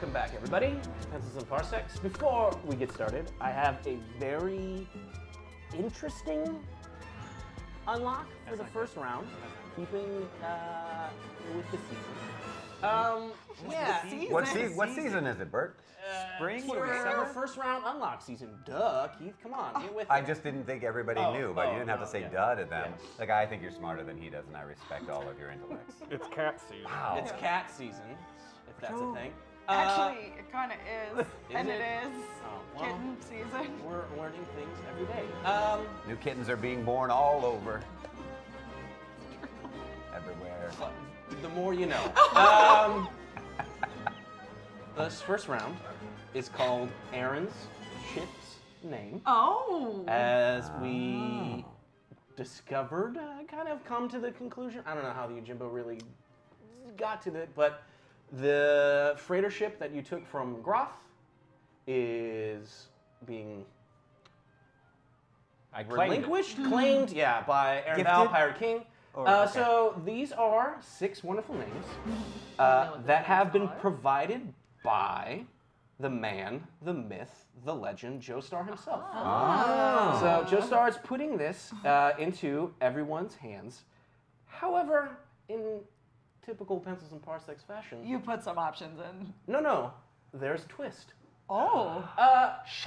Welcome back, everybody. Pencils and Parsecs. Before we get started, I have a very interesting unlock for the first round, keeping with the season. What season is it, Bert? Spring, summer, first round unlock season. Duh, Keith, come on, get with it. I just didn't think everybody knew, but you didn't have to say duh to them. Yeah. Like, I think you're smarter than he does, and I respect all of your intellects. It's cat season. Wow. It's cat season, if that's a thing. Actually, it kind of is. And it? it is. Oh, well, Kitten season. We're learning things every day. New kittens are being born all over. Everywhere. The more you know. This first round is called Aaron's ship's name. Oh. As we discovered, kind of come to the conclusion. I don't know how the Yojimbo really got to it, but the freighter ship that you took from Groth is being relinquished, claimed, by Aaron Val, Pirate King. So these are 6 wonderful names that have been provided by the man, the myth, the legend, Joestar himself. Oh. So Joestar is putting this into everyone's hands. However, in typical Pencils and Parsecs fashion, You put some options in. no, there's a twist. Oh.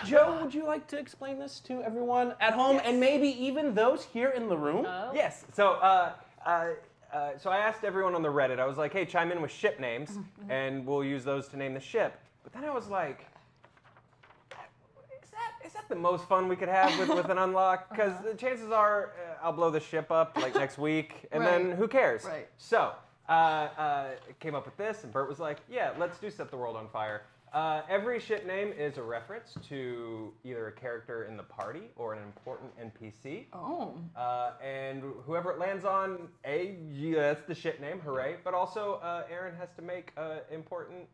Joe, would you like to explain this to everyone at home and maybe even those here in the room? Yes. So so I asked everyone on the Reddit. I was like, hey, chime in with ship names, and we'll use those to name the ship. But then I was like, is that the most fun we could have with an unlock? Because the chances are I'll blow the ship up like next week, and then who cares? Right. So came up with this, and Bert was like, yeah, let's do Set the World on Fire. Every ship name is a reference to either a character in the party or an important NPC. Oh. And whoever it lands on, that's the ship name, hooray. But also, Aaron has to make an important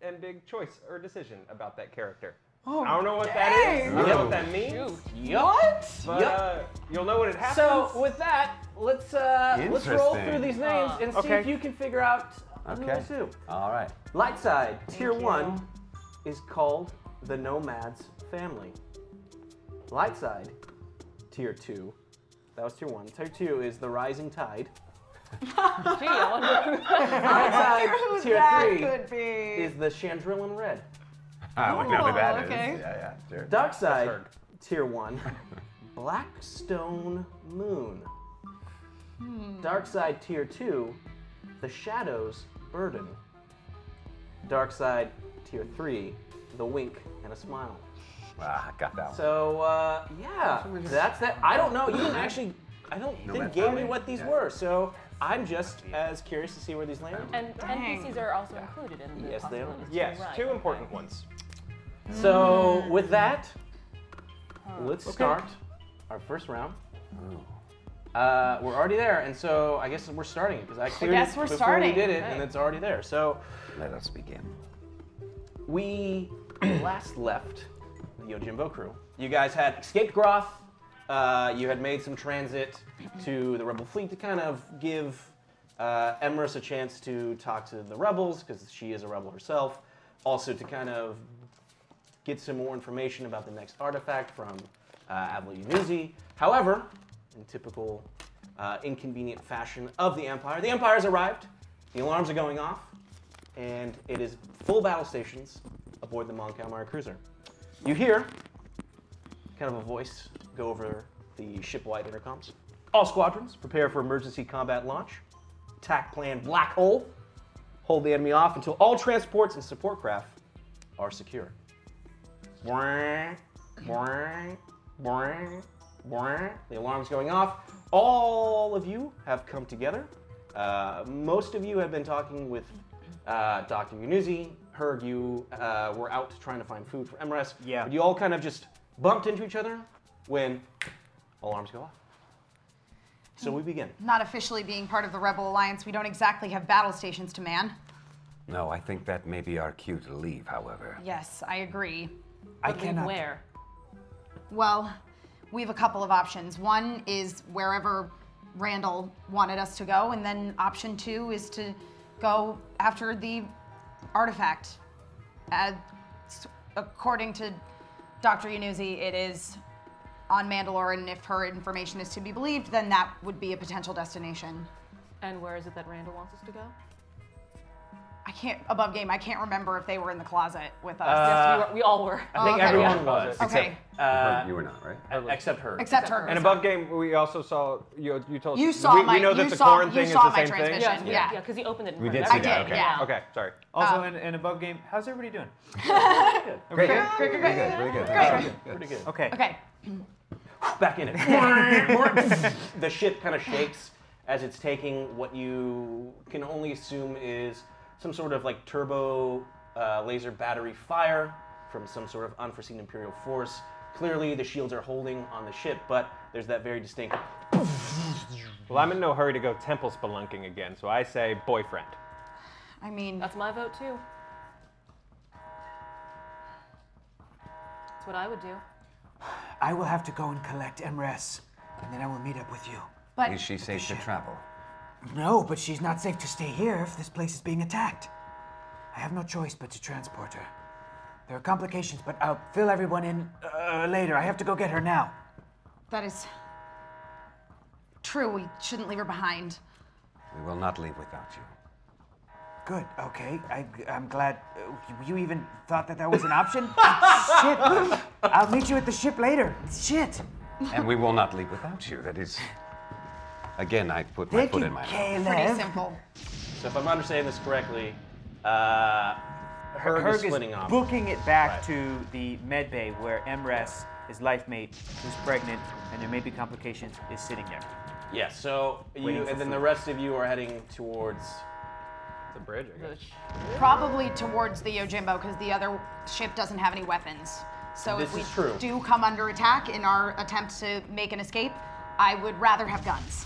and big choice or decision about that character. Oh, I don't know what that is. I don't know what that means. What? But you'll know when it happens. So with that, let's roll through these names and see Okay. if you can figure out who Okay. is who. All right. Light side, tier you. 1 is called the Nomads family. Light side, tier 2. That was tier 1. Tier 2 is the Rising Tide. Gee, I wonder who Light side, Who tier that 3 could be. is the Chandrillan Red. We know who that is. okay. Yeah, sure. Dark side, heard. tier 1, Blackstone Moon. Dark side, tier 2, the Shadows Burden. Dark side, tier 3, the Wink and a Smile. I got that one. So, that's that. I don't know. You didn't actually, I don't think gave me what these were. So I'm just as curious to see where these land. And NPCs are also included in the Yes, they are. possibilities. yes, Right. 2 important ones. So with that, let's start our first round. We're already there, and so I guess we're starting it because I cleared guess it we're before starting. we did it, Right. and it's already there. So Let us begin. we last left the Yojimbo crew. You guys had escaped Groth. You had made some transit to the Rebel fleet to kind of give Emrys a chance to talk to the rebels because she is a rebel herself. Also to kind of get some more information about the next artifact from Abla Yunuzi. However, in typical inconvenient fashion of the Empire has arrived. The alarms are going off, and it is full battle stations aboard the Mon Calamari cruiser. You hear kind of a voice go over the ship-wide intercoms. All squadrons, prepare for emergency combat launch. Attack plan Black Hole. Hold the enemy off until all transports and support craft are secure. Boing, boing, boing, boing. The alarm's going off. All of you have come together. Most of you have been talking with Dr. Yunuzi. Heard you were out trying to find food for Emrys. Yeah. But you all kind of just bumped into each other when alarms go off. So we begin. Not officially being part of the Rebel Alliance, we don't exactly have battle stations to man. No, I think that may be our cue to leave, however. Yes, I agree. I But leave cannot. where? Well, we have a couple of options. One is wherever Randall wanted us to go, and then option 2 is to go after the artifact. According to Dr. Yunuzi, it is on Mandalore, and if her information is to be believed, then that would be a potential destination. And where is it that Randall wants us to go? I can't, above game, I can't remember if they were in the closet with us. Yes, we all were. I think okay. everyone was. Okay. You were not, right? Except her. Except her. And above game, we also saw you told You saw we know that the corn thing is the same thing. transmission. Yeah, because he opened it in We front did of see that, everyone. okay. Yeah. Okay, sorry. Also, in above game, how's everybody doing? Great. Pretty good. Pretty good. Okay. Okay. Back in it. The ship kind of shakes as it's taking what you can only assume is some sort of like turbo laser battery fire from some sort of unforeseen Imperial force. Clearly the shields are holding on the ship, but there's that very distinct. Well, I'm in no hurry to go temple spelunking again, so I say boyfriend. I mean, That's my vote too. That's what I would do. I will have to go and collect Emrys, and then I will meet up with you. but Is she safe to travel? No, but she's not safe to stay here if this place is being attacked. I have no choice but to transport her. There are complications, but I'll fill everyone in later. I have to go get her now. that is true. We shouldn't leave her behind. We will not leave without you. Good, okay. I'm glad you even thought that was an option. Shit. I'll meet you at the ship later. Shit. And we will not leave without you. That is, again, I put my foot in my mouth. Pretty Caleb. simple. So if I'm understanding this correctly, Herg is splitting off. booking it back Right. to the med bay where Emrys, his life mate, who's pregnant, and there may be complications, is sitting there. Yeah, so Waiting you for and then food. the rest of you are heading towards The bridge, I guess. Probably towards the Yojimbo, because the other ship doesn't have any weapons. So This if we is true. do come under attack in our attempt to make an escape, I would rather have guns.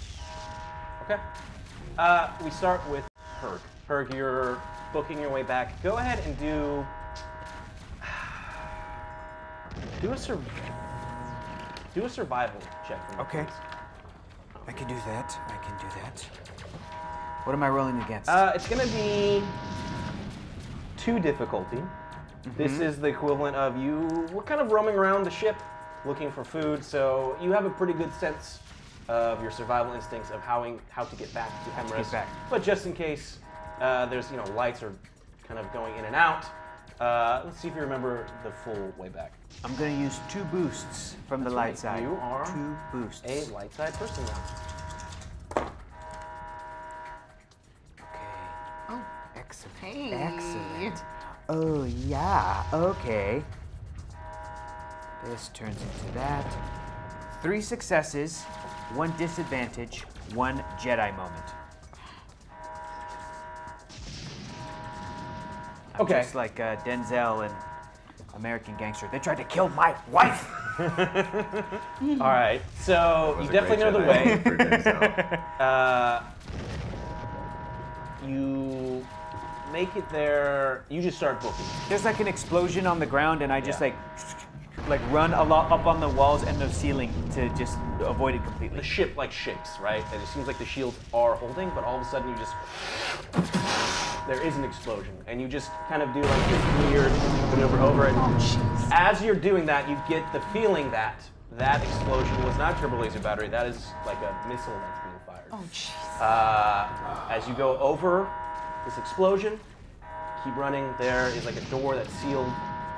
Okay. We start with Herg. Herg, you're booking your way back. Go ahead and do a survival check for me, Okay. please. I can do that. What am I rolling against? It's gonna be 2 difficulty. This is the equivalent of we're kind of roaming around the ship looking for food, so you have a pretty good sense of your survival instincts of how to get back to Emrys. back. But just in case there's lights are kind of going in and out, let's see if you remember the full way back. I'm gonna use 2 boosts from the light right. side. You are 2 boosts. A light side person now. Okay. Oh, Excellent. hey. Excellent. Oh yeah. Okay. This turns into that. 3 successes, 1 disadvantage, 1 Jedi moment. I'm Okay. just like Denzel and American Gangster. They tried to kill my wife. All right, so you definitely know the way. You make it there. You just start booking. There's like an explosion on the ground, and I just Yeah. like run a lot up on the walls and the ceiling to just avoid it completely. The ship shakes, right? And it seems like the shields are holding, but all of a sudden you just there is an explosion, and you just kind of do like this weird maneuver over it. As you're doing that, you get the feeling that that explosion was not a turbo laser battery. That is like a missile that's being fired. Oh, jeez. As you go over this explosion, keep running. There is like a door that's sealed,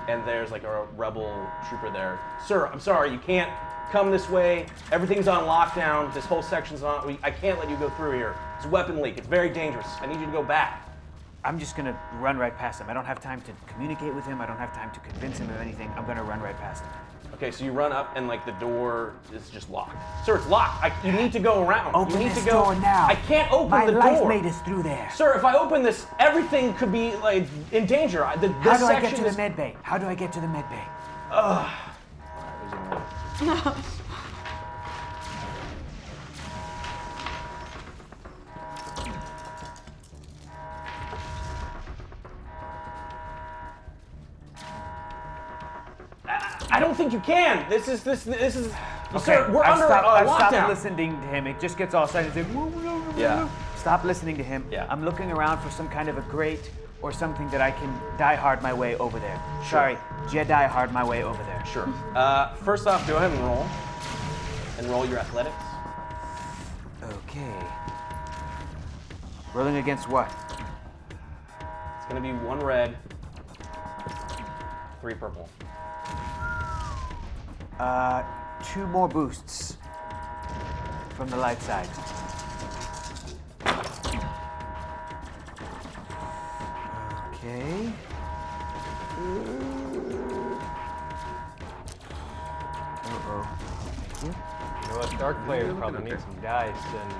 and there's like a rebel trooper there. Sir, I'm sorry, you can't come this way. Everything's on lockdown. This whole section's on. I can't let you go through here. It's a weapon leak. It's very dangerous. I need you to go back. I'm just gonna run right past him. I don't have time to communicate with him. I don't have time to convince him of anything. I'm gonna run right past him. Okay, so you run up and like the door is just locked. Sir, it's locked. You need to go around. Open you need this to go. door now. I can't open My the life door. mate is through there. Sir, if I open this, everything could be like in danger. How do I get to the med bay? How do I get to the med bay? I don't think you can. This is. Sir, we're I've under I've lockdown. stopped listening to him. It just gets all silent. It's like, Yeah. Stop listening to him. Yeah. I'm looking around for some kind of a grate or something that I can die hard my way over there? Sorry, Jedi hard my way over there. Sure. First off, go ahead and roll. And roll your athletics. Okay. Rolling against what? It's gonna be 1 red, 3 purple. 2 more boosts from the light side. Okay. Uh-oh. Thank you. You know what? Dark players probably need some dice, and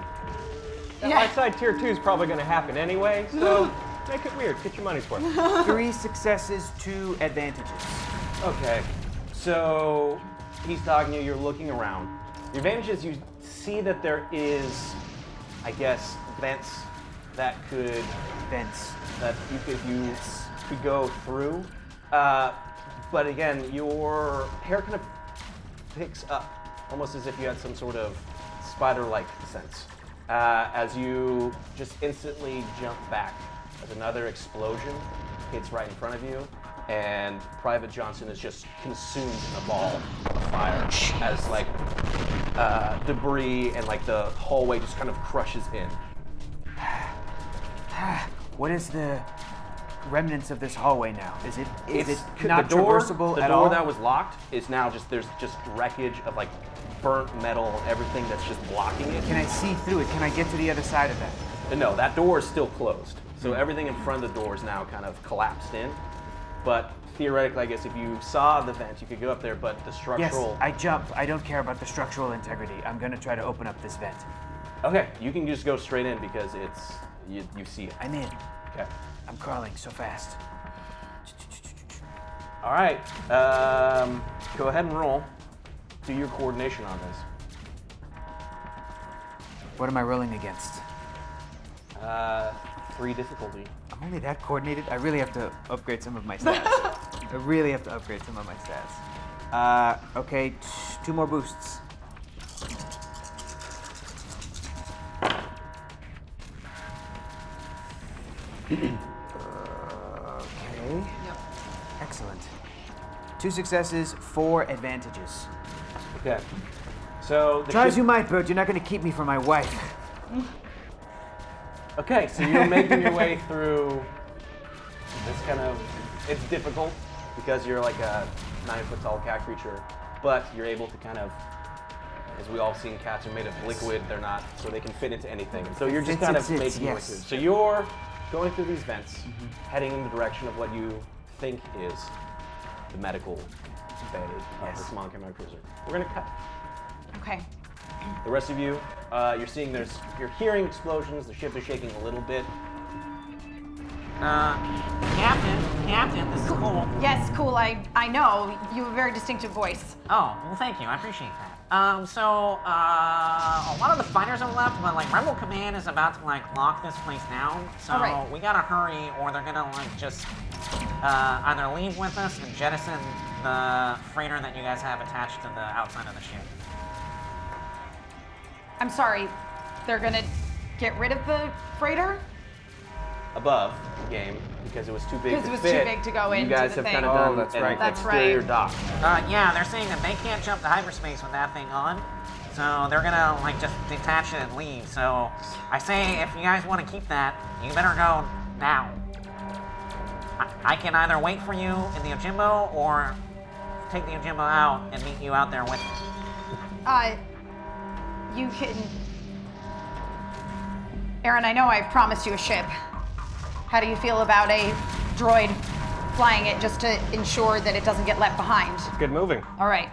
that Yeah. light side tier 2 is probably going to happen anyway, so make it weird. Get your money's worth. 3 successes, 2 advantages. Okay, so he's dogging you, you're looking around. The advantage is you see that there is, I guess, vents that could, Vents. that you could go through. But again, your hair kind of picks up, almost as if you had some sort of spider-like sense. As you just instantly jump back as another explosion hits right in front of you, and Private Johnson is just consumed in a ball of fire as like debris and like the hallway just kind of crushes in. What is the remnants of this hallway now? Is it The not door, traversable the at door all? that was locked is now there's just wreckage of like burnt metal and everything that's just blocking it. Can I see through it? Can I get to the other side of that? No, that door is still closed. So everything in front of the door is now kind of collapsed in. But theoretically, I guess if you saw the vent, you could go up there, but the Yes, structural... I jump. I don't care about the structural integrity. I'm gonna try to open up this vent. Okay, you can just go straight in because you see it. I'm in. Okay. I'm crawling so fast. All right, go ahead and roll. Do your coordination on this. What am I rolling against? 3 difficulty. I'm only that coordinated. I really have to upgrade some of my stats. I really have to upgrade some of my stats. Okay, 2 more boosts. Okay. Yep. Excellent. 2 successes, 4 advantages. Okay. So the Try as ship- you might, Bert, you're not going to keep me from my wife. Okay, so you're making your way through this kind of, it's difficult because you're like a 9-foot-tall cat creature, but you're able to kind of, as we all seen, cats are made of liquid, they're not, so they can fit into anything. So you're just kind of making your way through. So you're going through these vents, heading in the direction of what you think is the medical bay of the small camera cruiser. We're gonna cut. Okay. The rest of you, you're seeing you're hearing explosions, the ship is shaking a little bit. Captain, this is cool. Yes, cool. I know. You have a very distinctive voice. Oh, well, thank you. I appreciate that. So, a lot of the fighters have left, but, like, Rebel Command is about to, like, lock this place down. So, All right. we gotta hurry, or they're gonna, like, just either leave with us and jettison the freighter that you guys have attached to the outside of the ship. I'm sorry. They're gonna get rid of the freighter? Above the game, because it was too big to Because it was fit, too big to go you into guys the have thing. kind of Oh, done that's an right. That's exterior right. dock. Yeah, they're saying that they can't jump to hyperspace with that thing on. So they're gonna, like, just detach it and leave. So I say, if you guys want to keep that, you better go now. I can either wait for you in the Ojimbo or take the Ojimbo out and meet you out there with me. You can... Aaron, I know I promised you a ship. How do you feel about a droid flying it just to ensure that it doesn't get left behind? Good moving. All right.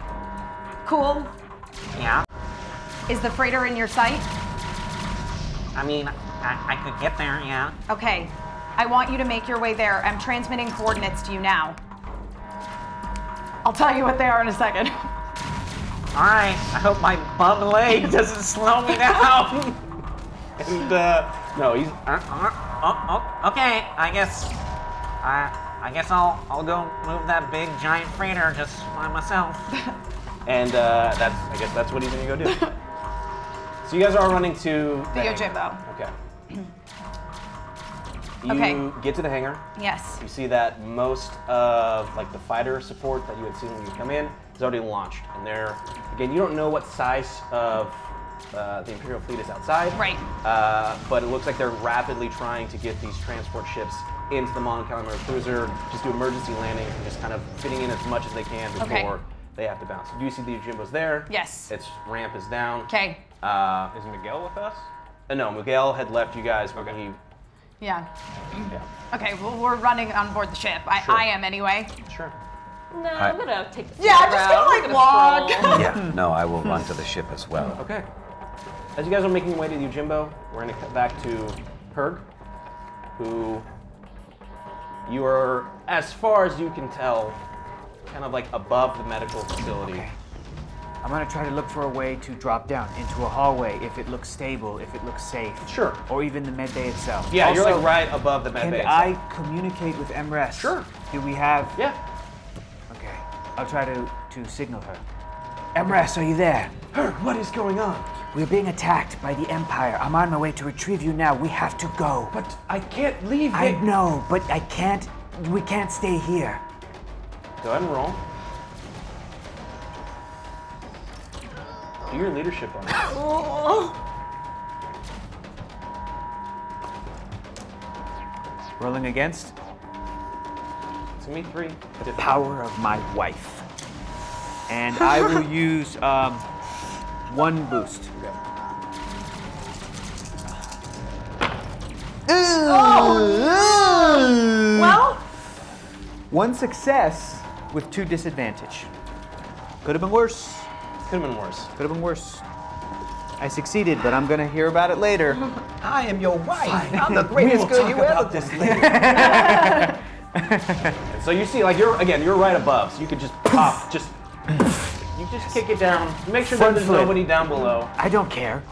Cool. Yeah. Is the freighter in your sight? I mean, I could get there, yeah. Okay. I want you to make your way there. I'm transmitting coordinates to you now. I'll tell you what they are in a second. All right. I hope my bum leg doesn't slow me down. And, no, he's... Okay. I guess I'll go move that big giant freighter just by myself. And I guess that's what he's gonna go do. So you guys are running to The Ojimbo. Okay. You get to the hangar. Yes. You see that most of like the fighter support that you had seen when you come in is already launched, and they're again. You don't know what size of the Imperial fleet is outside. Right. But it looks like they're rapidly trying to get these transport ships into the Mon Calamari cruiser, just do emergency landings and just kind of fitting in as much as they can before they have to bounce. You do see the Yojimbo's there. Yes. Its ramp is down. Okay. Is Miguel with us? No, Miguel had left you guys when he. Yeah. Yeah. Okay, well, we're running on board the ship. Sure. I am anyway. Sure. No, I'm gonna take the Yeah, I'm just route. gonna, like, walk. Yeah, no, I will run to the ship as well. Okay. As you guys are making your way to the Yojimbo, we're going to cut back to Herg, who you are, as far as you can tell, kind of like above the medical facility. Okay. I'm gonna try to look for a way to drop down into a hallway if it looks stable, if it looks safe. Sure. Or even the med bay itself. Yeah, you're Also, like right above the med bay. Can I communicate with MRES? Sure. Do we have? Yeah. Okay. I'll try to signal her. MRES, are you there? Herg, what is going on? We're being attacked by the Empire. I'm on my way to retrieve you now. We have to go. But I can't leave I it. know, but I can't. We can't stay here. Go ahead and roll. Do your leadership on this. Rolling against It's gonna be 3. the power of my wife. And I will use 1 boost. Well, 1 success with 2 disadvantage. Could have been worse. Could have been worse. Could have been worse. I succeeded, but I'm gonna hear about it later. I am your wife. I'm the greatest good you ever. So you see, like you're right above, so you could just pop, you just kick it down. Make sure that Front there's flip. nobody down below. I don't care.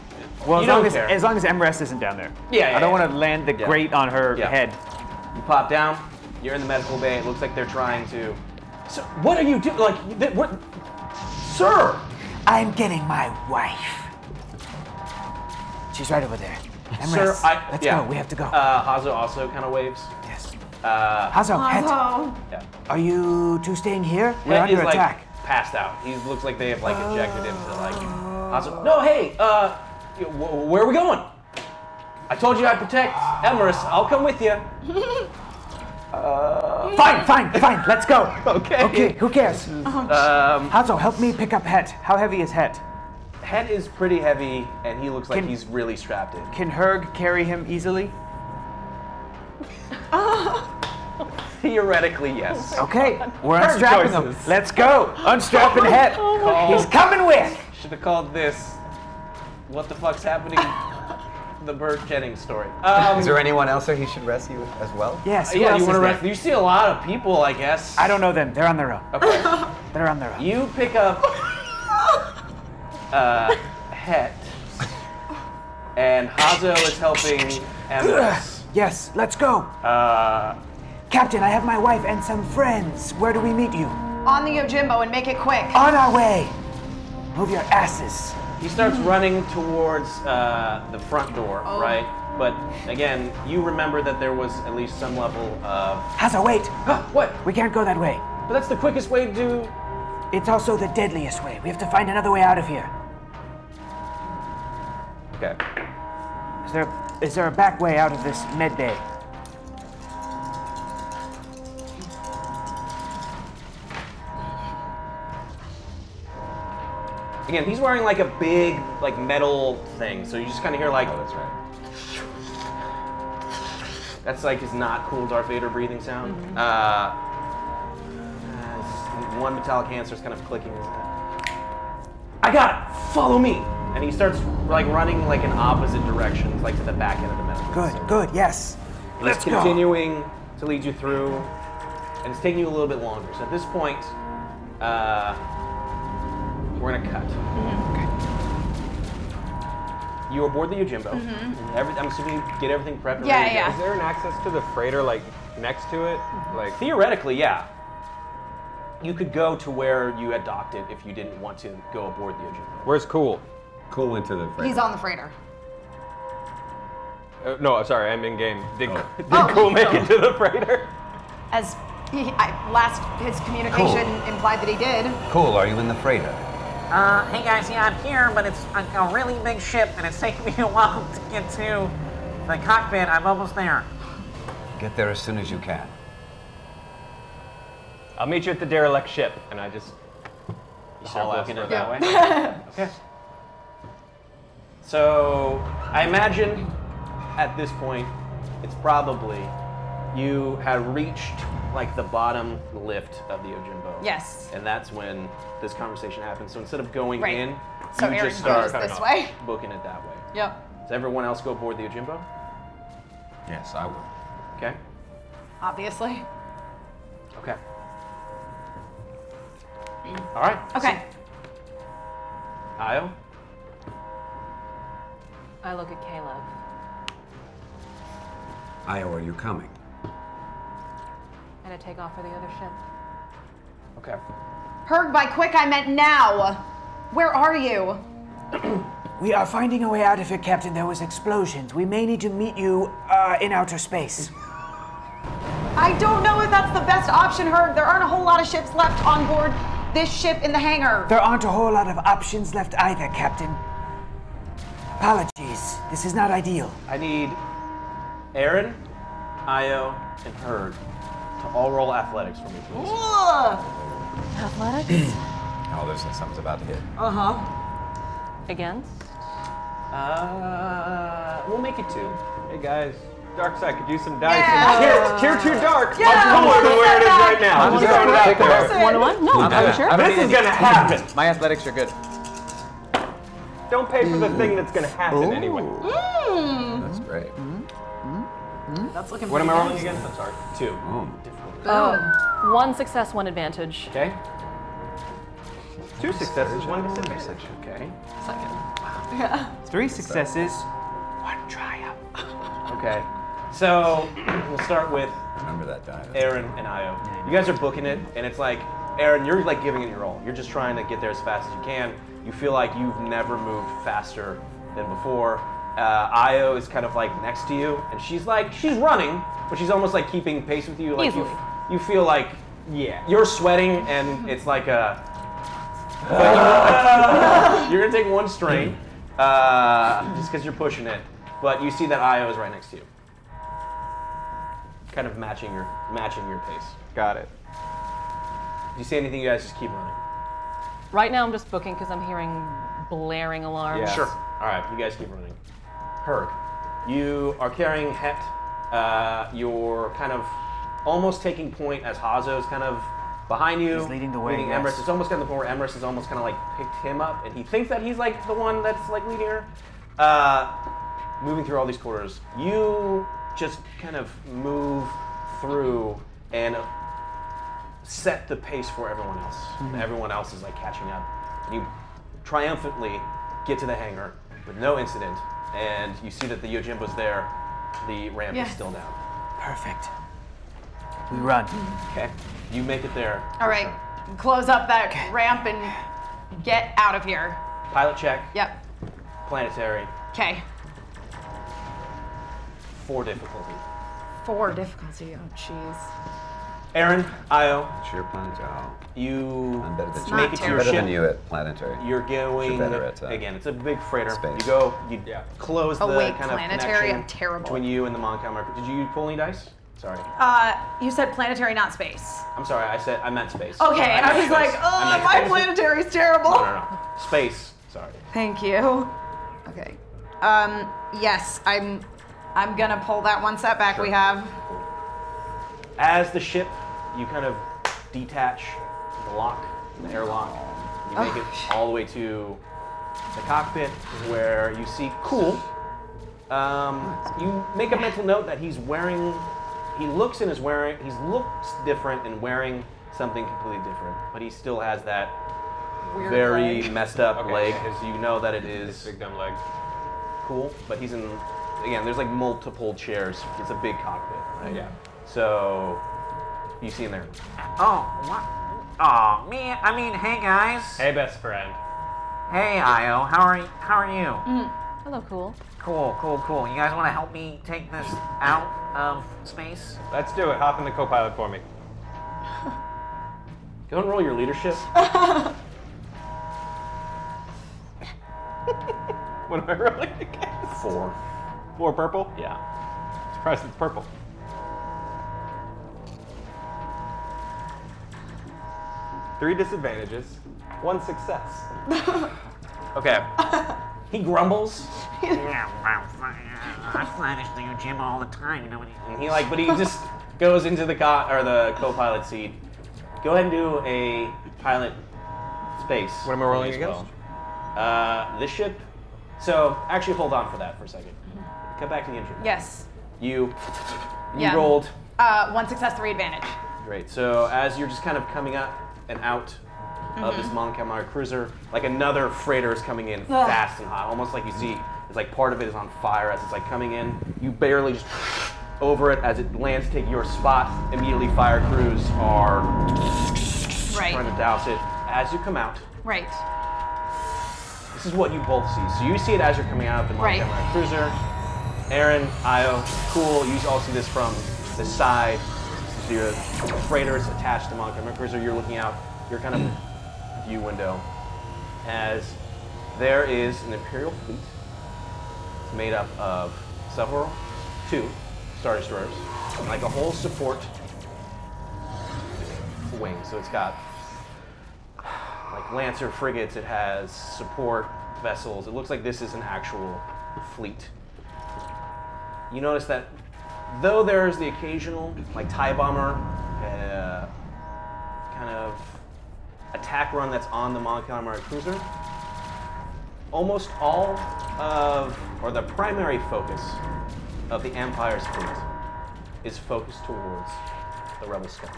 Well, You don't as care. long as MRES isn't down there. Yeah, I don't yeah. want to land the Yeah. grate on her Yeah. head. You pop down. You're in the medical bay. It looks like they're trying to. So what are you doing? Like, what, sir? I'm getting my wife. She's right over there. Sir, MRES, let's yeah. go. We have to go. Hazo also kind of waves. Yes. Hazo, Hazo, Het, yeah. are you two staying here? We're Het is under like attack. passed out. He looks like they have like injected him to like. Hazo, no, hey, where are we going? I told you I'd protect Emerus. I'll come with you. Fine. Let's go. Okay. Okay, who cares? Hazo, help me pick up Het. How heavy is Het? Het is pretty heavy, and he looks like Can- he's really strapped in. Can Herg carry him easily? Theoretically, yes. Okay, we're Hard unstrapping him. choices. Let's go. Unstrapping Het. He's coming with. Should have called this "What the fuck's happening?" the Burt Jennings story. Is there anyone else that he should rescue as well? Yes. Who Yeah, else you want is to there? rest? You see a lot of people, I guess. I don't know them. They're on their own. Okay. They're on their own. You pick up Het, and Hazo is helping Emerus. Yes, let's go. Captain, I have my wife and some friends. Where do we meet you? on the Yojimbo and make it quick. On our way. Move your asses. He starts running towards the front door, right? But again, you remember that there was at least some level of. Hazo, wait. What? We can't go that way. But that's the quickest way to do. It's also the deadliest way. We have to find another way out of here. Okay. Is there a back way out of this med bay? Again, he's wearing like a big, like metal thing, so you just kind of hear like. Oh, that's right. That's like his not cool Darth Vader breathing sound. One metallic hand starts kind of clicking his head. I got it. Follow me. And he starts like running like in opposite directions, like to the back end of the medical facility. Good, yes. And it's continuing to lead you through, and it's taking you a little bit longer. So at this point, we're gonna cut. You aboard the Yojimbo. I'm assuming you get everything prepped. and ready to go. Is there an access to the freighter like next to it? Like Theoretically, yeah. You could go to where you had docked it if you didn't want to go aboard the Yojimbo. where's Cool? Cool into the freighter. He's on the freighter. No, I'm sorry, I'm in game. Did Cool make it to the freighter? As his communication implied that he did. Cool, are you in the freighter? Hey guys, yeah, I'm here, but it's a really big ship, and it's taking me a while to get to the cockpit. I'm almost there. Get there as soon as you can. I'll meet you at the derelict ship, and I just Haul ass it that way. Okay. So I imagine at this point, it's probably you have reached like the bottom lift of the Yojimbo. Yes. And that's when this conversation happens. So instead of going Right. in, So you Aaron just start goes this way. booking it that way. Yep. Does everyone else go aboard the Yojimbo? Yes, I will. Okay. Obviously. Okay. All right. Okay. Io? I look at Caleb. Io, are you coming? And I take off for the other ship. Okay. Herg, by quick I meant now. Where are you? We are finding a way out of here, Captain. There was explosions. We may need to meet you in outer space. I don't know if that's the best option, Herg. There aren't a whole lot of ships left on board this ship in the hangar. There aren't a whole lot of options left either, Captain. Apologies. This is not ideal. I need Aaron, Io, and Herg to all roll athletics for me, please. Athletics? Oh, there's something's about to hit. Against? We'll make it 2. Hey guys, dark side could use some dice. Yeah. Tier 2 dark. Yeah. I'm cooler than where it is right now. I'm just throwing it out there. 1-1? No, I'm sure. This is gonna happen. My athletics are good. Don't pay for the thing that's gonna happen anyway. That's great. That's looking What am I pretty rolling good. against? I'm sorry. 2. Oh. 1 success, 1 advantage. Okay. 2 successes, 1 disadvantage. Okay. Yeah. 3 successes, 1 triumph. Okay. So we'll start with Remember that die. Aaron and Io. You guys are booking it, and it's like, Aaron, you're like giving it your all. You're just trying to get there as fast as you can. You feel like you've never moved faster than before. Io is kind of like next to you, and she's running, but she's almost like keeping pace with you. Like Easily. you feel like you're sweating, and it's like a. You're gonna take 1 strain, just because you're pushing it. But you see that Io is right next to you, kind of matching your pace. Got it. If you see anything, you guys just keep running. Right now I'm just booking because I'm hearing blaring alarms. Yeah. Sure. All right, you guys keep running. Herg, you are carrying Het. You're kind of almost taking point as Hazo's kind of behind you. He's leading the way, Leading yes. Emrys. It's almost got to the point where Emrys is almost kind of like picked him up, and he thinks that he's like the one that's like leading her. Moving through all these corridors, you just kind of move through and set the pace for everyone else. Everyone else is like catching up. And you triumphantly get to the hangar with no incident, and you see that the Yojimbo's there. The ramp is still down. Perfect. We run. Okay, you make it there. All right. Close up that ramp and get out of here. Pilot check. Yep. Planetary. Okay. 4 difficulty. 4 difficulty. Oh, jeez. Aaron, Io, It's your planetary. Oh, you I'm better than you. make it to I'm your better ship. than you at planetary. You're going better at, again. It's a big freighter. space. You go. You close Oh, the wait, kind of planetary? connection I'm terrible. between you and the Montgomery. Did you pull any dice? Sorry. You said planetary, not space. I'm sorry. I meant space. Okay, I I meant was space. like, I oh, meant my space. planetary's terrible. No. Space. Sorry. Thank you. Okay. Yes, I'm gonna pull that 1 setback we have. As the ship, you kind of detach the lock, the airlock. You make it all the way to the cockpit, where you see Cool. You make a mental note that he's wearing. He looks different and wearing something completely different, but he still has that Weird very leg. messed up Okay, leg. yeah, So you know that it is Big dumb leg. Cool, but he's in. Again, there's like multiple chairs. It's a big cockpit, right? Yeah. So you see him there. Oh, what? Oh, me. I mean, hey guys. Hey, best friend. Hey, Io. How are you? Hello, cool. Cool. You guys want to help me take this out of space? Let's do it. Hop in the co-pilot for me. Go and roll your leadership. What am I rolling again? 4. 4 purple? Yeah. Surprised it's purple. 3 disadvantages, 1 success. Okay. He grumbles, I fly to your gym all the time, you know what and but he just goes into the co-pilot seat. Go ahead and do a pilot space. What am I rolling as against? well. This ship. So actually, hold on for that for a second. Come back to the engine. Yes. You Yeah. rolled. 1 success, 3 advantage. Great. So as you're just kind of coming up and out of this Mon Calamari cruiser, like another freighter is coming in fast and hot, almost like you see it's like part of it is on fire as it's like coming in. You barely just over it as it lands, take your spot. Immediately, fire crews are trying to douse it. As you come out, Right. this is what you both see. So you see it as you're coming out of the Mon Right. Calamari cruiser. Aaron, Io, cool. You all see this from the side. So your freighter is attached to the Mon Calamari cruiser. You're looking out your kind of view window as there is an Imperial fleet. It's made up of 2 Star Destroyers, and like a whole support wing. So it's got like Lancer frigates, it has support vessels. It looks like this is an actual fleet. You notice that though there's the occasional like TIE bomber kind of attack run that's on the Mon Calamari cruiser, almost all of, or the primary focus of the Empire's fleet is focused towards the Rebel Sky.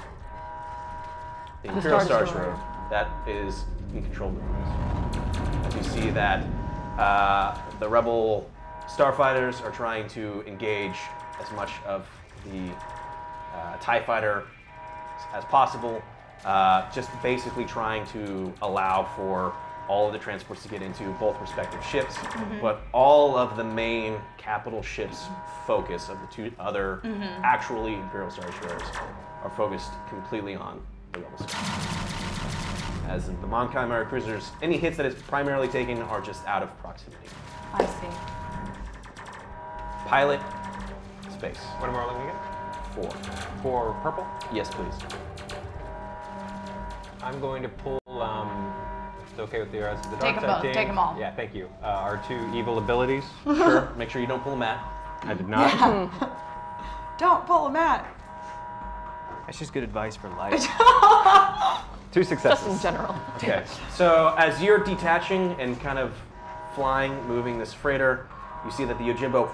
The Imperial Star Destroyer that is in control of the cruise. As you see that the Rebel starfighters are trying to engage as much of the TIE fighter as possible, just basically trying to allow for all of the transports to get into both respective ships, but all of the main capital ships' focus of the 2 other actually Imperial Star Destroyers are focused completely on the Rebel Sky. As in the Mon Calamari cruisers, any hits that it's primarily taking are just out of proximity. I see. Pilot, space. What am I rolling again? 4. 4 purple? Yes, please. I'm going to pull, it's okay with the rest of the Take dark them side both, team. take them all. Yeah, thank you. Our 2 evil abilities. Sure. Make sure you don't pull a mat. I did not. Don't pull him out. That's just good advice for life. 2 successes. Just in general. Okay. So as you're detaching and kind of flying, moving this freighter, you see that the Yojimbo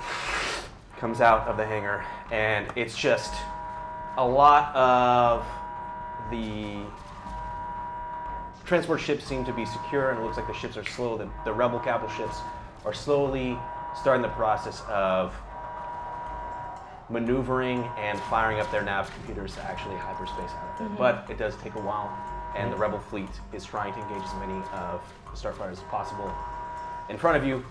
comes out of the hangar, and it's just a lot of the transport ships seem to be secure, and it looks like the ships are slow. The Rebel capital ships are slowly starting the process of maneuvering and firing up their nav computers to actually hyperspace out of it. But it does take a while, and the Rebel fleet is trying to engage as many of the starfighters as possible. In front of you,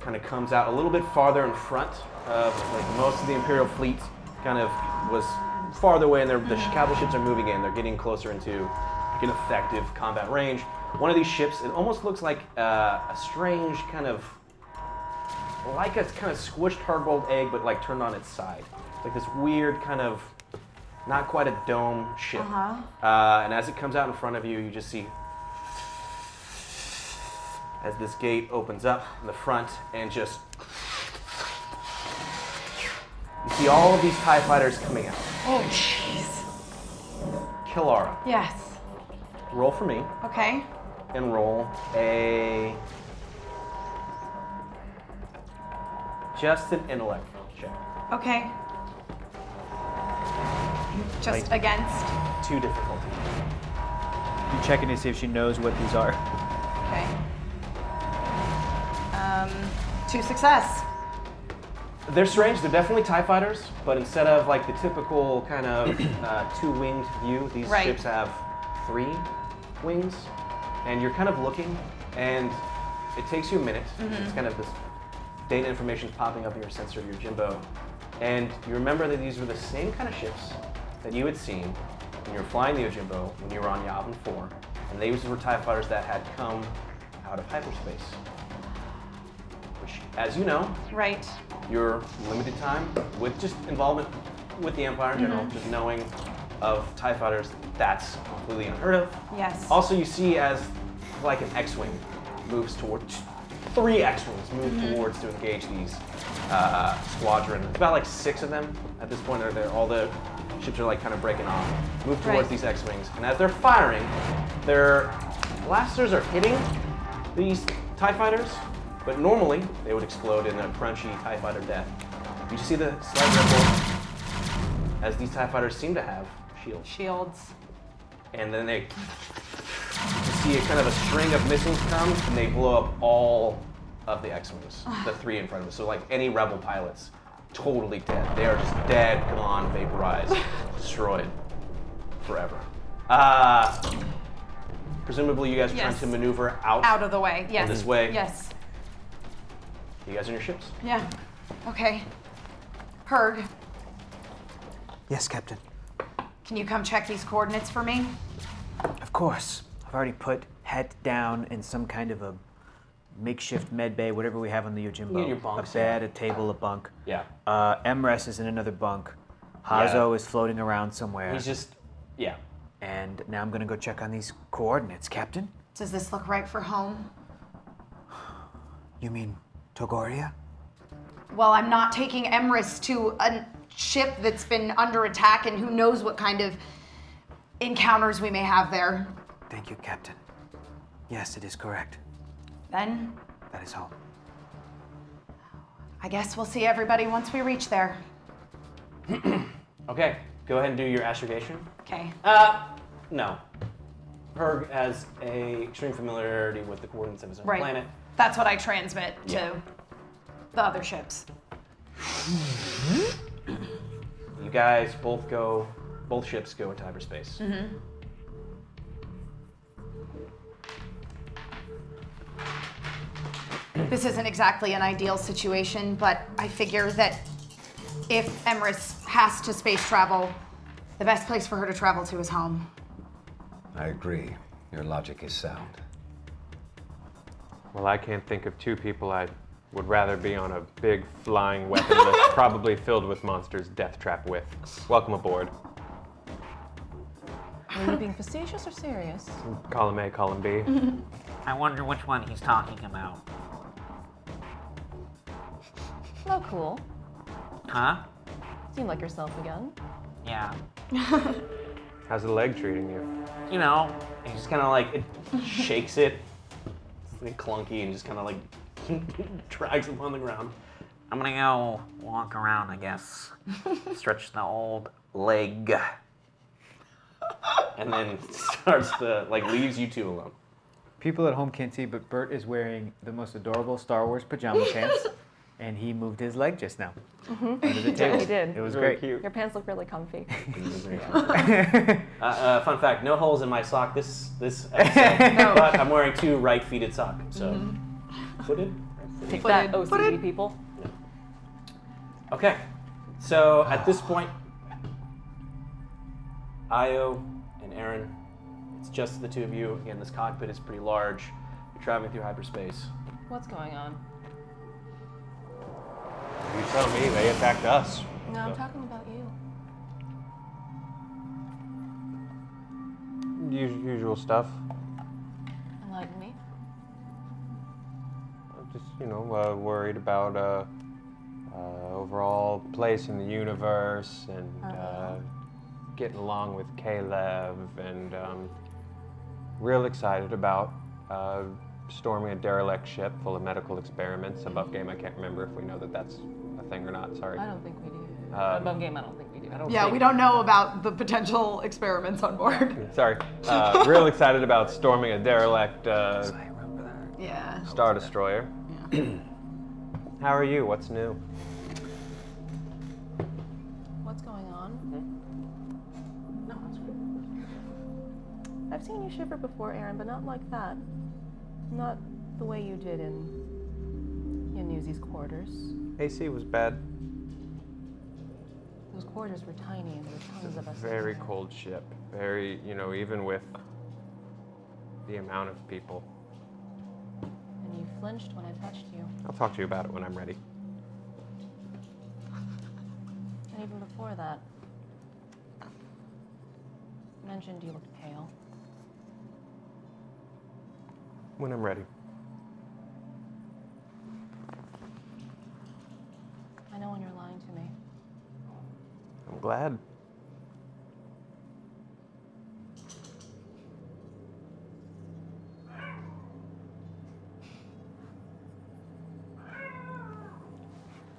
kind of comes out a little bit farther in front of, like, most of the Imperial fleet kind of was farther away, and the capital ships are moving in. They're getting closer into like, an effective combat range. One of these ships, it almost looks like a strange kind of, like a kind of squished hard-boiled egg, but like turned on its side. It's like this weird kind of, not quite a dome ship. And as it comes out in front of you, you just see as this gate opens up in the front, and just you see all of these TIE fighters coming out. Oh, jeez. Kylara, Yes. roll for me Okay. and roll a just an intellect check. Okay. Just against. 2 difficulty. You checking to see if she knows what these are. Okay. 2 success. They're strange. They're definitely TIE fighters, but instead of like the typical kind of 2-winged view, these Right. ships have 3 wings. And you're kind of looking, and it takes you a minute. It's kind of this data information popping up in your sensor of your Jimbo. And you remember that these were the same kind of ships that you had seen when you were flying the Yojimbo when you were on Yavin 4. And these were TIE fighters that had come out of hyperspace. Which, as you know, Right. your limited time with just involvement with the Empire in general, just knowing of TIE fighters, that's completely unheard of. Yes. Also, you see as like an X-Wing moves towards, 3 X-Wings move towards to engage these squadron. It's about like 6 of them at this point. They're all the ships are like kind of breaking off. Move towards these X-Wings, and as they're firing, their blasters are hitting these TIE fighters, but normally they would explode in a crunchy TIE fighter death. You see the slight ripple as these TIE fighters seem to have shields. Shields. And then you can see a kind of a string of missiles come, and they blow up all of the X-Wings, the 3 in front of us. So like any Rebel pilots, totally dead. They are just dead, gone, vaporized, destroyed forever. Presumably you guys are trying to maneuver out of the way. Yes. This way. Yes. You guys in your ships? Yeah. Okay. Heard. Yes, Captain. Can you come check these coordinates for me? Of course. I've already put Het down in some kind of a makeshift med bay, whatever we have on the Yojimbo. You get your bunks, a bed, a table, a bunk. Yeah. Emrys is in another bunk. Hazo is floating around somewhere. He's just, yeah. And now I'm gonna go check on these coordinates, Captain. Does this look right for home? You mean Togoria? Well, I'm not taking Emrys to a ship that's been under attack and who knows what kind of encounters we may have there. Thank you, Captain. Yes, it is correct. Then, That is home. I guess we'll see everybody once we reach there. Okay, go ahead and do your astrogation. Okay. No. Herg has a extreme familiarity with the coordinates of his own Right. planet. That's what I transmit Yeah. to the other ships. You guys both ships go into hyperspace. This isn't exactly an ideal situation, but I figure that if Emrys has to space travel, the best place for her to travel to is home. I agree. Your logic is sound. Well, I can't think of 2 people I would rather be on a big flying weapon list, probably filled with monsters death trap with. Welcome aboard. Are you being facetious or serious? Column A, column B. I wonder which one he's talking about. Oh, cool. Huh? Seem like yourself again. Yeah. How's the leg treating you? You know, He just kind of like it shakes it. It's like clunky and just kind of like drags him on the ground. I'm gonna go walk around, I guess. Stretch the old leg. And then starts to like leaves you 2 alone. People at home can't see, but Bert is wearing the most adorable Star Wars pajama pants, and he moved his leg just now under the table. He did. It was Very great. cute. Your pants look really comfy. Fun fact: no holes in my sock this episode, but I'm wearing 2 right-feeted socks. So footed. Take that, OCD people. Okay, so at this point, Io and Aaron, it's just the 2 of you. Again, this cockpit is pretty large. You're traveling through hyperspace. What's going on? You tell me, they attacked us. No, I'm talking about you. Usual stuff. Enlighten me. Just, worried about overall place in the universe and getting along with Caleb and real excited about storming a derelict ship full of medical experiments. Above game, I can't remember if we know that that's a thing or not. Sorry. I don't think we do. Above game, I don't think we do. Yeah, we don't know about the potential experiments on board. Sorry. Real excited about storming a derelict Yeah. Star Destroyer. How are you? What's new? What's going on? I've seen you shiver before, Aaron, but not like that. Not the way you did in Yanuzi's quarters. AC was bad. Those quarters were tiny and there were tons of us. Very cold ship. Very, even with the amount of people. And you flinched when I touched you. I'll talk to you about it when I'm ready. And even before that, you mentioned you looked pale. When I'm ready. I know when you're lying to me. I'm glad.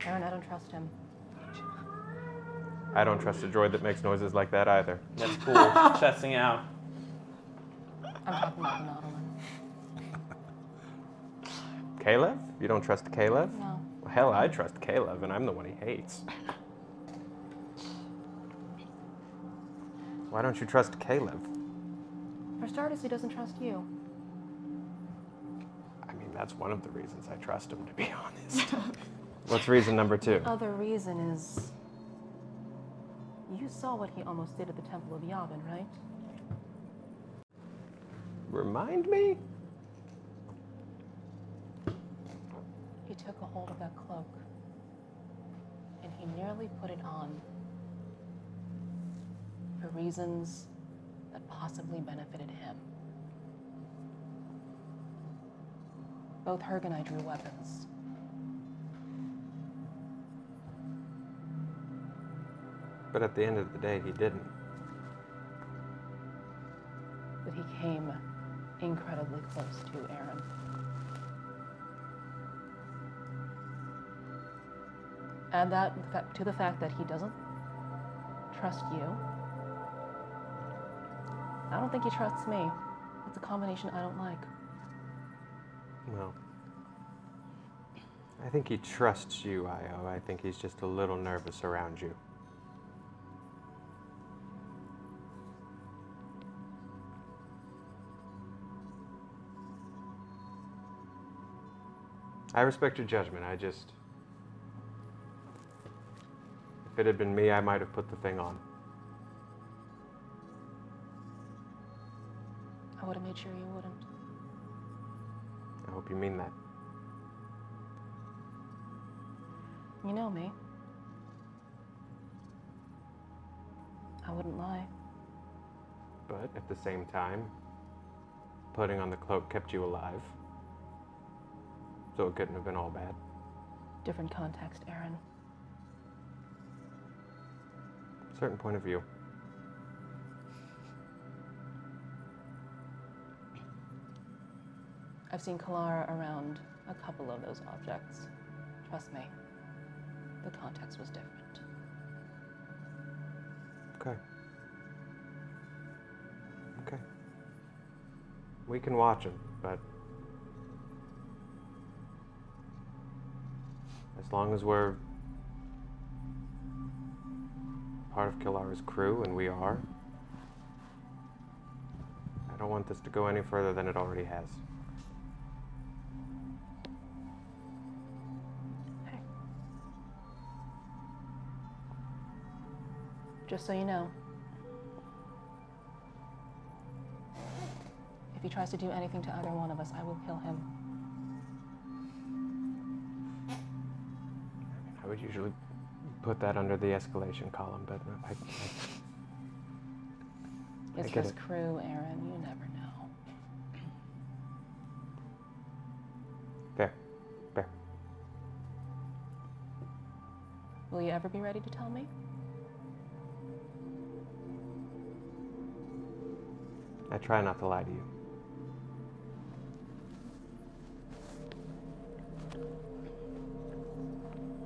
Aaron, I don't trust him. I don't trust a droid that makes noises like that either. That's cool. Chesting out. I'm talking about the Nautilus. Kalev? You don't trust Kalev? No. Well, hell, I trust Kalev, and I'm the one he hates. Why don't you trust Kalev? For starters, he doesn't trust you. I mean, that's one of the reasons I trust him, to be honest. What's reason number 2? The other reason is you saw what he almost did at the Temple of Yavin, right? Remind me? He took a hold of that cloak, and he nearly put it on for reasons that possibly benefited him. Both Herg and I drew weapons. But at the end of the day, he didn't. But he came incredibly close to Aaron. Add that to the fact that he doesn't trust you. I don't think he trusts me. It's a combination I don't like. Well, I think he trusts you, Io. I think he's just a little nervous around you. I respect your judgment. If it had been me, I might have put the thing on. I would have made sure you wouldn't. I hope you mean that. You know me. I wouldn't lie. But at the same time, putting on the cloak kept you alive. So it couldn't have been all bad. Different context, Aaron. Certain point of view. I've seen Kylara around a couple of those objects. Trust me, the context was different. Okay. Okay. We can watch him, but as long as we're part of Kylara's crew, and we are, I don't want this to go any further than it already has. Hey. Just so you know, if he tries to do anything to either one of us, I will kill him. I would usually put that under the escalation column, but It's get his it. crew, Aaron. You never know. Fair. Fair. Will you ever be ready to tell me? I try not to lie to you.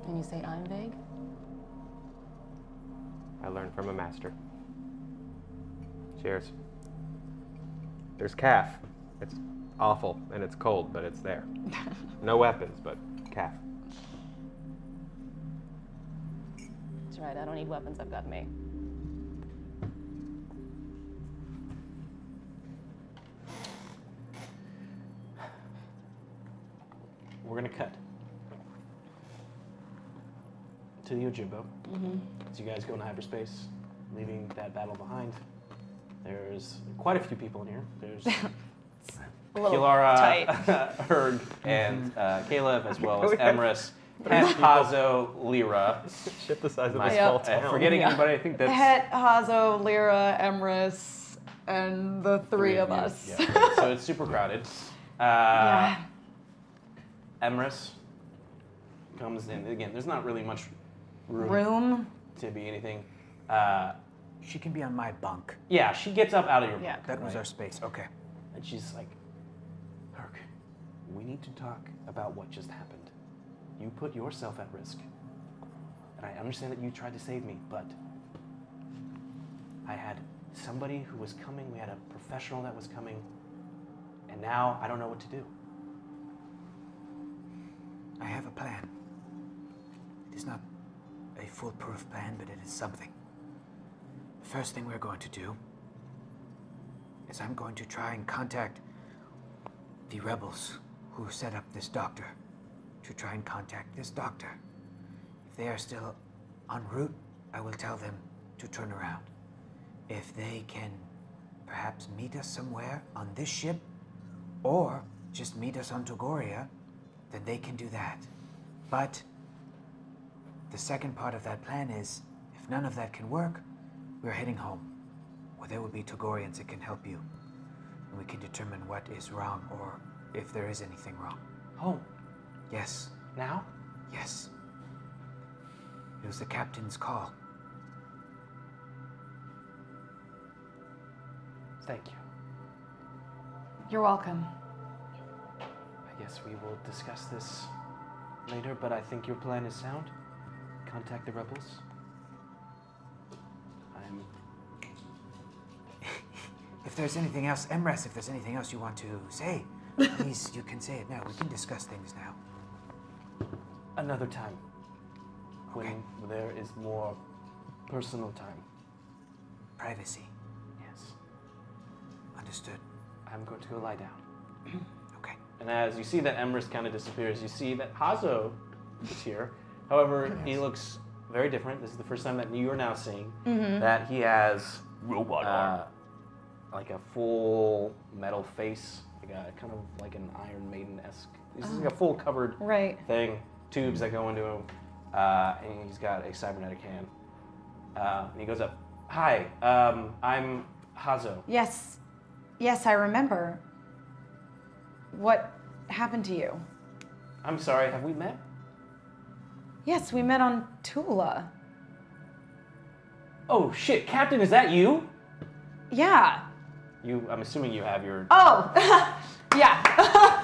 And you say I'm vague? I learned from a master. Cheers. There's calf. It's awful and it's cold, but it's there. No weapons, but calf. That's right, I don't need weapons, I've got me. we're gonna cut to the Yojimbo. As you guys go into hyperspace, leaving that battle behind. There's quite a few people in here. There's Kylara, Erg, and Caleb, as well as Emrys, Het, Hazo, Lyra. Ship the size of My this small fault. town. Forgetting anybody, I think that's Het, Hazo, Lyra, Emrys, and the three of you. us. Yeah, so it's super crowded. Yeah. Emrys comes in. Again, there's not really much Room? to be anything. She can be on my bunk. Yeah, she gets up out of your Yeah. bunk. That was right? our space. Okay. And she's like, Herc, we need to talk about what just happened. You put yourself at risk. And I understand that you tried to save me, but I had somebody who was coming, we had a professional that was coming, and now I don't know what to do. I have a plan. It is not a foolproof plan, but it is something. The first thing we're going to do is I'm going to try and contact the rebels who set up this doctor, to try and contact this doctor. If they are still en route, I will tell them to turn around. If they can perhaps meet us somewhere on this ship, or just meet us on Togoria, then they can do that. But the second part of that plan is, if none of that can work, we're heading home, where there will be Togorians that can help you, and we can determine what is wrong, or if there is anything wrong. Home? Yes, Now? yes. It was the captain's call. Thank you. You're welcome. I guess we will discuss this later, but I think your plan is sound. Contact the rebels. If there's anything else, Emrys, if there's anything else you want to say, please, you can say it now. We can discuss things now. Another time. Okay. When there is more personal time. Privacy. Yes. Understood. I'm going to go lie down. Okay. And as you see that Emrys kind of disappears, you see that Hazo is here. However, he looks very different. This is the first time that you are now seeing that he has Robot arm. like a full metal face, like a kind of like an Iron Maiden-esque. This is like a full covered Right. thing, tubes that go into him, and he's got a cybernetic hand. And he goes up, "Hi, I'm Hazo." Yes. Yes, I remember. What happened to you? I'm sorry, have we met? Yes, we met on Tula. Oh shit, Captain, is that you? Yeah. I'm assuming you have your. Oh, yeah.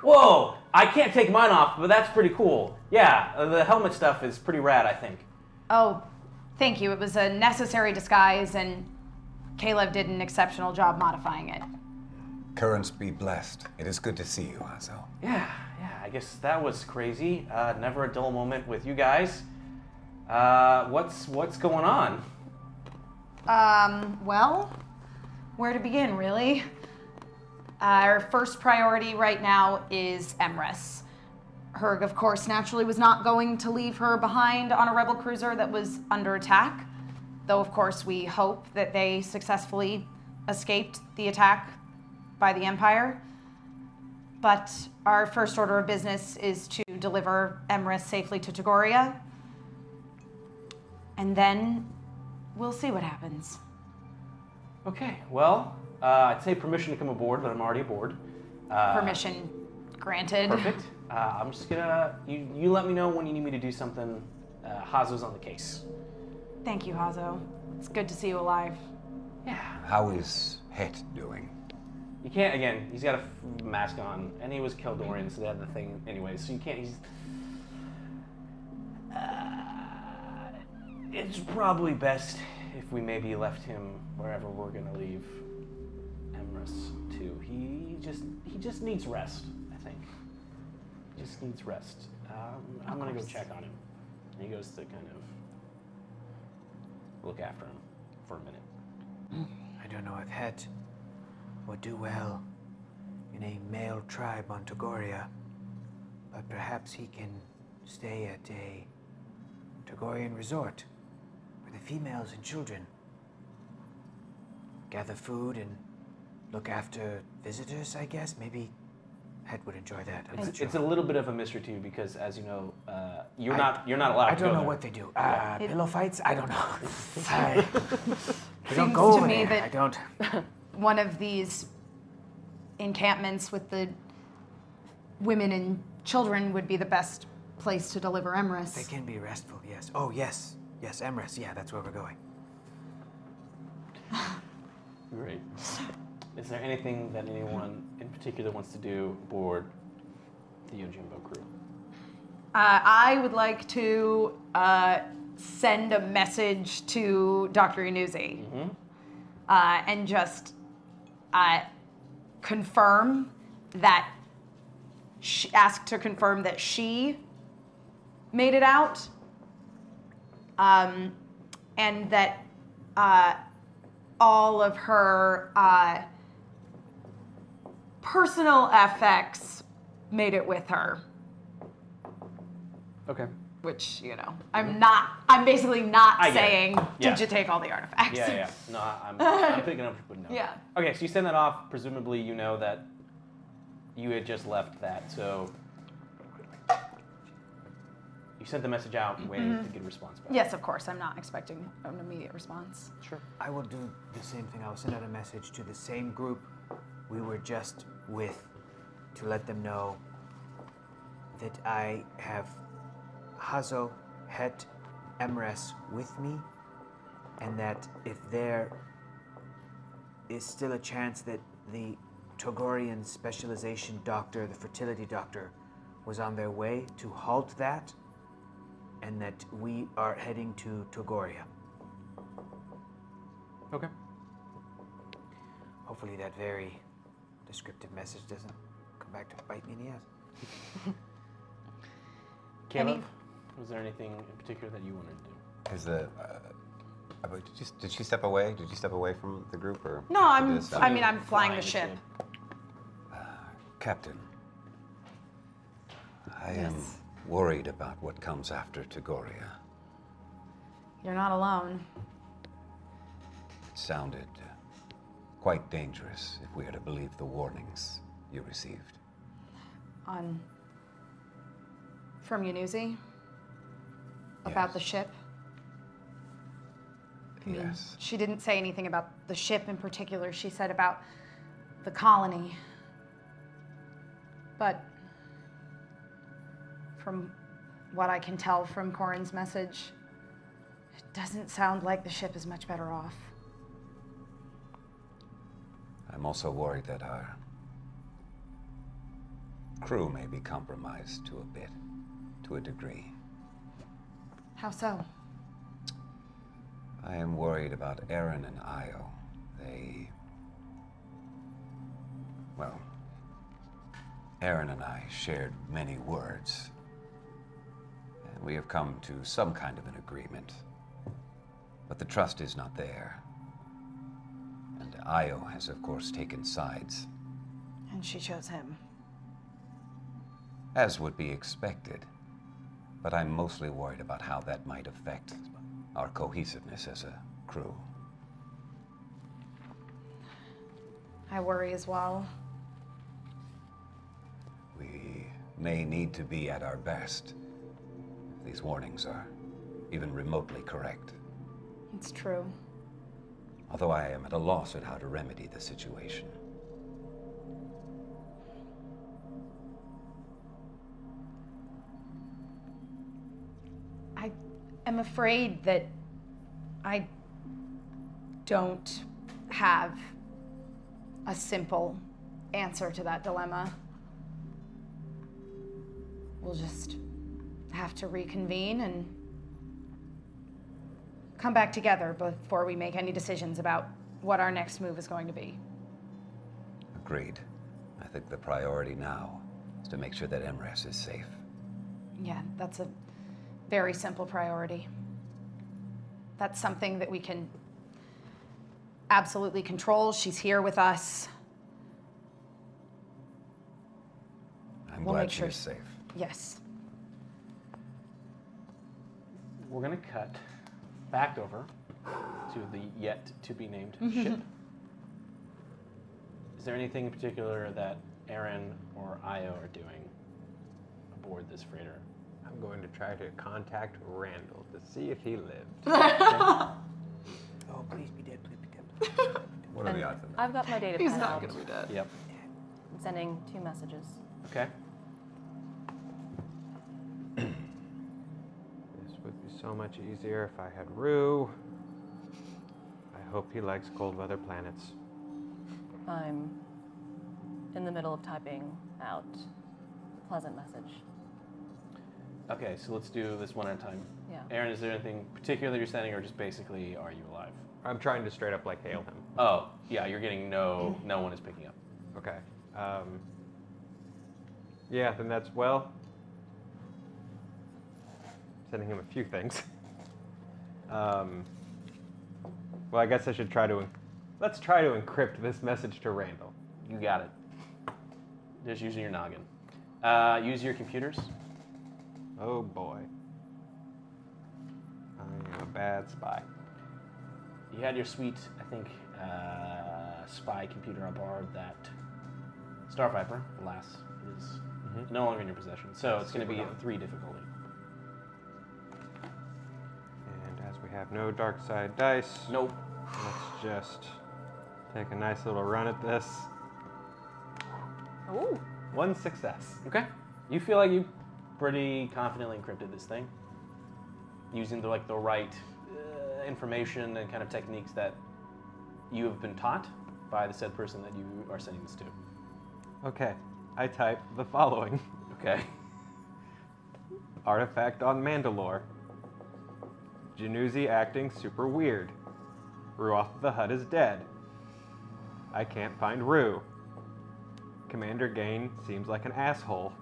Whoa! I can't take mine off, but that's pretty cool. Yeah, the helmet stuff is pretty rad, I think. Oh, thank you. It was a necessary disguise, and Caleb did an exceptional job modifying it. Currents be blessed. It is good to see you, Hazo. Yeah, I guess that was crazy. Never a dull moment with you guys. What's going on? Well, where to begin, really? Our first priority right now is Emrys. Herg, of course, naturally was not going to leave her behind on a rebel cruiser that was under attack, though, of course, we hope that they successfully escaped the attack by the Empire. But our first order of business is to deliver Emrys safely to Togoria, and then we'll see what happens. Okay, well, I'd say permission to come aboard, but I'm already aboard. Permission granted. Perfect. I'm just gonna, you let me know when you need me to do something. Hazo's on the case. Thank you, Hazo. It's good to see you alive. Yeah. How is Het doing? You can't, again, he's got a mask on, and he was Keldorian, so they had the thing anyway, so you can't, it's probably best if we maybe left him wherever we're gonna leave Emrys to. He just needs rest, I think. Just needs rest. I'm gonna go check on him. And he goes to kind of look after him for a minute. I don't know if Het would do well in a male tribe on Togoria, but perhaps he can stay at a Togorian resort where the females and children gather food and look after visitors, I guess. Maybe Het would enjoy that. I'm not sure. It's a little bit of a mystery to you because, as you know, you're not allowed I to go don't know there. what they do. Pillow fights? I don't know. We don't Seems go to over me there. that- I don't. One of these encampments with the women and children would be the best place to deliver They Emrys. can be restful, yes. Oh, yes. Yes, Emrys. Yeah, that's where we're going. Great. Is there anything that anyone in particular wants to do aboard the Yojimbo crew? I would like to send a message to Dr. Inuzi and just confirm that ask to confirm that she made it out, and that all of her personal effects made it with her. Okay. Which, you know, I'm basically not I get it. saying, Yeah. did you take all the artifacts? Yeah. No, I'm picking up what no. Yeah. Okay, so you send that off. Presumably, you know that you had just left that, so you sent the message out, waiting to get a response back. Yes, of course. I'm not expecting an immediate response. Sure. I will do the same thing. I will send out a message to the same group we were just with to let them know that I have Hazo, Het, Emrys with me, and that if there is still a chance that the Togorian specialization doctor, the fertility doctor, was on their way, to halt that, and that we are heading to Togoria. Okay. Hopefully that very descriptive message doesn't come back to bite me in the ass. Caleb, was there anything in particular that you wanted to do? Is the did she step away? Did you step away from the group, or No, I'm flying Flying the the ship. Captain? I am worried about what comes after Togoria. You're not alone. It sounded quite dangerous if we are to believe the warnings you received. From Yunuzi? About the ship? I mean, Yes. she didn't say anything about the ship in particular. She said about the colony. But from what I can tell from Corin's message, it doesn't sound like the ship is much better off. I'm also worried that our crew may be compromised to a degree. How so? I am worried about Aaron and Io. Aaron and I shared many words, and we have come to some kind of an agreement. But the trust is not there. And Io has, of course, taken sides. And she chose him. As would be expected. But I'm mostly worried about how that might affect our cohesiveness as a crew. I worry as well. We may need to be at our best if these warnings are even remotely correct. It's true. Although I am at a loss at how to remedy the situation. I am afraid that I don't have a simple answer to that dilemma. We'll just have to reconvene and come back together before we make any decisions about what our next move is going to be. Agreed. I think the priority now is to make sure that Emrys is safe. Yeah, that's a very simple priority. That's something that we can absolutely control. She's here with us. we'll glad make she sure. is safe. Yes. We're gonna cut back over to the yet to be named ship. Is there anything in particular that Aaron or Io are doing aboard this freighter? I'm going to try to contact Randall to see if he lived. Oh, please be dead, please be dead. What are the odds of that? I've got my data He's pad not out. gonna be dead. Yep. I'm sending 2 messages. Okay. This would be so much easier if I had Rue. I hope he likes cold weather planets. I'm in the middle of typing out a pleasant message. Okay, so let's do this one at a time. Yeah. Aaron, is there anything particular you're sending, or just basically, are you alive? I'm trying to straight up like hail him. Oh, yeah, you're getting no one is picking up. Okay. Yeah, then that's, well, sending him a few things. Well, I guess I should let's try to encrypt this message to Randall. You got it. Just using your noggin. Use your computers. Oh boy. I am a bad spy. You had your sweet, I think, spy computer aboard that Star Viper, alas, is no longer in your possession. So it's going to be a 3 difficulty. And as we have no dark side dice, Nope. let's just take a nice little run at this. Ooh. 1 success. Okay. You feel like you pretty confidently encrypted this thing, using the right information and kind of techniques that you have been taught by the said person that you are sending this to. Okay, I type the following. Okay. Artifact on Mandalore. Januzzi acting super weird. Rue off the hut is dead. I can't find Rue. Commander Gain seems like an asshole.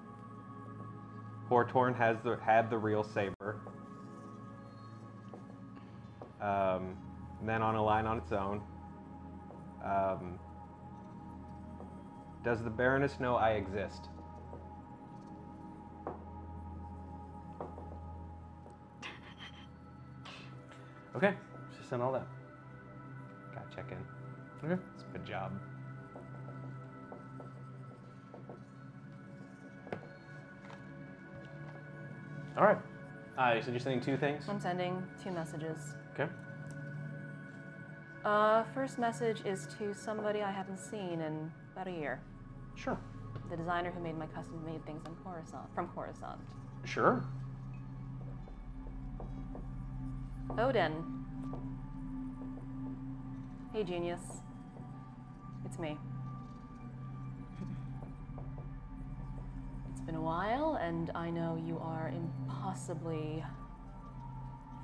Hortorn had the real saber. And then on a line on its own. Does the Baroness know I exist? Okay. Just send all that. Gotta check in. Okay. It's a good job. All right. So you're sending 2 things? I'm sending 2 messages. Okay. First message is to somebody I haven't seen in about a year. Sure. The designer who made my custom-made things on from Coruscant. Sure. Odin. Hey, genius. It's me. It's been a while, and I know you are impossibly,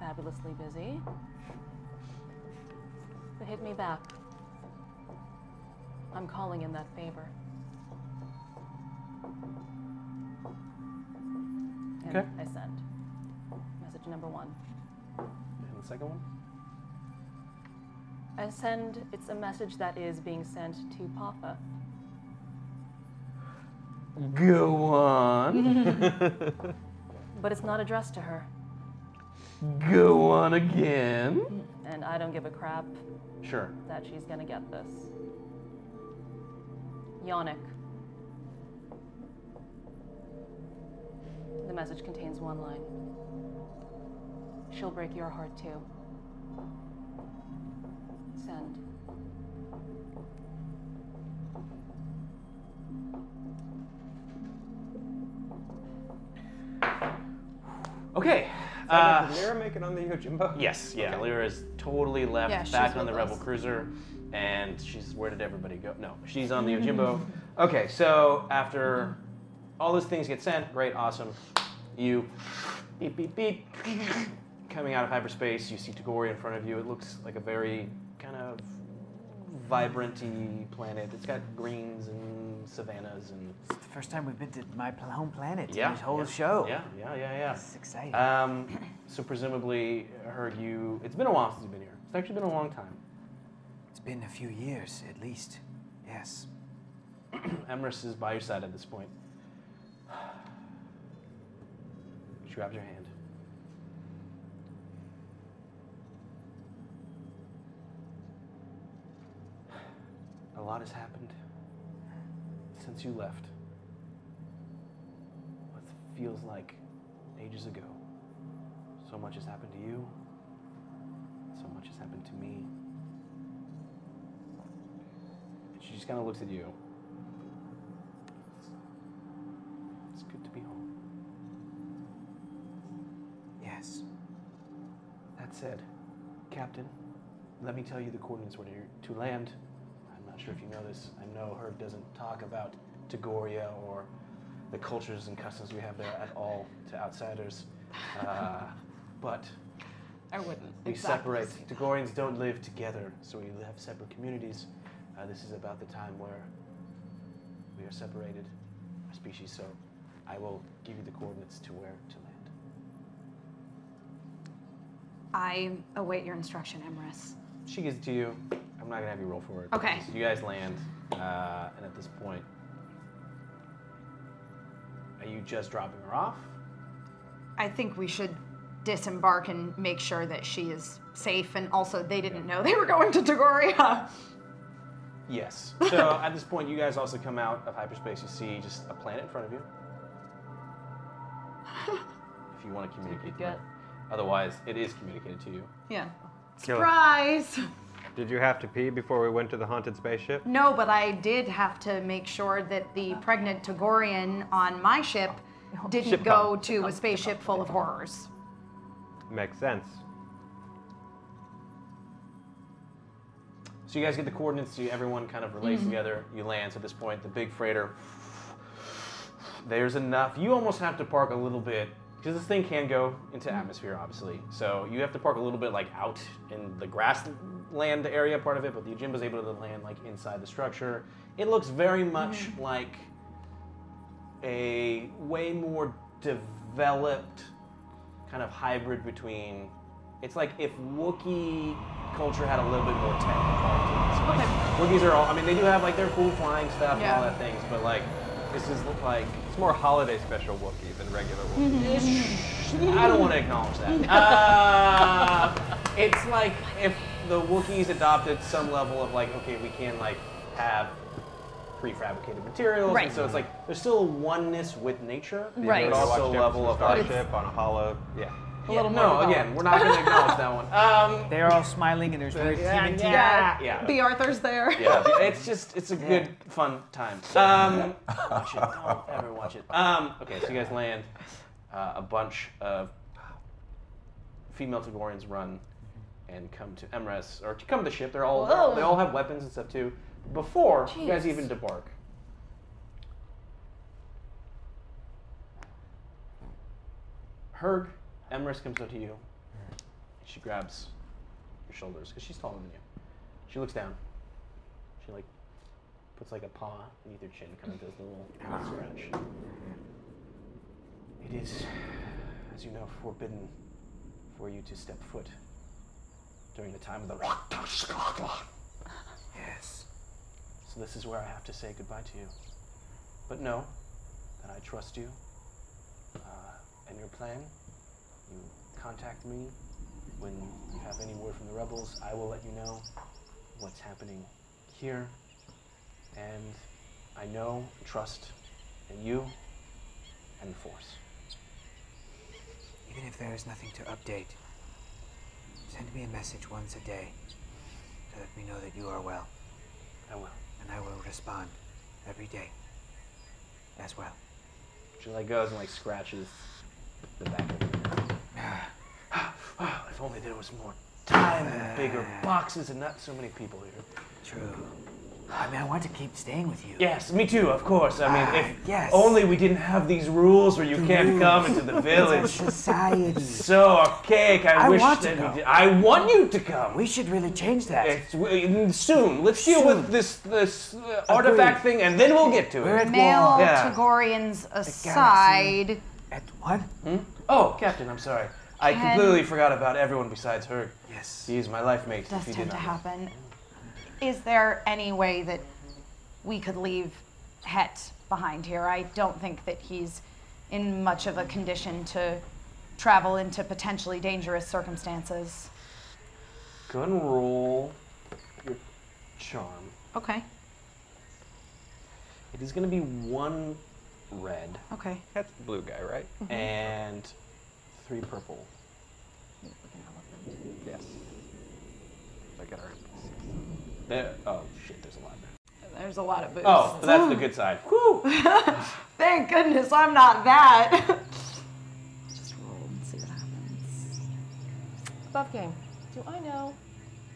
fabulously busy. But hit me back. I'm calling in that favor. And Okay. I send. Message number 1. And the second one? I send, it's a message that is being sent to Papa. Go on. But it's not addressed to her. Go on again. And I don't give a crap Sure. that she's gonna get this. Yannick. The message contains 1 line. She'll break your heart too. Send. Okay. Did Lyra make it on the Yojimbo? Yes, yeah. Okay. Lyra's totally left Yeah, she's back on the with Rebel us. Cruiser, and where did everybody go? No, she's on the Yojimbo. Okay, so after all those things get sent, great, awesome. You beep, beep, beep. Coming out of hyperspace, you see Tagori in front of you. It looks like a very kind of vibrant-y planet. It's got greens and savannas and It's the first time we've been to my home planet. yeah, This whole yeah, show. Yeah. This is exciting. So presumably, heard you. It's been a while since you've been here. It's actually been a long time. It's been a few years, at least. Yes. Emrys is by your side at this point. She grabs your hand. A lot has happened since you left. What feels like ages ago. So much has happened to you. So much has happened to me. And she just kind of looks at you. It's good to be home. Yes. That said, Captain, let me tell you the coordinates where to land. I'm not sure if you know this. I know Herb doesn't talk about Tagoria or the cultures and customs we have there at all to outsiders. But I wouldn't. we separate. Tagorians don't live together, so we have separate communities. This is about the time where we are separated, our species, so I will give you the coordinates to where to land. I await your instruction, Emrys. She gives it to you. I'm not gonna have you roll for it. Okay. So you guys land, and at this point, are you just dropping her off? I think we should disembark and make sure that she is safe, and also they didn't know they were going to Tagoria. Yes. So at this point, you guys also come out of hyperspace. You see just a planet in front of you. If you want to communicate to her. Otherwise, it is communicated to you. Yeah. Kylara. Surprise! Did you have to pee before we went to the haunted spaceship? No, but I did have to make sure that the pregnant Tagorian on my ship didn't Ship go come. to a spaceship full of horrors. Makes sense. So you guys get the coordinates. Everyone kind of relays together. You land. So at this point, the big freighter. There's enough. You almost have to park a little bit because this thing can go into atmosphere, obviously. So you have to park a little bit like out in the grassland area part of it, but the Yojimba's able to land like inside the structure. It looks very much like a way more developed kind of hybrid between. It's like if Wookiee culture had a little bit more tech involved in it. So like, Wookiees are all. I mean, they do have like their cool flying stuff and all that things, but like this is like. It's more holiday special Wookiee than regular Wookiee. I don't want to acknowledge that. It's like if the Wookiees adopted some level of like, okay, we can like have prefabricated materials, Right. and so it's like there's still a oneness with nature, Right. but also a level of like, Starship on a hollow. Yeah. A little no, more again, we're not going to acknowledge that one. They're all smiling and there's very team. Yeah. B. Arthur's there. Yeah, it's a good, fun time. Watch it. Don't ever watch it. Okay, so you guys land. A bunch of female Tagorians run and come to Emrys, or to come to the ship. They all have weapons and stuff too. Before you guys even debark. Herg, Emrys comes up to you. She grabs your shoulders because she's taller than you. She looks down. She like puts like a paw beneath your chin, kind of does a little scratch. It is, as you know, forbidden for you to step foot during the time of the Yes. So this is where I have to say goodbye to you. But know that I trust you and your plan. You contact me when you have any word from the rebels. I will let you know what's happening here. And I know and trust in you and the Force. Even if there is nothing to update, send me a message once a day to let me know that you are well. I will. And I will respond every day as well. She like goes and like scratches the back of your neck. If only there was more time and bigger boxes and not so many people here. True. I mean, I want to keep staying with you. Yes, me too, of course. I mean, if yes. only we didn't have these rules where you can't come into the village. Society. So archaic. I wish want to that go. we did. I want you to come. We should really change that. Soon. Let's deal with this artifact thing, and then we'll get to We're it. at Male war. Yeah. Tagorians aside. At what? Oh, Captain, I'm sorry. I Can- completely forgot about everyone besides her. Yes. He is my life mate. Does if you tend did to not know. happen. Is there any way that we could leave Het behind here? I don't think that he's in much of a condition to travel into potentially dangerous circumstances. Go ahead and roll your charm. Okay. It is going to be 1 red Okay. That's the blue guy, right? and 3 purple. Yes. Look at our There. Oh shit! There's a lot there. There's a lot of booze. Oh, that's the good side. Whew. Thank goodness I'm not that. Just roll and see what happens. Above game. Do I know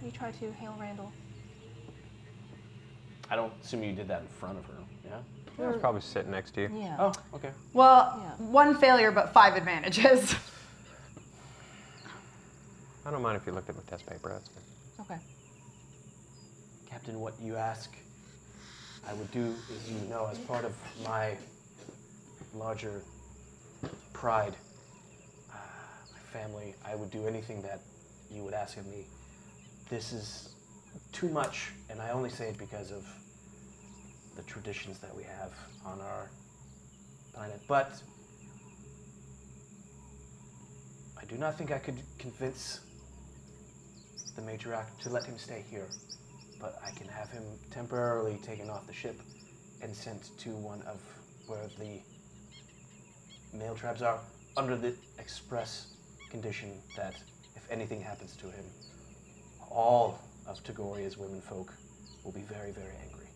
you tried to hail Randall? I don't assume you did that in front of her. Yeah. I was probably sitting next to you. Yeah. Oh, okay. Well, Yeah. 1 failure but 5 advantages. I don't mind if you looked at my test paper. That's good. Okay. Captain, what you ask, I would do, as you know, as part of my larger pride, my family, I would do anything that you would ask of me. This is too much, and I only say it because of the traditions that we have on our planet. But I do not think I could convince the matriarch to let him stay here. But I can have him temporarily taken off the ship and sent to one of where the male tribes are, under the express condition that if anything happens to him, all of Tagoria's womenfolk will be very, very angry.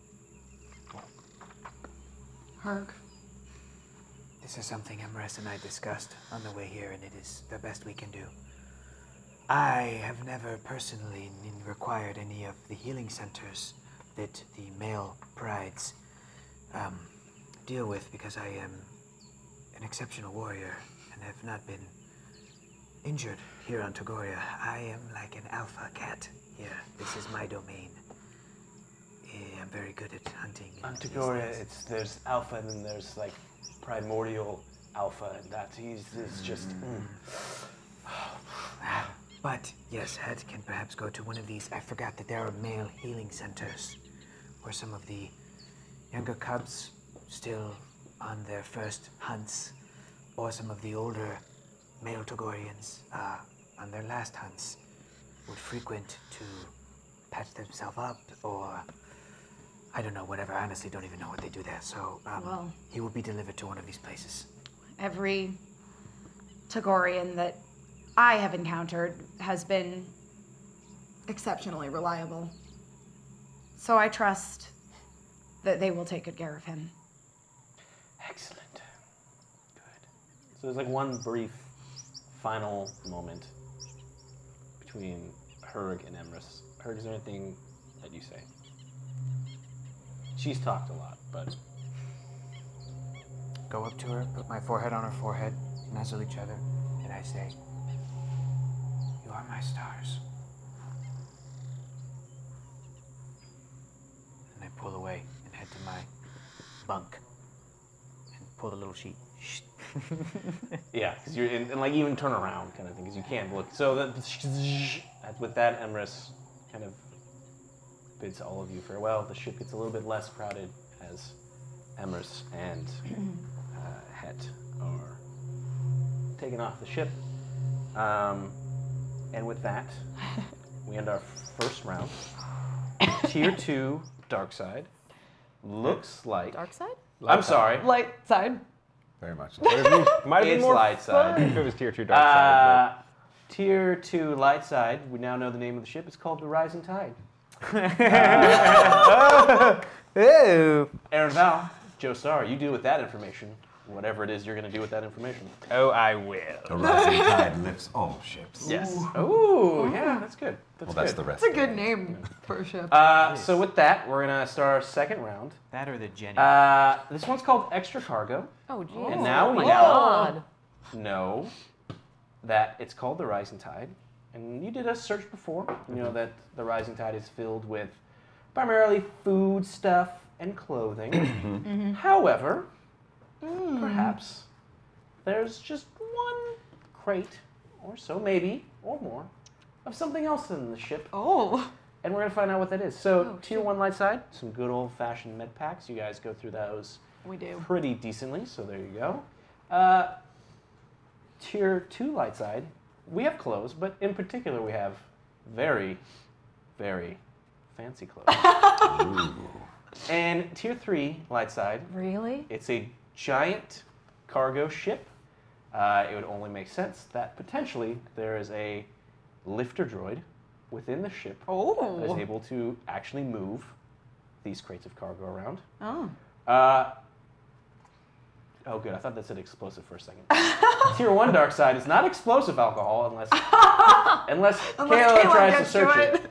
Herg. This is something Emrys and I discussed on the way here, and it is the best we can do. I have never personally required any of the healing centers that the male prides deal with, because I am an exceptional warrior and have not been injured here on Tagoria. I am like an alpha cat here. This is my domain. I'm very good at hunting. On Tagoria, there's alpha and then there's like primordial alpha, and that is just. But yes, Het can perhaps go to one of these. I forgot that there are male healing centers where some of the younger cubs still on their first hunts, or some of the older male Togorians on their last hunts would frequent to patch themselves up, or I don't know, whatever. I honestly don't even know what they do there. So Well. he will be delivered to one of these places. Every Tagorian that I have encountered has been exceptionally reliable. So I trust that they will take good care of him. Excellent. Good. So there's like one brief final moment between Herg and Emrys. Herg, is there anything that you say? She's talked a lot, but... Go up to her, put my forehead on her forehead, nuzzle each other, and I say, "You are my stars." And I pull away and head to my bunk and pull the little sheet. Yeah, because you're in, and like even turn around kind of thing, because you can't look. So with that, Emrys kind of bids all of you farewell. The ship gets a little bit less crowded as Emrys and Het are taken off the ship. And with that, we end our first round. Tier 2, Dark Side. Looks like... Dark side? I'm sorry. Light side. Very much. Might have been It's more light fun side. if it was tier 2 dark side. Tier 2 Light Side, we now know the name of the ship. It's called the Rising Tide. Aaron Val, Joe Starr, you deal with that information. Whatever it is you're going to do with that information. Oh, I will. The rising tide lifts all ships. Yes. Ooh, yeah, that's good. Well, that's the rest. That's a good name for a ship. So with that, we're going to start our second round. That or the Jenny. This one's called Extra Cargo. Oh, geez. And now oh we my know. God. Know that it's called the Rising Tide. And you did a search before. You know that the Rising Tide is filled with primarily food stuff and clothing. However, perhaps there's just one crate, or so maybe, or more, of something else in the ship. Oh. And we're going to find out what that is. So, Oh, Tier 1 Light Side, some good old-fashioned med packs. You guys go through those We do. pretty decently, so there you go. Tier 2 light side, we have clothes, but in particular we have very, very fancy clothes. And Tier 3 light side, Really? it's a giant cargo ship. It would only make sense that potentially there is a lifter droid within the ship that is able to actually move these crates of cargo around. Oh, good. I thought that said explosive for a second. Tier 1 dark side is not explosive alcohol unless Kylara tries to search it.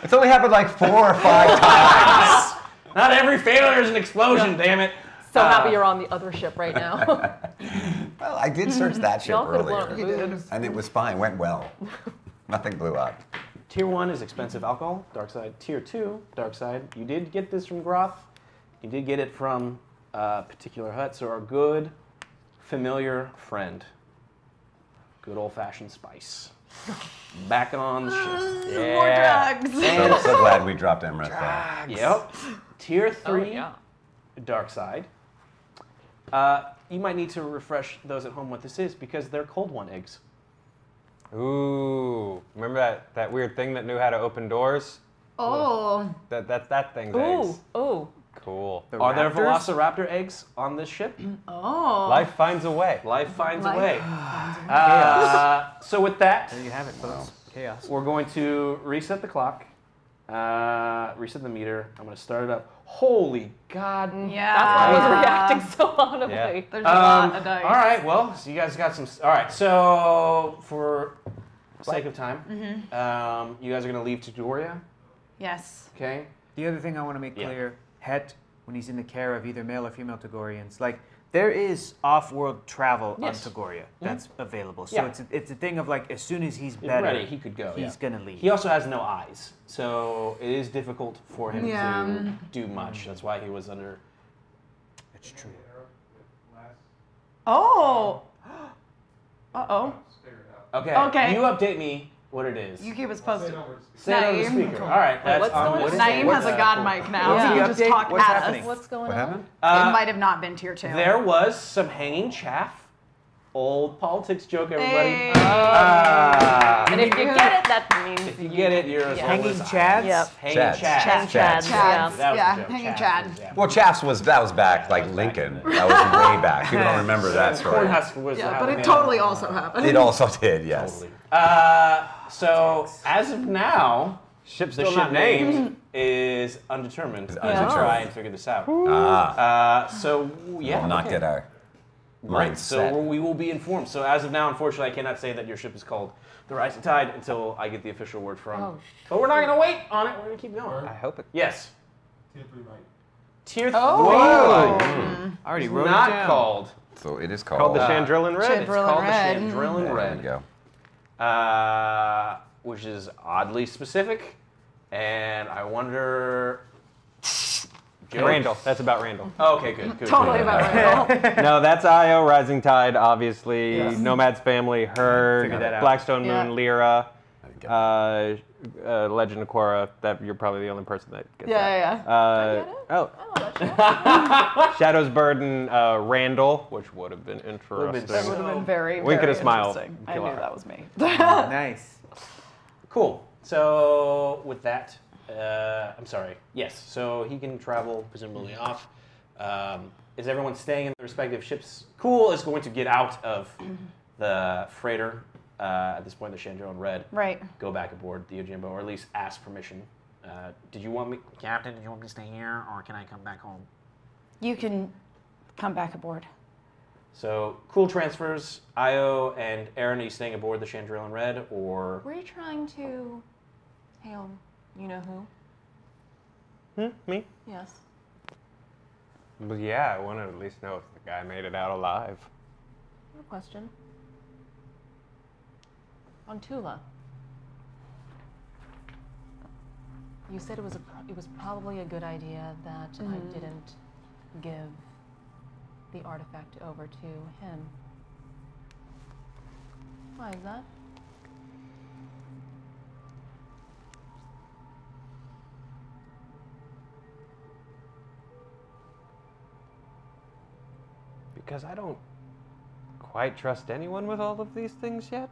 It's only happened like 4 or 5 times. Not every failure is an explosion, damn it. So happy you're on the other ship right now. Well, I did search that ship Y'all could've earlier. blown And it was fine, went well. Nothing blew up. Tier 1 is expensive alcohol, dark side. Tier 2, dark side. You did get this from Groth. You did get it from a particular hut, so our good, familiar friend. Good old-fashioned spice. Back on the ship. Yeah. More drugs. So glad we dropped Emrith off. Yep. Tier 3, yeah. dark side. You might need to refresh those at home what this is because they're cold one eggs. Ooh, remember that weird thing that knew how to open doors? Oh. That's that thing's Ooh, eggs. ooh. Cool. Are there velociraptor eggs on this ship? Oh. Life finds a way. Life finds a Life way. So with that, There you have it, folks. Chaos. we're going to reset the clock, reset the meter. I'm going to start it up. Holy God. Yeah. That's why I was reacting so audibly. Yeah. There's a lot of dice. All right, well, so you guys got some. All right, so for sake of time, you guys are going to leave Tudoria, Yes. okay? The other thing I want to make Yeah. clear, Het, when he's in the care of either male or female Togorians, like, there is off-world travel Yes. on Togoria that's available. So Yeah. it's a thing of, like, as soon as he's He's better, ready, he could go. he's going to leave. He also has no eyes, so it is difficult for him Yeah. to do much. That's why he was under. It's true. Oh. Uh-oh. Okay. Okay. You update me what it is. You keep us posted. Say it on the Naeem. speaker. All right. That's what's on going what on? is it? Naeem What's has a that? god Cool. mic now. What's He the can just update? talk What's at happening? us. What's going What on? happened? It might have not been tier 2. There was some hanging chaff. Old politics joke, everybody. Hey. And if you get it, that means If you get it, you're as Yeah. old Hanging as I. chads? Yep. Hanging Chads. chads. Chads. Chads. Yeah. That was Yeah, the joke. hanging Chads chad. was, yeah. Well, Chaps that was back like Lincoln. That was way back. People don't remember that story. Cornhusker was Yeah, how but the it man- totally also happened. It also did, yes. Totally. So as of now, Ship's the still ship not named. name is undetermined as we undetermined. try and figure this out. So yeah, We'll not okay. get our Right, mindset. so we will be informed. So as of now, unfortunately, I cannot say that your ship is called the Rising Tide until I get the official word from. Oh, But we're not going to wait on it. We're going to keep going. I hope it. Yes. Tier 3 right. Tier 3. Oh. I already wrote Not it down. called. So it is Called called. the Chandrillan Red. It's Chandrillan called Red. the Chandrillan There Red. we go. Which is oddly specific, and I wonder. Joe? Randall. That's about Randall. Oh, okay, good. Totally good. about Randall. No, that's Io, Rising Tide, obviously. Yes. Nomad's Family, Herd, Figured that out. Blackstone Yeah. Moon, Lyra, I didn't get that. Legend of Korra. That you're probably the only person that gets Yeah, that. yeah. get it? Oh, I know that shit. Shadow's Burden, Randall, which would have been been interesting. That would have been very, Wink very and a smile. interesting. I knew Kylara. that was me. Nice. Cool. So with that, I'm sorry. Yes. So he can travel presumably off. Is everyone staying in their respective ships? Cool is going to get out of the freighter at this point, the Chandrillan Red. Right. Go back aboard the Ojimbo, or at least ask permission. Did you want me? Captain, do you want me to stay here, or can I come back home? You can come back aboard. So cool transfers. Io and Aaron, are you staying aboard the Chandrillan Red, or Were you trying to hail you know who? Me? Yes. Well, yeah, I want to at least know if the guy made it out alive. No question. On Tula. You said it was probably a good idea that I didn't give the artifact over to him. Why is that? Because I don't quite trust anyone with all of these things yet.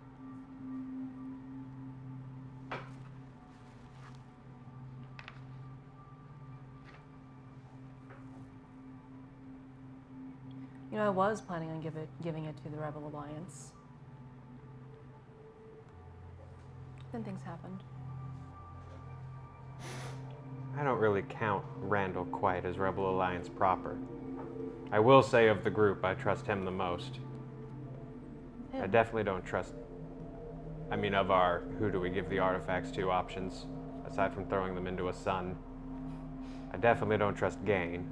You know, I was planning on giving it to the Rebel Alliance. Then things happened. I don't really count Randall quite as Rebel Alliance proper. I will say of the group, I trust him the most. I definitely don't trust... I mean, of our who do we give the artifacts to options, aside from throwing them into a sun, I definitely don't trust Gain.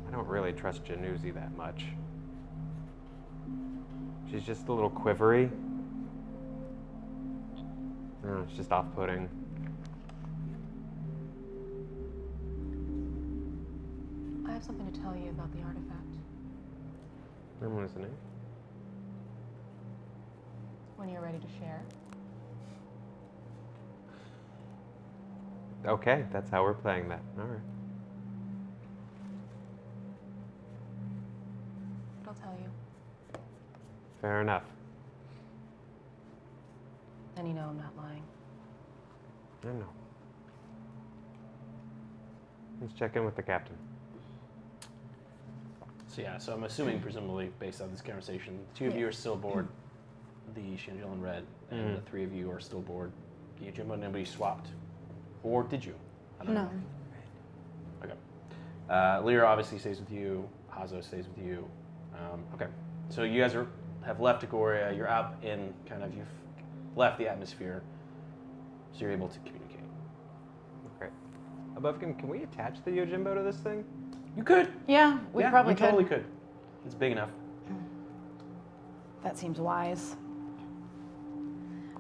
I don't really trust Januzi that much. She's just a little quivery. It's just off-putting. I have something to tell you about the artifact. What is the name? When you're ready to share. Okay, that's how we're playing that. All right. I'll tell you. Fair enough. And you know I'm not lying. I know. Let's check in with the captain. So yeah, so I'm assuming, presumably, based on this conversation, the two of you are still aboard the Chandel and Red, and the three of you are still aboard the Yojimbo. Nobody swapped, or did you? I don't know. Okay. Lyra obviously stays with you. Hazo stays with you. Okay. So you guys have left Agoria. You're out in you've left the atmosphere, so you're able to communicate. Great. Abovkin, can we attach the Yojimbo to this thing? You could. Yeah, we probably you could. totally could. It's big enough. That seems wise.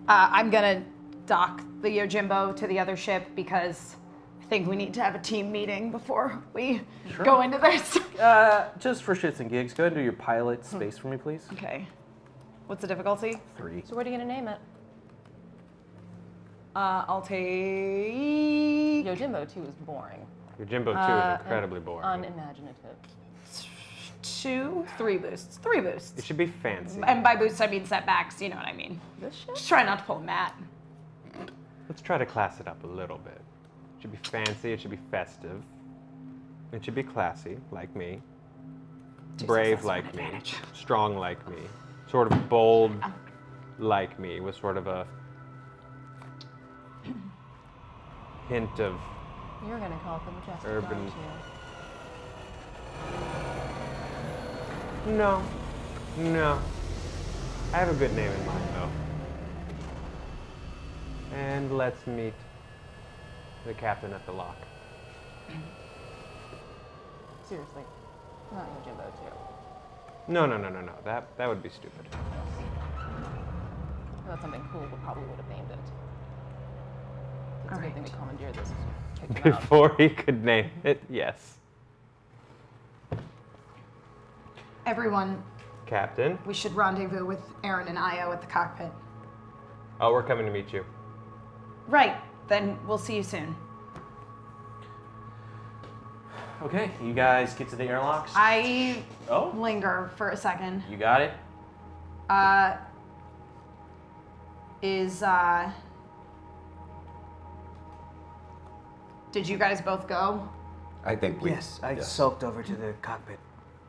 I'm gonna dock the Yojimbo to the other ship because I think we need to have a team meeting before we go into this. Just for shits and gigs, go ahead and do your pilot space for me, please. Okay. What's the difficulty? 3. So what are you gonna name it? I'll take... Yojimbo 2 is boring. Yojimbo 2 is incredibly boring. Unimaginative. 3 boosts. 3 boosts. It should be fancy. And by boosts, I mean setbacks, you know what I mean. This shit? Just try not to pull a Matt. Let's try to class it up a little bit. It should be fancy, it should be festive. It should be classy, like me. Brave, like me. Strong, like me. Sort of bold, like me, with sort of a hint of You're gonna call it the Majestic, urban. aren't you? No. No. I have a good name in mind, though. And let's meet the captain at the lock. Seriously, not Yojimbo 2. No. That would be stupid. If that's something cool, we probably would have named it. It's a good thing we commandeered this. Kicked him out. Before he could name it, yes. Everyone, Captain? we should rendezvous with Aaron and Io at the cockpit. Oh, we're coming to meet you. Right. Then we'll see you soon. Okay, you guys get to the airlocks. I Oh, linger for a second. you got it. Did you guys both go? I think we... Yes, I sulked over to the cockpit.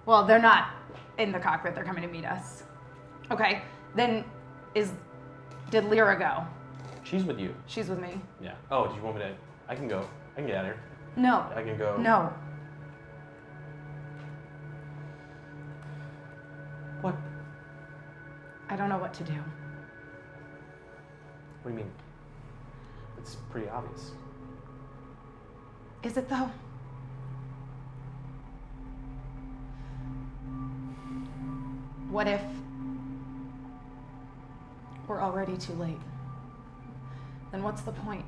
Well, they're not in the cockpit. They're coming to meet us. Okay. Then did Lyra go? She's with you. She's with me. Yeah. Oh, do you want me to? I can go. I can get out of here. No. I can go. No. What? I don't know what to do. What do you mean? It's pretty obvious. Is it though? What if we're already too late? Then what's the point?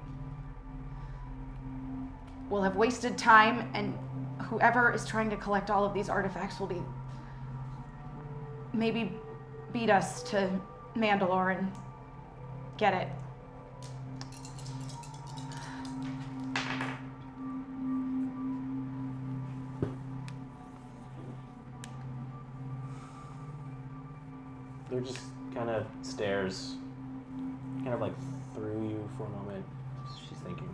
We'll have wasted time, and whoever is trying to collect all of these artifacts will maybe beat us to Mandalore and get it. Kylara just kind of stares, kind of like through you for a moment. She's thinking.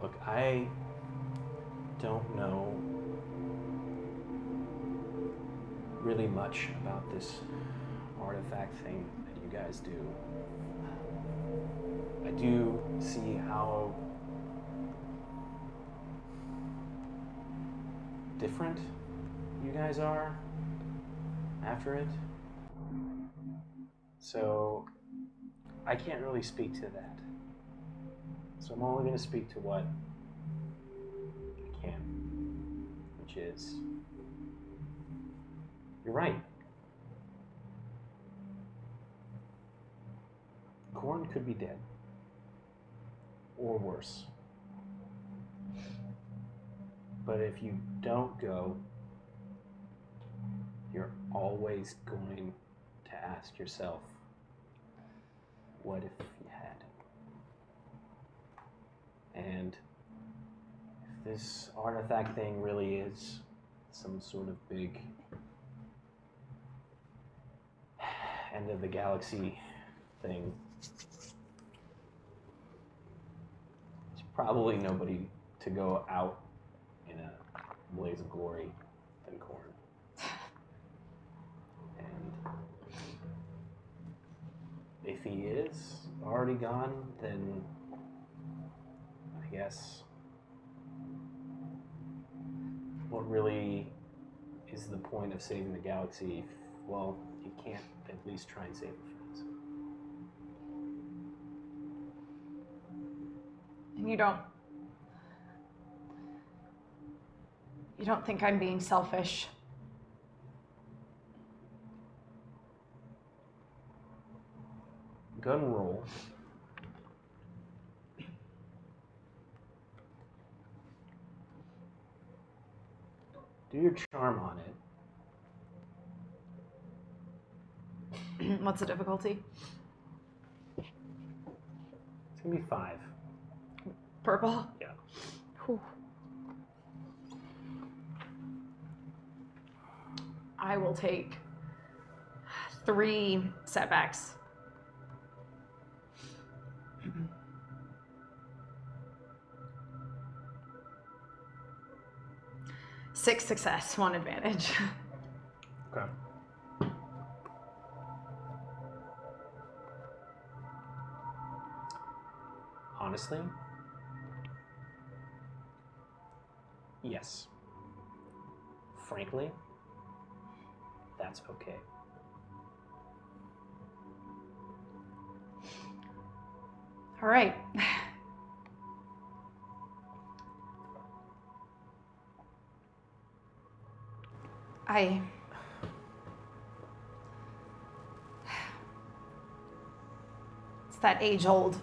Look, I don't know really much about this artifact thing that you guys do. I do see how different you guys are after it. So I can't really speak to that. So I'm only going to speak to what I can, which is, you're right. Corn could be dead. Or worse. But if you don't go, you're always going to ask yourself, what if you had? And if this artifact thing really is some sort of big end of the galaxy thing, there's probably nobody to go out in a blaze of glory than Corn. And if he is already gone, then I guess what really is the point of saving the galaxy? Well, you can't at least try and save your friends. And you don't think I'm being selfish? Gun roll. Do your charm on it. What's the difficulty? It's gonna be 5. Purple? Yeah. Whew. I will take 3 setbacks. 6 success, 1 advantage. Okay. Honestly, yes. Frankly, that's okay. All right. It's that age-old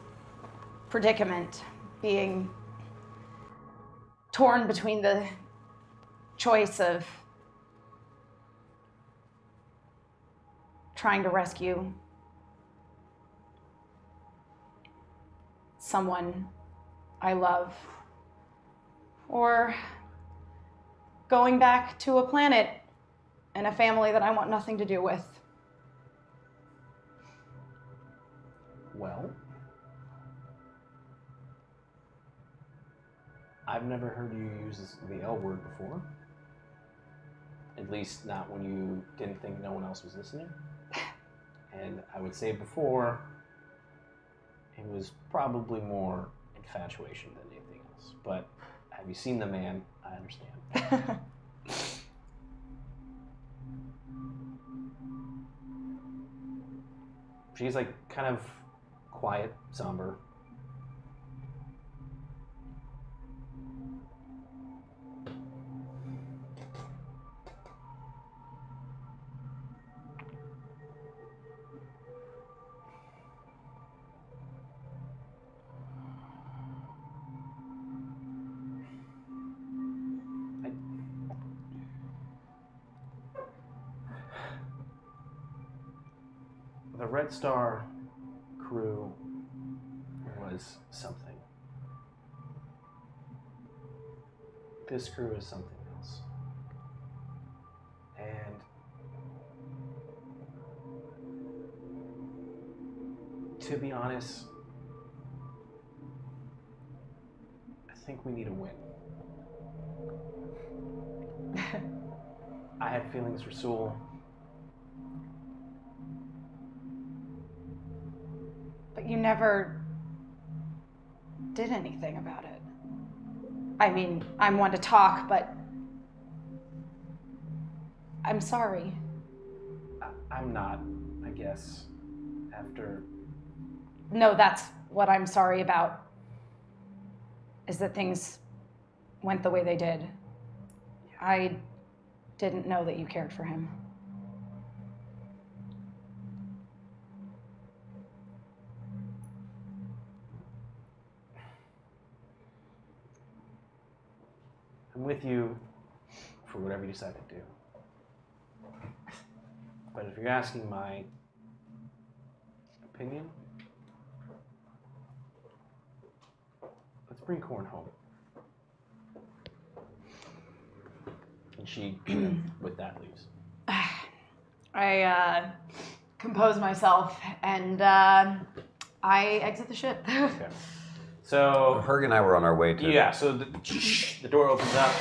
predicament, being torn between the choice of trying to rescue someone I love, or going back to a planet and a family that I want nothing to do with. Well, I've never heard you use the L word before. At least not when you didn't think no one else was listening. And I would say before, it was probably more infatuation than anything else. But have you seen the man? I understand. She's like kind of quiet, somber. The Red Star crew was something. This crew is something else. to be honest, I think we need a win. I had feelings for Sewell. But you never did anything about it. I mean, I'm one to talk, but I'm sorry. I'm not, I guess, after... No, that's what I'm sorry about, is that things went the way they did. I didn't know that you cared for him. I'm with you for whatever you decide to do. But if you're asking my opinion, let's bring Corn home. And she, with that, leaves. I compose myself and I exit the ship. Okay. So Herg and I were on our way to... yeah, so the door opens up.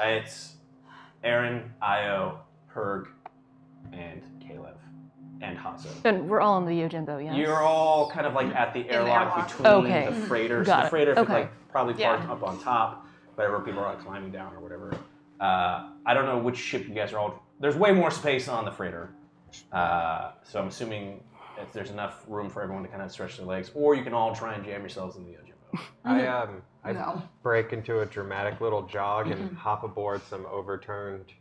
It's Aaron, Io, Herg, and Caleb, and Hazo. And we're all on the Yojimbo, yes? You're all kind of like at the airlock airlock. between Okay. the freighters. Got The it. freighter Okay. like probably parked Yeah. up on top, whatever people are climbing down or whatever. I don't know which ship you guys are all. There's way more space on the freighter, so I'm assuming if there's enough room for everyone to kind of stretch their legs, or you can all try and jam yourselves in the Yojimbo. I No. break into a dramatic little jog and hop aboard some overturned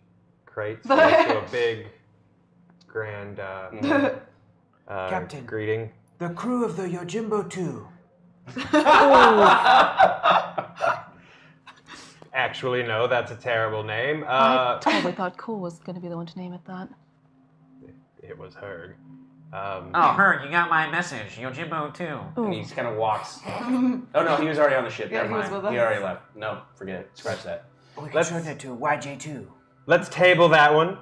crates next to a big, grand Captain. greeting. The crew of the Yojimbo 2. Actually, no, that's a terrible name. I totally thought Cool was going to be the one to name it that. It was Herg. Oh, Herg, you got my message. Yojimbo too. And he just kind of walks. Oh no, he was already on the ship. Yeah, Never he was mind. with He us. already left. No, forget it. Scratch that. We can Let's- shorten it to YJ2. Let's table that one.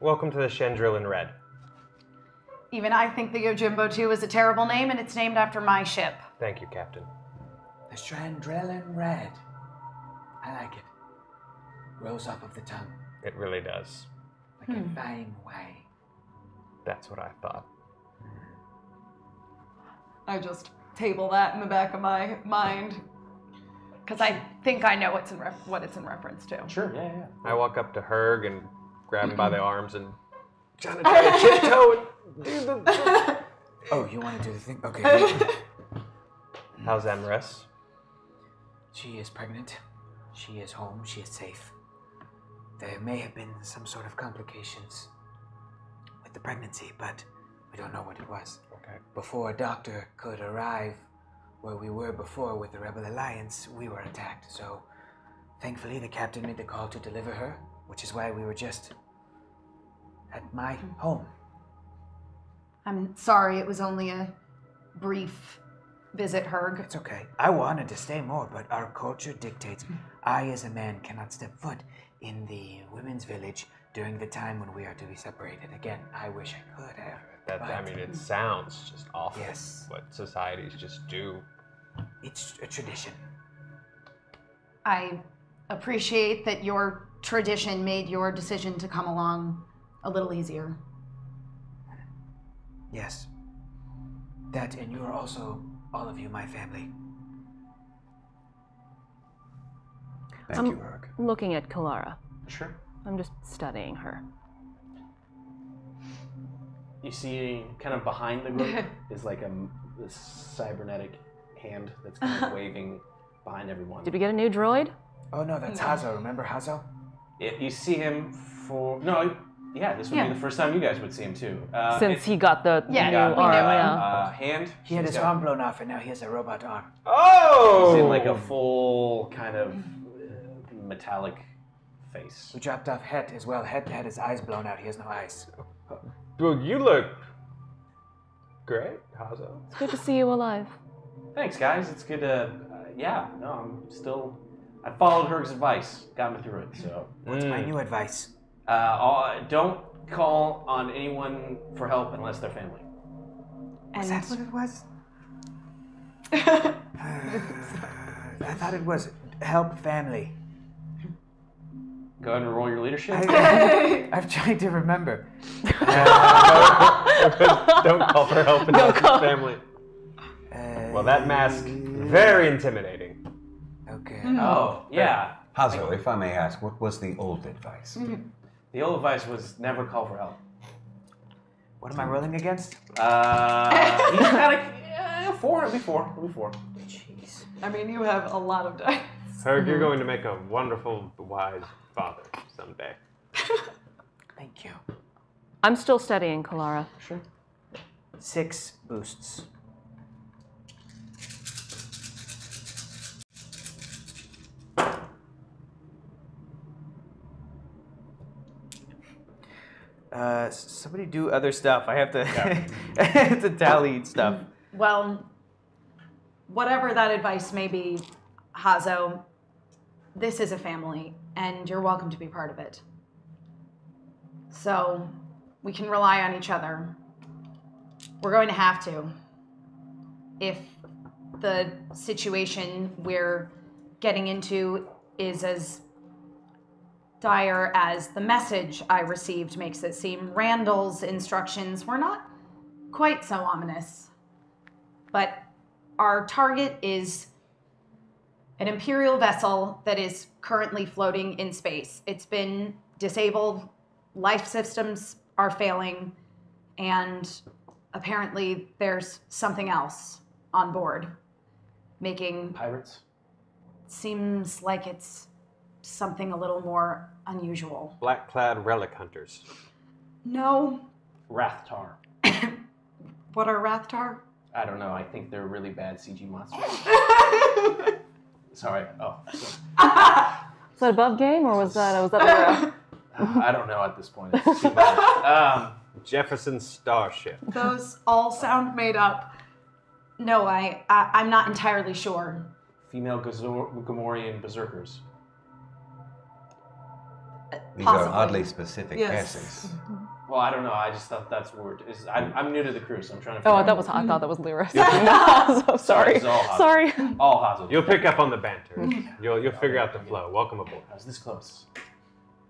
Welcome to the Chandril in Red. Even I think the Yojimbo 2 is a terrible name, and it's named after my ship. Thank you, Captain. The Strandrellin Red. I like it. Rolls off of the tongue It really does. like a fine wine. That's what I thought. I just table that in the back of my mind. Because I think I know what it's in reference to. Sure. Yeah. I walk up to Herg and grab him by the arms and trying to tiptoe and do the... Oh, you want to do the thing? Okay. How's Emrys? She is pregnant. She is home. She is safe. There may have been some sort of complications with the pregnancy, but we don't know what it was. Okay. Before a doctor could arrive where we were before with the Rebel Alliance, we were attacked. So, thankfully, the captain made the call to deliver her, which is why we were just at my home. I'm sorry, it was only a brief visit, Herg. It's okay. I wanted to stay more, but our culture dictates I, as a man, cannot step foot in the women's village during the time when we are to be separated. Again, I wish I could have. I mean, it sounds just awful. Yes. What societies just do. It's a tradition. I appreciate that your tradition made your decision to come along a little easier. Yes. That, and you are also, all of you, my family. Thank you, Herg. Looking at Kylara. Sure. I'm just studying her. You see, kind of behind the group is like this cybernetic hand that's kind of waving behind everyone. Did we get a new droid? Oh no, that's Hazo. Remember Hazo? You see him for this would be the first time you guys would see him too. Since he got the Yeah, new we arm, know yeah. Hand. He had He's his got- arm blown off, and now he has a robot arm. Oh! He's in like a full kind of metallic face. We dropped off Het as well. Het had his eyes blown out. He has no eyes. Well, you look great, Hazo. It's good to see you alive. Thanks, guys. It's good to. I followed Herg's advice, got me through it. So What's my new advice? don't call on anyone for help unless they're family. Was that what it was? I thought it was help family. Go ahead and roll your leadership. I'm trying to remember. Don't call for help in his family. Well, that mask, very intimidating. Okay. Oh, yeah. Hazo, if I may ask, what was the old advice? The old advice was never call for help. What am I rolling against? He's got a 4. It'll be 4. Jeez. I mean, you have a lot of dice. Herg, you're going to make a wonderful, wise father someday. Thank you. I'm still studying, Kylara. Sure. 6 boosts. Somebody do other stuff. I have to, I have to tally stuff. Well, whatever that advice may be, Hazo, this is a family, and you're welcome to be part of it. So, we can rely on each other. We're going to have to. If the situation we're getting into is as dire as the message I received makes it seem, Randall's instructions were not quite so ominous. But our target is an Imperial vessel that is currently floating in space. It's been disabled, life systems are failing, and apparently there's something else on board. Making Pirates? seems like it's something a little more unusual. Black-clad relic hunters. No. Rathtar. What are Rathtar? I don't know. I think they're really bad CG monsters. Sorry. Oh. Was that above game, or was that Laurel? I don't know at this point. It's too bad. Jefferson Starship. Those all sound made up. No, I'm not entirely sure. Female Gamorrean berserkers. These Possibly. are oddly specific Yes. guesses. Well, I don't know. I just thought that's weird. I'm new to the crew, so I'm trying to. Oh, figure out I thought that was Lyra. No, so sorry. It's all Hazo. Sorry. All Hazo. You'll pick up on the banter. You'll figure out the flow. Welcome aboard. I was this close.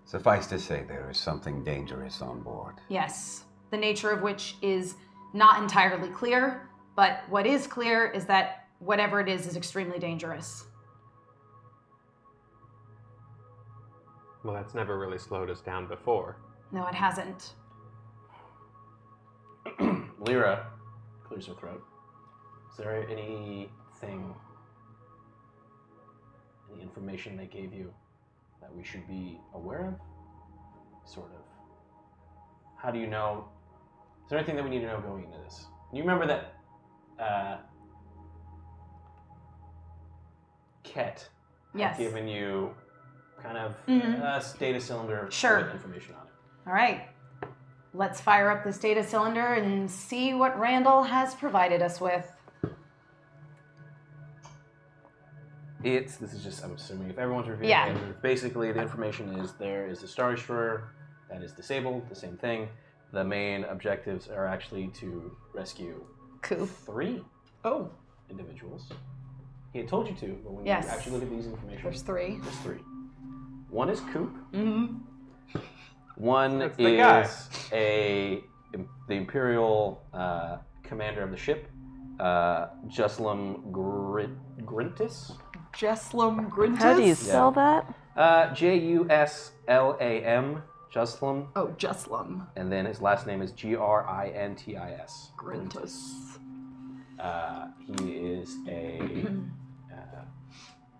Suffice to say, there is something dangerous on board. Yes, the nature of which is not entirely clear, but what is clear is that whatever it is extremely dangerous. Well, that's never really slowed us down before. No, it hasn't. Lyra clears her throat. Is there any information they gave you that we should be aware of? Sort of. How do you know? Is there anything that we need to know going into this? You remember that Ket Yes. had given you kind of data cylinder Sure. with information on it. All right. Let's fire up this data cylinder and see what Randall has provided us with. This is just, I'm assuming, if everyone's reviewing Yeah. it, basically the information is there is a Star Destroyer that is disabled, the same thing. The main objectives are actually to rescue Cool. 3 individuals. He had told you to, but when Yes. you actually look at these information, There's 3. there's 3. One is Coop. Mm-hmm. One That's the guy. is the Imperial commander of the ship, Juslam Grintis. Jeslam Grintis? How do you spell that? Juslam, Juslam, Oh, Jeslam and then his last name is Grintis. Grintis. He is a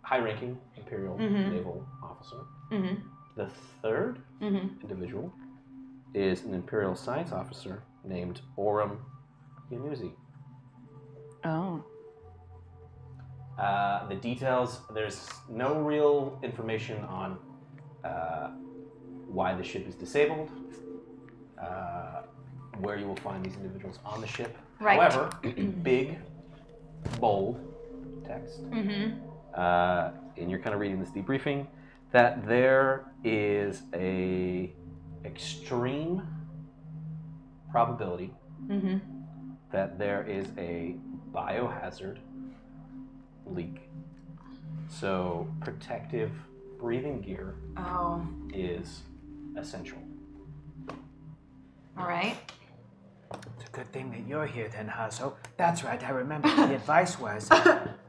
high-ranking Imperial naval officer. Mm-hmm. The third individual is an Imperial science officer named Orem Yanuzi. Oh. The details, there's no real information on why the ship is disabled, where you will find these individuals on the ship. Right. However, big, bold text, and you're kind of reading this debriefing, that there is a extreme probability that there is a biohazard leak. So protective breathing gear is essential. All right. It's a good thing that you're here then, Hazo. That's right, I remember. The advice was,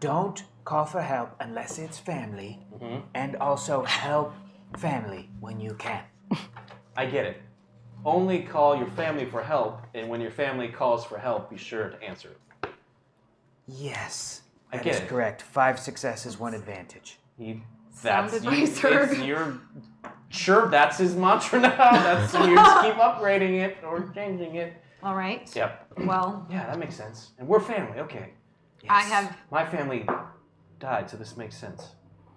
don't call for help unless it's family, and also help family when you can. I get it. Only call your family for help, and when your family calls for help, be sure to answer it. Yes, I that get is it. correct. 5 successes, 1 advantage. Sound advisor. Sure, that's his mantra now. That's you just keep upgrading it or changing it. All right. Yep. Well, Yeah, that makes sense. And we're family, okay. Yes. I have My family died, so this makes sense.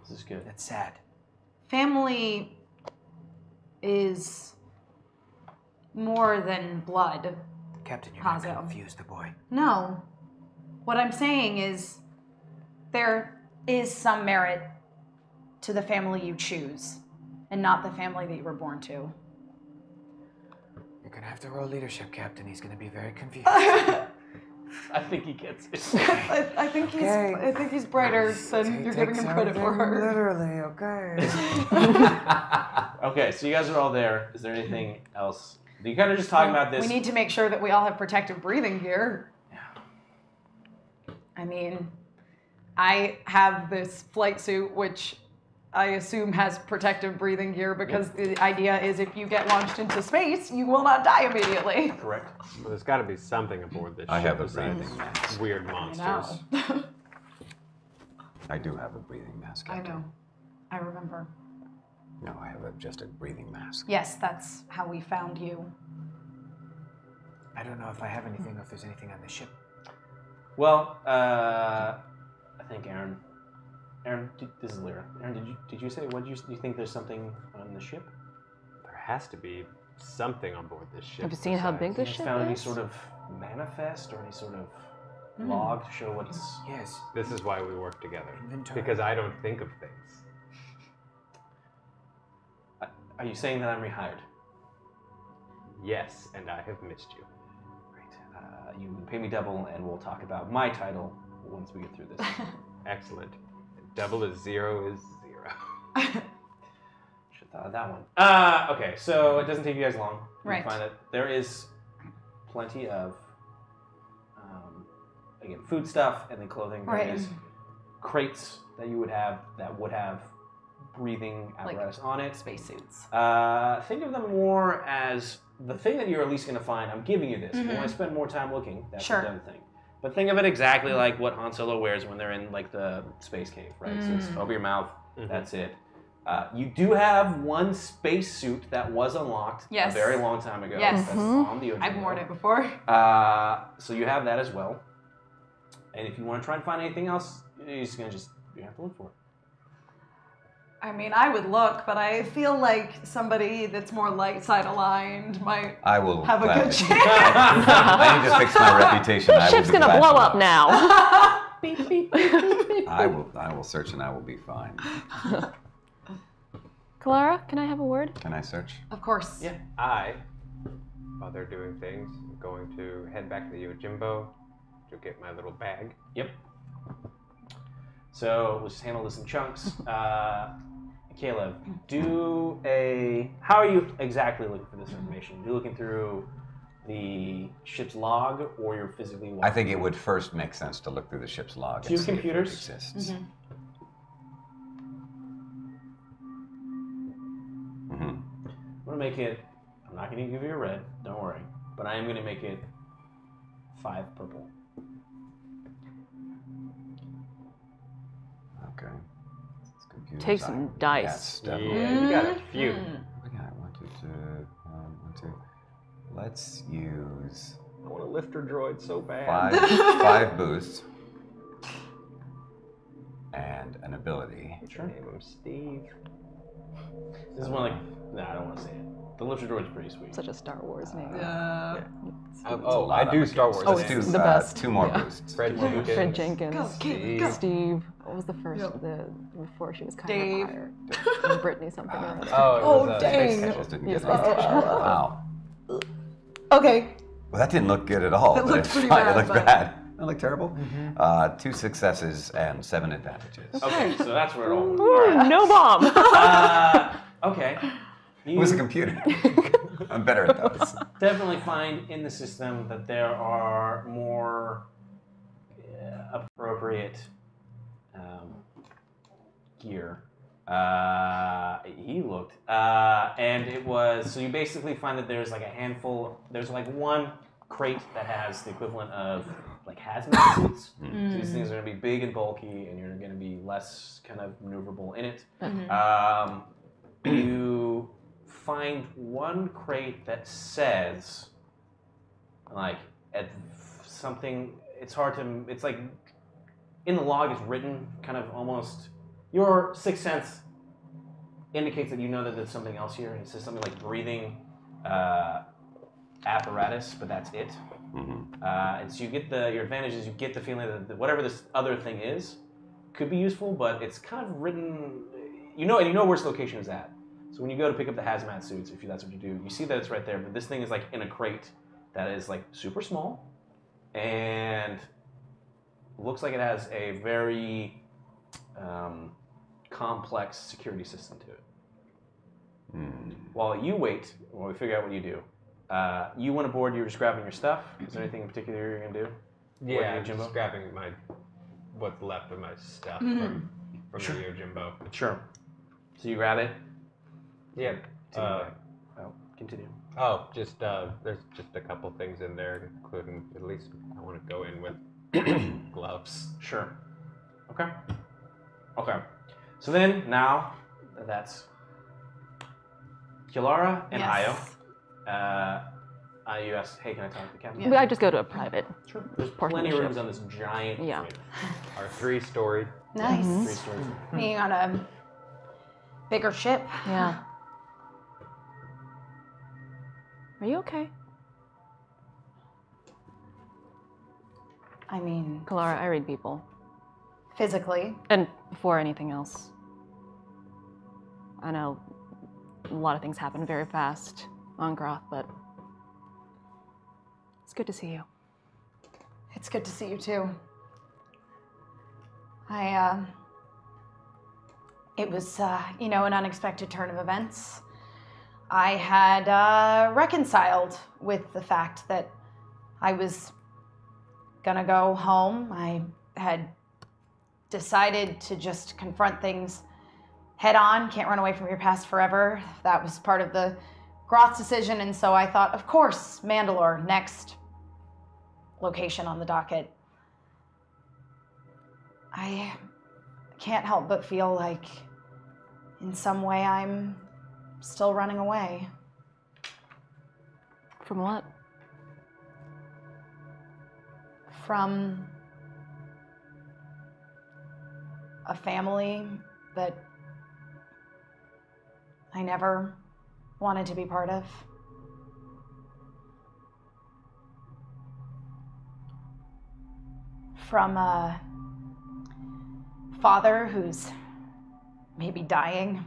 This is good. That's sad. family is more than blood. Captain, you're going to Hazo. confuse the boy. No. What I'm saying is there is some merit to the family you choose and not the family that you were born to. You're going to have to roll leadership, Captain. He's going to be very confused. I think he gets it. I think he's brighter than you're giving him credit for. Literally, okay. Okay, so you guys are all there. Is there anything else? You kind of just talking about this. We need to make sure that we all have protective breathing gear. Yeah. I mean, I have this flight suit, which I assume has protective breathing gear because the idea is if you get launched into space, you will not die immediately. Correct. Well, there's got to be something aboard this ship. I have a besides breathing mask. Weird I monsters. know. I do have a breathing mask. I Captain. know. I remember. No, I have just a breathing mask. Yes, that's how we found you. I don't know if I have anything or if there's anything on the ship. Well, I think Aaron, this is Lyra. Aaron, did you say, do you think there's something on the ship? There has to be something on board this ship. Have you seen how big Have this you ship found any is? sort of manifest or any sort of log to show what's... Yes. This is why we work together. Inventory. Because I don't think of things. Are you saying that I'm rehired? Yes, and I have missed you. Great. You can pay me double and we'll talk about my title once we get through this. Excellent. Double is 0 is 0. Should have thought of that one. Okay, so it doesn't take you guys long. You Right. can find that there is plenty of, again, food stuff and then clothing. There Right. is crates that you would have that would have breathing Like apparatus on it. Spacesuits. Think of them more as the thing that you're at least going to find. I'm giving you this. If you want to spend more time looking, that's Sure. a done thing. But think of it exactly like what Han Solo wears when they're in like the space cave, right? So it's over your mouth. That's it. You do have one spacesuit that was unlocked Yes. a very long time ago. Yes. That's on the I've Ojimbo. worn it before. So you have that as well. And if you want to try and find anything else, you're just gonna you have to look for it. I mean, I would look, but I feel like somebody that's more light side aligned might I will have a gladly. good chance. I need to fix my reputation. I will Ship's be gonna glad blow to up look. now. Beep, beep, beep, beep, beep. I will search and I will be fine. Kylara, can I have a word? Can I search? Of course. Yeah. I, while they're doing things, am going to head back to the Ojimbo to get my little bag. Yep. So we'll just handle this in chunks. Caleb, how are you exactly looking for this information? You're looking through the ship's log, or you're physically walking? I think it would first make sense to look through the ship's log Two and see computers? if it exists. I'm gonna make it. I'm not gonna give you a red. Don't worry. But I am gonna make it 5 purple. Okay. Computers, Take some dice. Yes, Yeah, definitely. you got a few. We got 1, 2, 3, 1, 2. Let's use I want a lifter droid so bad. 5 boosts and an ability. Sure. Name him Steve. This is one like. Nah, I don't want to say it. The lifter droid's pretty sweet. Such a Star Wars name. Oh, I do Star Wars. Oh, Let's it's do the best. 2 more Yeah. boosts. Fred Jenkins. Fred Jenkins. Go, Caleb, go. Steve. What was the first? Yep. Before she was kind Dave. of higher. And Brittany something or other. Oh, it was, Oh, dang. Space Just Kettle. didn't get it. Wow. Okay. Well, that didn't look good at all. It but looked it's pretty fine. bad, It looked but- bad. It looked terrible. 2 successes and 7 advantages. Okay, so that's where it all. Ooh, no bomb. Okay. It was a computer. I'm better at those. Definitely find in the system that there are more appropriate gear. He looked, and it was, so you basically find that there's like a handful, there's like one crate that has the equivalent of like hazmat suits. So these things are going to be big and bulky, and you're going to be less kind of maneuverable in it. You find one crate that says, like, at something, it's hard to, it's like, in the log is written kind of almost, your sixth sense indicates that you know that there's something else here, and it says something like breathing apparatus, but that's it. And so you get your advantage is you get the feeling that whatever this other thing is could be useful, but it's kind of written, and you know where its location is at. So when you go to pick up the hazmat suits, if that's what you do, you see that it's right there, but this thing is like in a crate that is like super small and looks like it has a very complex security system to it. While you wait, while we figure out what you do, you went aboard, you're just grabbing your stuff. Is there anything in particular you're going to do? Yeah, I'm just grabbing what's left of my stuff from the Yojimbo. Sure. So you grab it? Yeah. Continue. Oh, just there's just a couple things in there, including at least I want to go in with gloves. Sure. Okay. Okay. So then, now, that's Kylara and Yes. Io. You asked, hey, can I talk to the captain? I just go to a private. Sure. There's portion plenty of of the rooms on this giant Yeah. freighter. Our 3-story. Nice. 3 stories. Being on a bigger ship. Yeah. Are you okay? I mean, Kylara, I read people. physically. And before anything else. I know a lot of things happen very fast on Groth, but it's good to see you. It's good to see you too. It was, an unexpected turn of events. I had reconciled with the fact that I was gonna go home. I had decided to just confront things head on. Can't run away from your past forever. That was part of the Groth decision, and so I thought, of course, Mandalore, next location on the docket. I can't help but feel like in some way I'm still running away. From what? From a family that I never wanted to be part of. From a father who's maybe dying.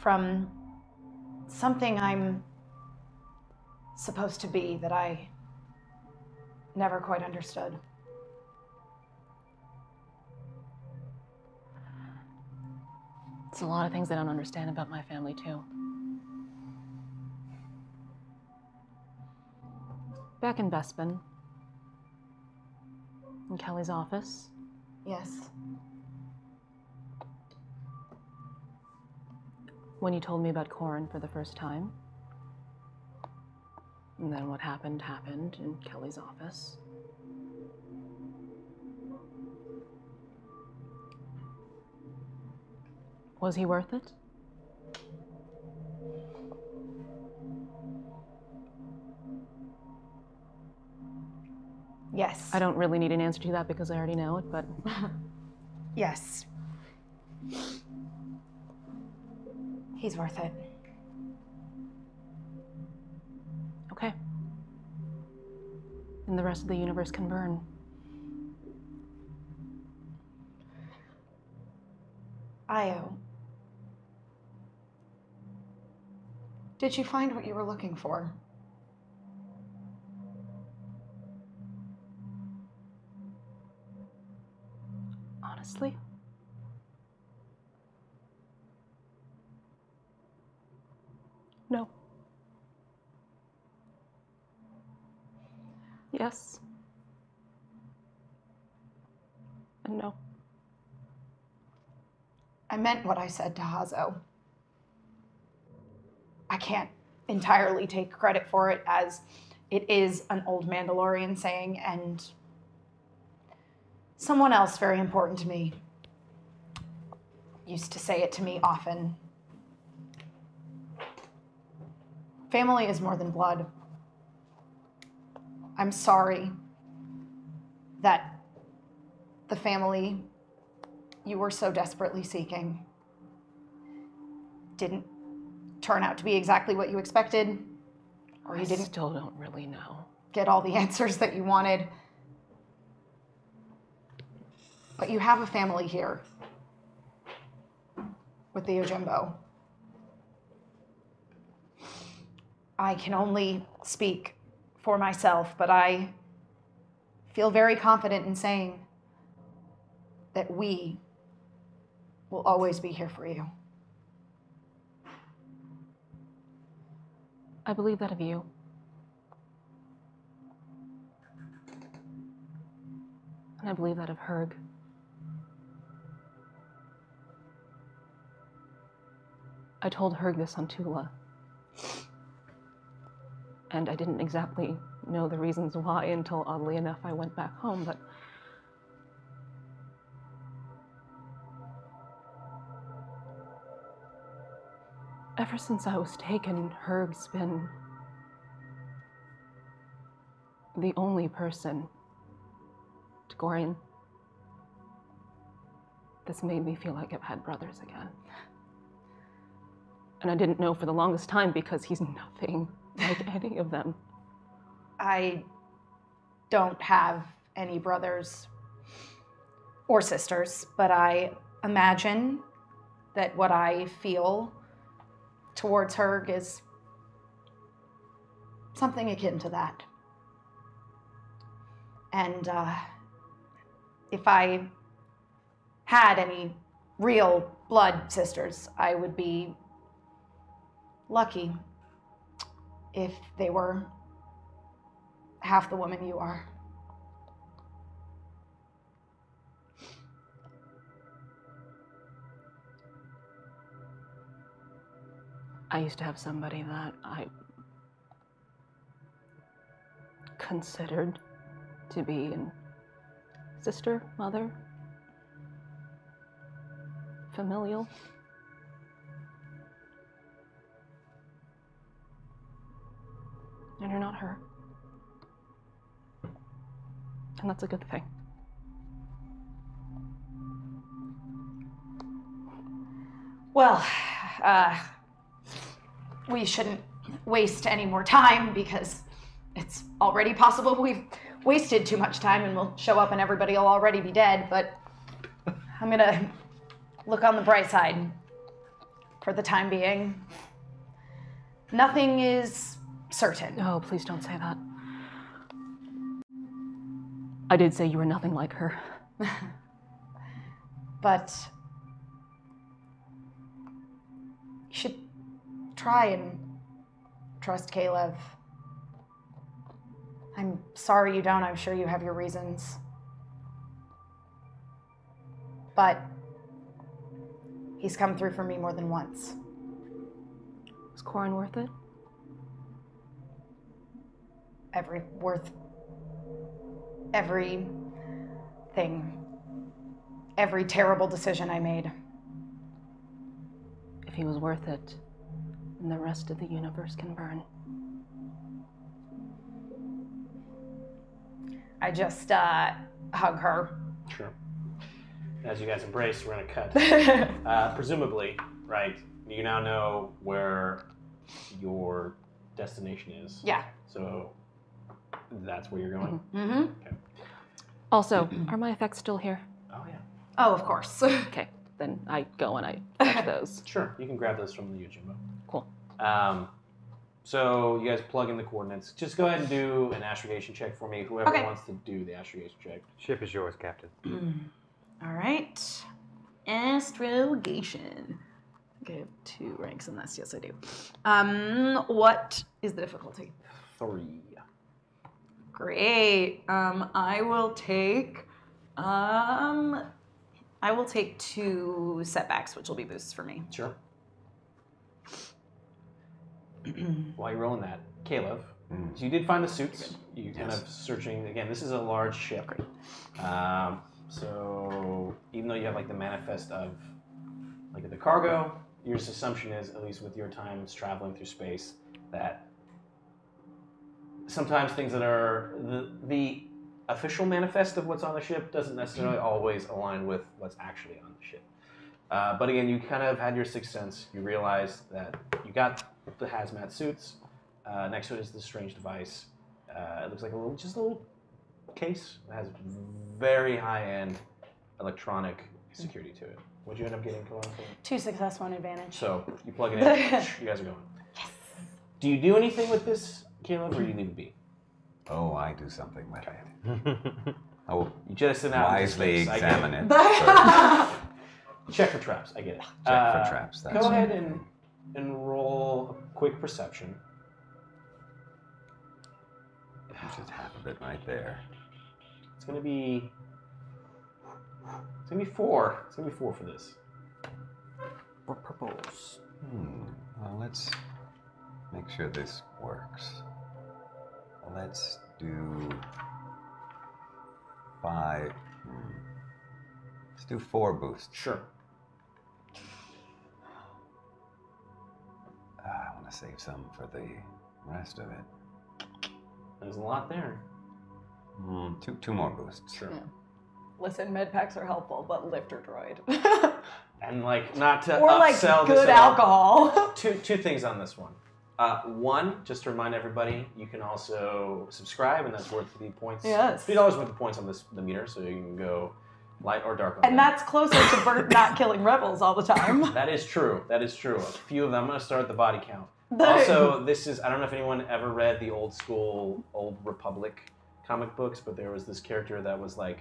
From something I'm supposed to be that I never quite understood. It's a lot of things I don't understand about my family, too. Back in Bespin, in Kelly's office, Yes. when you told me about Corin for the first time, and then what happened in Kelly's office. Was he worth it? Yes. I don't really need an answer to that because I already know it, but Yes. He's worth it. okay. And the rest of the universe can burn. Io. Did you find what you were looking for? Honestly? No. Yes. And no. I meant what I said to Hazo. I can't entirely take credit for it, as it is an old Mandalorian saying, and someone else very important to me used to say it to me often. Family is more than blood. I'm sorry that the family you were so desperately seeking didn't turn out to be exactly what you expected, or you didn't still don't really know. Get all the answers that you wanted. But you have a family here with the Yojimbo. I can only speak for myself, but I feel very confident in saying that we will always be here for you. I believe that of you. And I believe that of Herg. I told Herg this on Tula. And I didn't exactly know the reasons why until, oddly enough, I went back home, but ever since I was taken, Herg's been the only person, Tagorian, that's made me feel like I've had brothers again. And I didn't know for the longest time because he's nothing like any of them. I don't have any brothers or sisters, but I imagine that what I feel towards Herg is something akin to that. And if I had any real blood sisters, I would be lucky if they were half the woman you are. I used to have somebody that I considered to be a sister, mother, familial. And you're not her. And that's a good thing. Well, we shouldn't waste any more time because it's already possible we've wasted too much time and we'll show up and everybody will already be dead, but I'm gonna look on the bright side for the time being. Nothing is certain. Oh, please don't say that. I did say you were nothing like her. But you should try and trust Caleb. I'm sorry you don't. I'm sure you have your reasons. But he's come through for me more than once. Was Corin worth it? Everything. Every terrible decision I made. If he was worth it, then the rest of the universe can burn. I just hug her. Sure. As you guys embrace, we're gonna cut. Presumably, right, you now know where your destination is. Yeah. So that's where you're going? Mm-hmm. Okay. Also, are my effects still here? Oh, yeah. Oh, of course. Okay, then I go and I fetch those. Sure, you can grab those from the Yojimbo. Cool. So you guys plug in the coordinates. Just go ahead and do an astrogation check for me. Whoever Okay. wants to do the astrogation check. Ship is yours, Captain. All right. Astrogation. I think I have 2 ranks in this. Yes, I do. What is the difficulty? 3. Great. I will take 2 setbacks, which will be boosts for me. Sure. While you're rolling that, Caleb, so you did find the suits. You kind of searching again. This is a large ship. So even though you have like the manifest of like the cargo, your assumption is, at least with your times traveling through space, that sometimes things that are the official manifest of what's on the ship doesn't necessarily always align with what's actually on the ship. But again, you kind of had your sixth sense. You realized that you got the hazmat suits. Next to it is the strange device. It looks like a little case that has very high-end electronic security to it. What'd you end up getting, Kylara? 2 success, 1 advantage. So you plug it in. You guys are going. Yes. Do you do anything with this, Caleb, or do you leave it be? Oh, I do something with it. I will You jettison out into wisely space. I get examine it. Check for traps. I get it. Check for traps. That's Go ahead and roll a quick perception. just half of it right there. It's gonna be 4. It's gonna be 4 for this. 4 purples. Well, let's make sure this works. Let's do 5. Let's do 4 boosts. Sure. I want to save some for the rest of it. There's a lot there. 2 more boosts. Sure. Yeah. Listen, med packs are helpful, but lifter droid. And like not to Or like upsell this good at all. alcohol. Two things on this one. One, just to remind everybody, you can also subscribe, and that's worth the points. Yes. $3 worth of points on the meter, so you can go light or dark on And that. that's closer to Bert not killing rebels all the time. That is true. That is true. A few of them. I'm going to start at the body count. Also, this is, I don't know if anyone ever read the old school, Old Republic comic books, but there was this character that was like,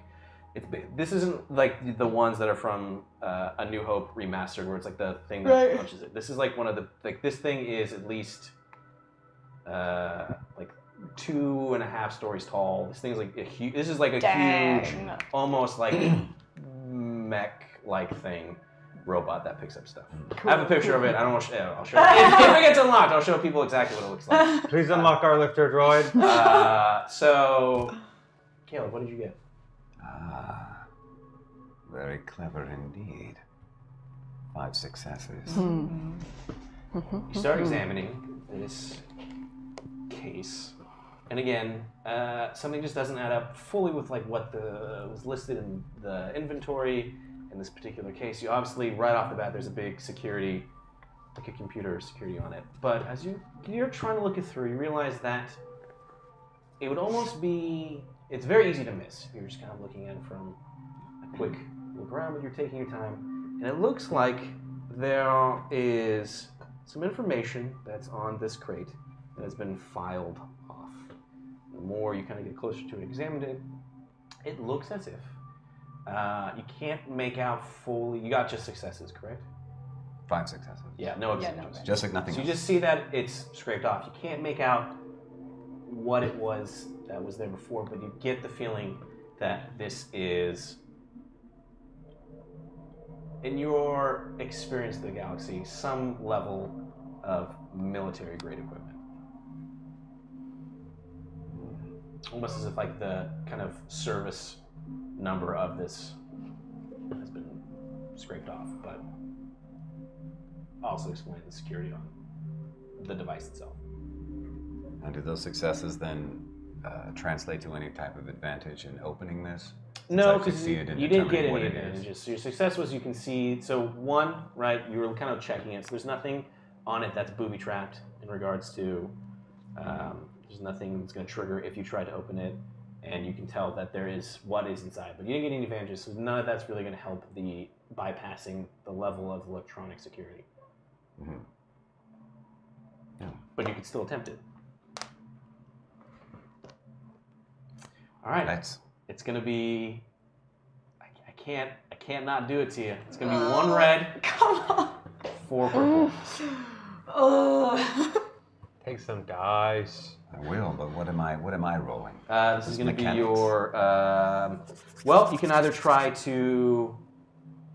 this isn't like the ones that are from A New Hope remastered, where it's like the thing that punches it. This is like one of the, like this thing is at least like 2.5 stories tall. This thing's like a huge, this is like a huge, almost like mech-like thing. Robot that picks up stuff. I have a picture of it. I don't want to I'll show if it gets unlocked, I'll show people exactly what it looks like. Please unlock our lifter droid. So, Caleb, what did you get? Very clever indeed. 5 successes. You start examining this case, and again, something just doesn't add up fully with like what was listed in the inventory in this particular case. You obviously, right off the bat, there's a big security, like a computer security on it. But as you're trying to look it through, you realize that it would almost be, it's very easy to miss. You're just kind of looking at it from a quick look around, but you're taking your time. And it looks like there is some information that's on this crate that has been filed off. The more you kind of get closer to it, examine it, it looks as if you can't make out fully. You got just successes, correct? 5 successes. Yeah, no examples. Just like nothing So you else. just see that it's scraped off. You can't make out what it was that was there before, but you get the feeling that this is, in your experience of the galaxy, some level of military-grade equipment. Almost as if like the kind of service number of this has been scraped off, but also explain the security on the device itself. And do those successes then translate to any type of advantage in opening this? No, I could because see it in you didn't get determining any what it is. advantages. So your success was you can see, so one, right, you were kind of checking it, so there's nothing on it that's booby-trapped in regards to, there's nothing that's going to trigger if you try to open it, and you can tell that there is what is inside. But you didn't get any advantages, so none of that's really going to help the bypassing the level of electronic security. Mm-hmm. Yeah. but you could still attempt it. All right. Let's. It's gonna be. I can't not do it to you. It's gonna be 1 red. Come on. 4 purple. Oh. Take some dice. I will, but what am I rolling? This is It's gonna be mechanics. your. Well, you can either try to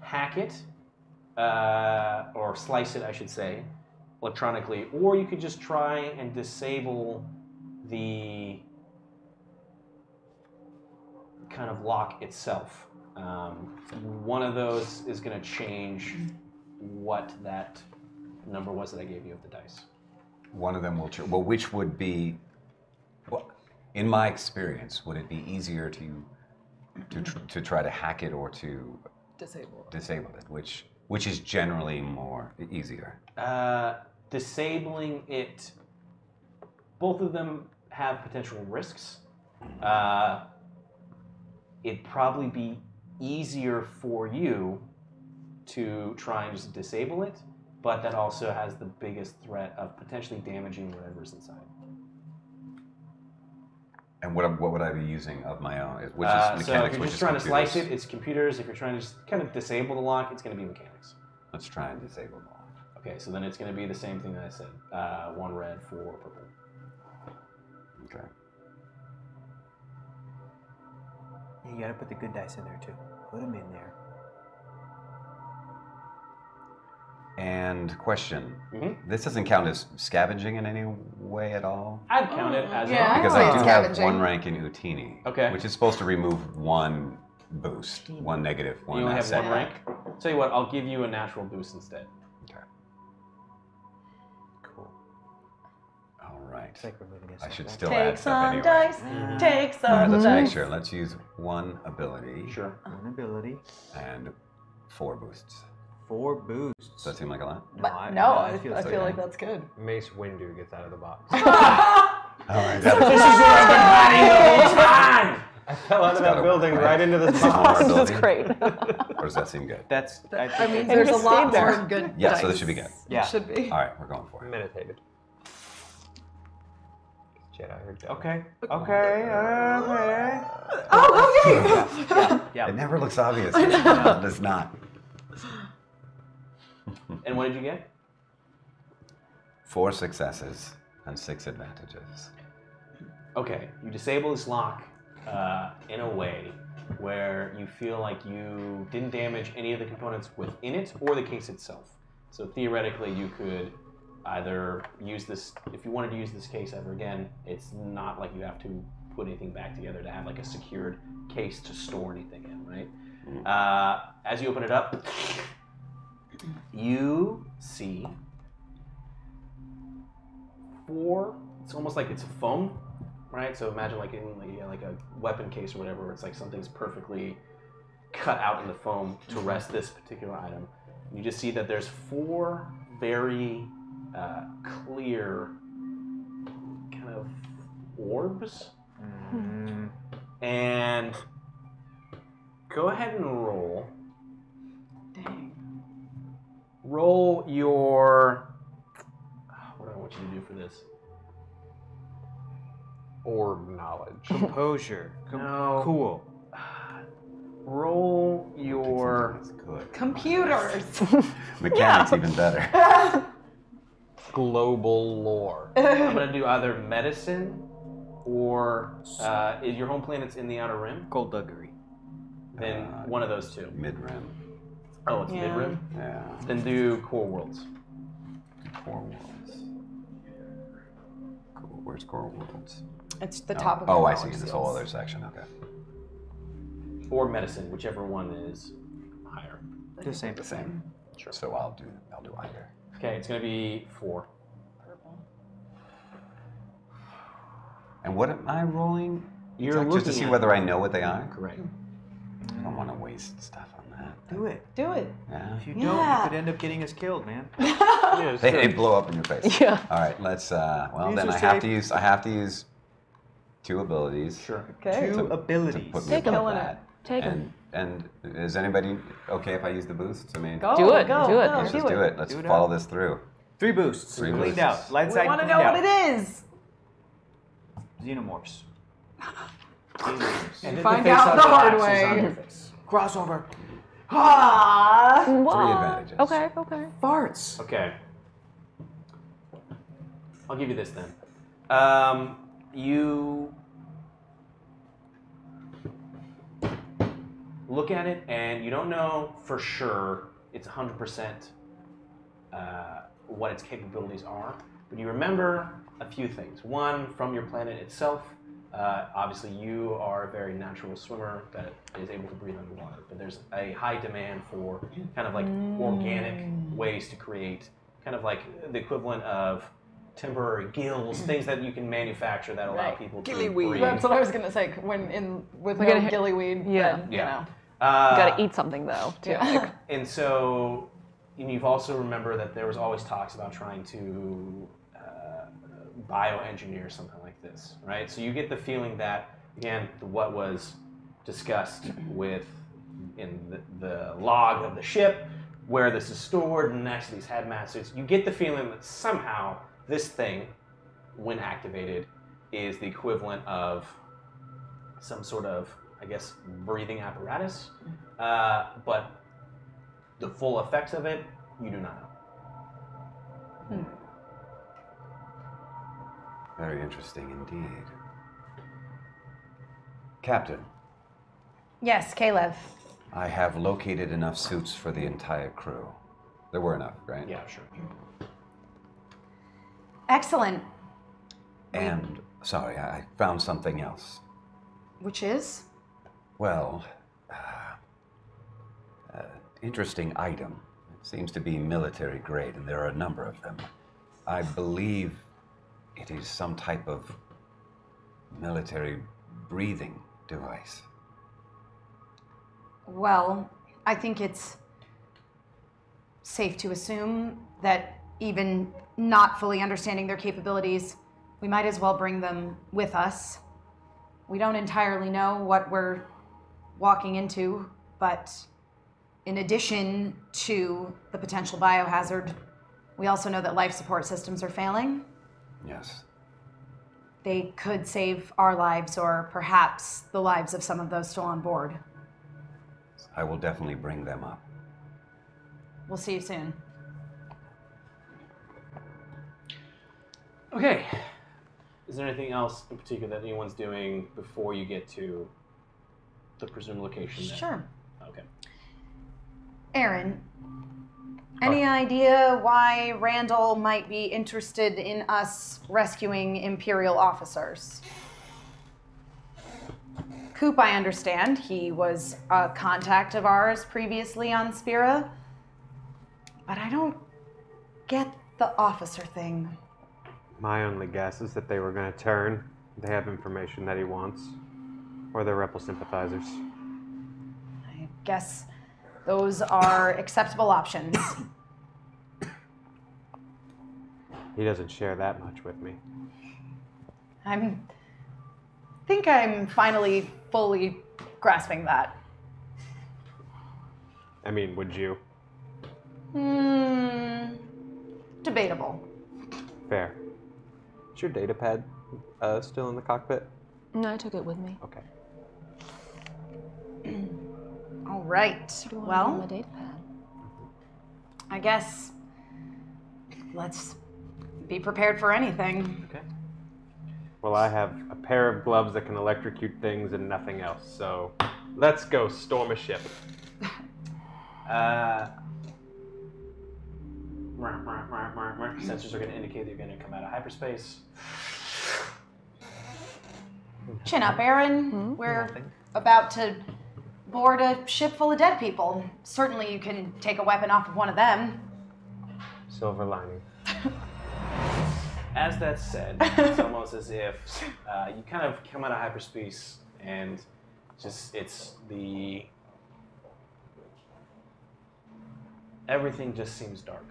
hack it, or slice it, I should say, electronically, or you could just try and disable the kind of lock itself. One of those is going to change what that number was that I gave you of the dice. One of them will. Well, which would be? Well, in my experience, would it be easier to try to hack it or to disable it? Which is generally more easier. Disabling it. Both of them have potential risks. It'd probably be easier for you to try and just disable it, but that also has the biggest threat of potentially damaging whatever's inside. And what would I be using of my own? Which is mechanics, so if you're which just is trying to slice computers. it, it's computers. If you're trying to just kind of disable the lock, it's going to be mechanics. Let's try and disable the lock. Okay, so then it's going to be the same thing that I said. 1 red, 4 purple. Okay. You gotta put the good dice in there too. Put them in there. And question: Mm-hmm. This doesn't count as scavenging in any way at all? I'd count it as Yeah. a... Because I do have Scavenging. 1 rank in Utini, Okay. which is supposed to remove 1 boost, 1 negative, 1 You only have asset. 1 rank? Tell you what, I'll give you a natural boost instead. Okay. Cool. All right. It's like removing a I should setback. still Take add stuff some anyway. dice. Take All right, some let's dice. make sure. Let's use 1 ability Sure. One ability. and 4 boosts. 4 boosts. Does that seem like a lot? But No, I it feels feel so like good. that's good. Mace Windu gets out of the box. All right. That This is where I've been hiding the whole time! I fell out of that gotta building work, right right? into this Is this one box. more This is ability? great. Or does that seem good? That's. I mean, And there's a just lot stayed there. more good Yeah, dice. so this should be good. Yeah. Should be. All right, we're going for it. Meditated. Jedi are dumb. Okay. Okay. Okay. Oh, okay. Yeah. It never looks obvious. No, it does not. And what did you get? 4 successes and 6 advantages. Okay, you disable this lock in a way where you feel like you didn't damage any of the components within it or the case itself. So theoretically, you could either use this, if you wanted to use this case ever again, it's not like you have to put anything back together to have like a secured case to store anything in, right? As you open it up, you see 4, it's almost like it's foam, right? So imagine like in like a weapon case or whatever, where it's like something's perfectly cut out in the foam to rest this particular item. You just see that there's 4 very clear kind of orbs. And go ahead and roll. Dang. Roll your... What do I want you to do for this? Orb knowledge. Composure. No. Cool. Roll your... That's good. Computers. Mechanics even better. Global lore. I'm going to do either medicine or... is your home planet's in the outer rim? Skullduggery. Then one of those 2. Mid-rim. Oh, it's Yeah. mid-rim? Yeah. Then do Core Worlds. Core Worlds. Cool. Where's Core Worlds? It's the top of Oh, your I see. knowledge This whole skills. other section. Okay. Or medicine, whichever one is higher. The same. The same. Sure. So I'll do either. Okay, it's going to be 4. And what am I rolling? You're Just to looking see at whether I them. know what they are. Correct. I don't want to waste stuff on that. Do it. Do it. Yeah. If you don't, Yeah. you could end up getting us killed, man. Yeah, it's They good. blow up in your face. Yeah. All right. Let's. Well, Use then your I have safe. to use. I have to use 2 abilities. Sure. Okay. 2 To abilities. put me Take 'em. above Killing it. that. Take 'em. And is anybody okay if I use the boost? I mean, Do it. Go, Do it. go. let's just do it. Let's Do it follow up. this through. 3 boosts. Three Cleaned boosts. out. Light We side want to cleaned know out. what it is. Xenomorphs. And then Find the face out the hard collapses on way. your face. Crossover. Ah. 3 What? advantages. Okay, okay. Farts. Okay. I'll give you this then. You look at it and you don't know for sure it's 100% what its capabilities are, but you remember a few things. One, from your planet itself, obviously you are a very natural swimmer that is able to breathe underwater, but there's a high demand for kind of like organic ways to create kind of like the equivalent of temporary gills, things that you can manufacture that allow Right. people to Gillyweed. breathe. That's what I was gonna say. When with We no gotta- gillyweed, yeah. then, Yeah. you Gotta eat something though, too. know. And so, and you've also remember that there was always talks about trying to bioengineer something like this, right? So you get the feeling that, again, what was discussed in the log of the ship, where this is stored, and next to these headmasters, you get the feeling that somehow this thing, when activated, is the equivalent of some sort of, I guess, breathing apparatus, but the full effects of it, you do not know. Very interesting indeed. Captain, Yes, Caleb. I have located enough suits for the entire crew. There were enough, right? Yeah, sure. Excellent. And, sorry, I found something else. Which is? Well, interesting item. It seems to be military grade, and there are a number of them. I believe it is some type of military breathing device. Well, I think it's safe to assume that even not fully understanding their capabilities, we might as well bring them with us. We don't entirely know what we're walking into, but in addition to the potential biohazard, we also know that life support systems are failing. Yes. They could save our lives or perhaps the lives of some of those still on board. I will definitely bring them up. We'll see you soon. Okay. Is there anything else in particular that anyone's doing before you get to the presumed location? Then? Sure. Okay. Aaron, any idea why Randall might be interested in us rescuing Imperial officers? Coop, I understand. He was a contact of ours previously on Spira. But I don't get the officer thing. My only guess is that they were going to turn. They have information that he wants. Or they're Rebel sympathizers. I guess those are acceptable options. He doesn't share that much with me. think I'm finally fully grasping that. I mean, would you? Debatable. Fair. Is your data pad still in the cockpit? No, I took it with me. Okay. All right. Do you want Well, my data pad? I guess let's be prepared for anything. Okay. Well, I have a pair of gloves that can electrocute things and nothing else, so let's go storm a ship. Sensors are going to indicate that you're going to come out of hyperspace. Chin up, Aaron. We're about to board a ship full of dead people. Certainly you can take a weapon off of one of them. Silver lining. As that said, it's almost as if you kind of come out of hyperspace and just everything just seems dark.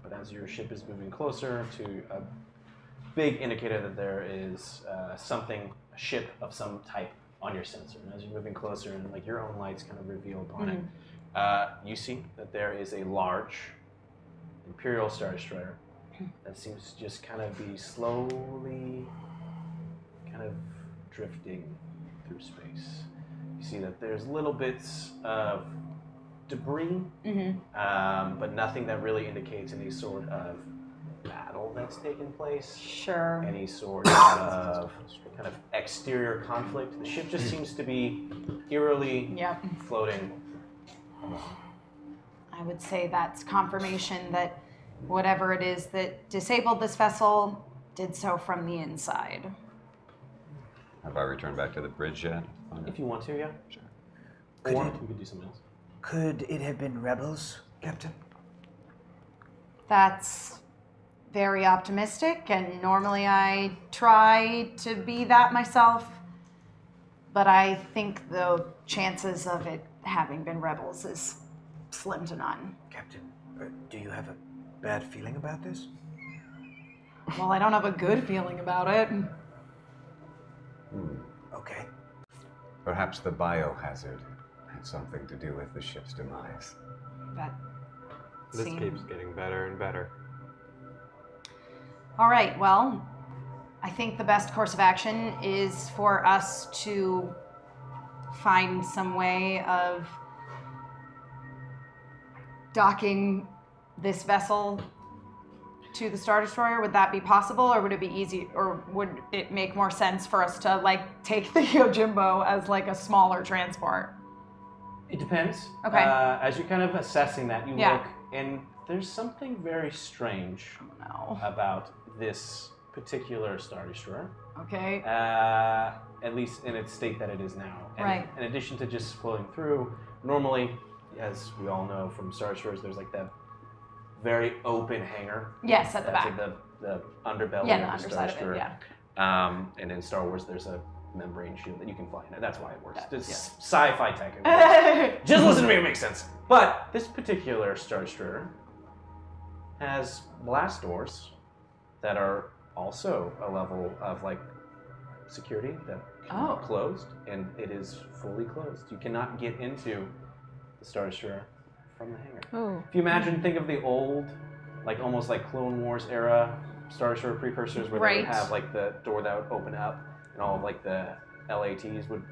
But as your ship is moving closer to a big indicator that there is a ship of some type on your sensor. And as you're moving closer and like your own lights kind of reveal upon it, you see that there is a large Imperial Star Destroyer that seems to just kind of be slowly kind of drifting through space. You see that there's little bits of debris, but nothing that really indicates any sort of battle that's taken place. Sure. Any sort of kind of exterior conflict. The ship just seems to be eerily floating along. I would say that's confirmation that whatever it is that disabled this vessel did so from the inside. Have I returned back to the bridge yet? If you want to, yeah. Sure. Or we could do something else. Could it have been rebels, Captain? That's very optimistic, and normally I try to be that myself, but I think the chances of it having been rebels is slim to none. Captain, do you have a bad feeling about this? Well, I don't have a good feeling about it. Okay. Perhaps the biohazard had something to do with the ship's demise. That This seems... keeps getting better and better. All right, well, I think the best course of action is for us to find some way of docking this vessel to the Star Destroyer. Would that be possible, or would it be easy, or would it make more sense for us to like take the Yojimbo as like a smaller transport? It depends. Okay. As you're kind of assessing that, you look, and there's something very strange about this particular Star Destroyer. Okay. At least in its state that it is now. And Right. in addition to just floating through, normally, as we all know from Star Destroyers, there's like that very open hangar. Yes, at the That's back. like the underbelly Yeah, the of the Star underside of it, Destroyer. And in Star Wars, there's a membrane shield that you can fly in. That's why it works. Yeah. It's sci-fi tech. It works. Just listen to me, it makes sense. But this particular Star Destroyer has blast doors that are also a level of like security that can be closed, and it is fully closed. You cannot get into the Star Destroyer from the hangar. Oh. If you imagine, think of the old, like almost like Clone Wars era Star Destroyer precursors, where they would have like the door that would open up, and all of like the LATs would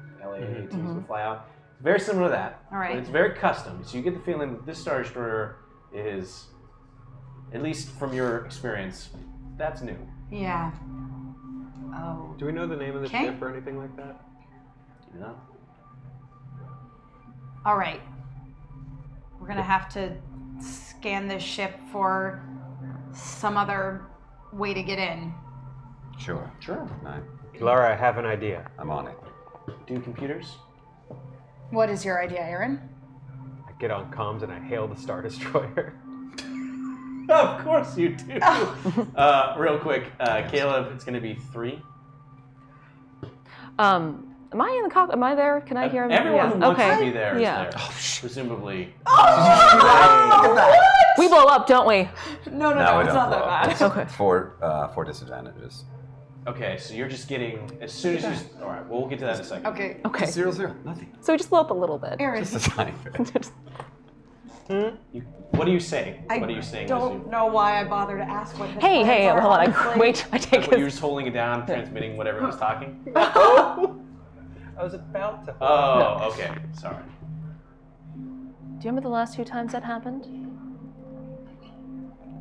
fly out. It's very similar to that. All right. But it's very custom, so you get the feeling that this Star Destroyer is, at least from your experience, that's new. Yeah. Oh. Do we know the name of the Okay. ship or anything like that? You know? All right. We're gonna have to scan this ship for some other way to get in. Sure. Sure. Nine. Kylara, I have an idea. I'm on it. Do computers? What is your idea, Aaron? I get on comms and I hail the Star Destroyer. Of course you do. Real quick, Caleb, it's going to be 3. Am I in the cockpit? Am I there? Can I hear him? Everyone who wants to be there is Yeah. there. Presumably. We blow up, don't we? No, No, it's not that bad. It's Okay. Four disadvantages. Okay, so you're just getting, as soon as you, all right, we'll get to that in a second. Okay. Okay. 0-0. Nothing. So we just blow up a little bit. Aaron, Just a tiny bit. What are you saying? I What are you saying? don't know why I bother to ask what his Hey, plans hey, are, hold on. honestly. Wait, I take What, you were his. just holding it down, transmitting whatever he was talking? I was about to. Oh, okay. Sorry. Do you remember the last 2 times that happened?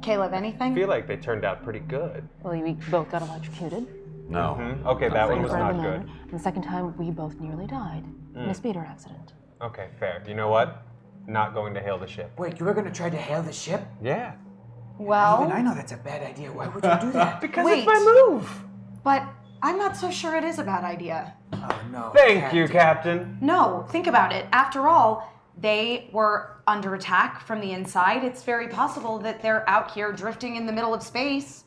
Caleb, I anything? feel like they turned out pretty good. Well, we both got electrocuted. No. Okay, that one was For the not good. moon. And the second time, we both nearly died in a speeder accident. Okay, fair. You know what? Not going to hail the ship. Wait, you were gonna try to hail the ship? Yeah. Well, Even I know that's a bad idea. Why would you do that? Because Wait. it's my move. but I'm not so sure it is a bad idea. Oh no. Thank you, Captain. No, think about it. After all, they were under attack from the inside. It's very possible that they're out here drifting in the middle of space,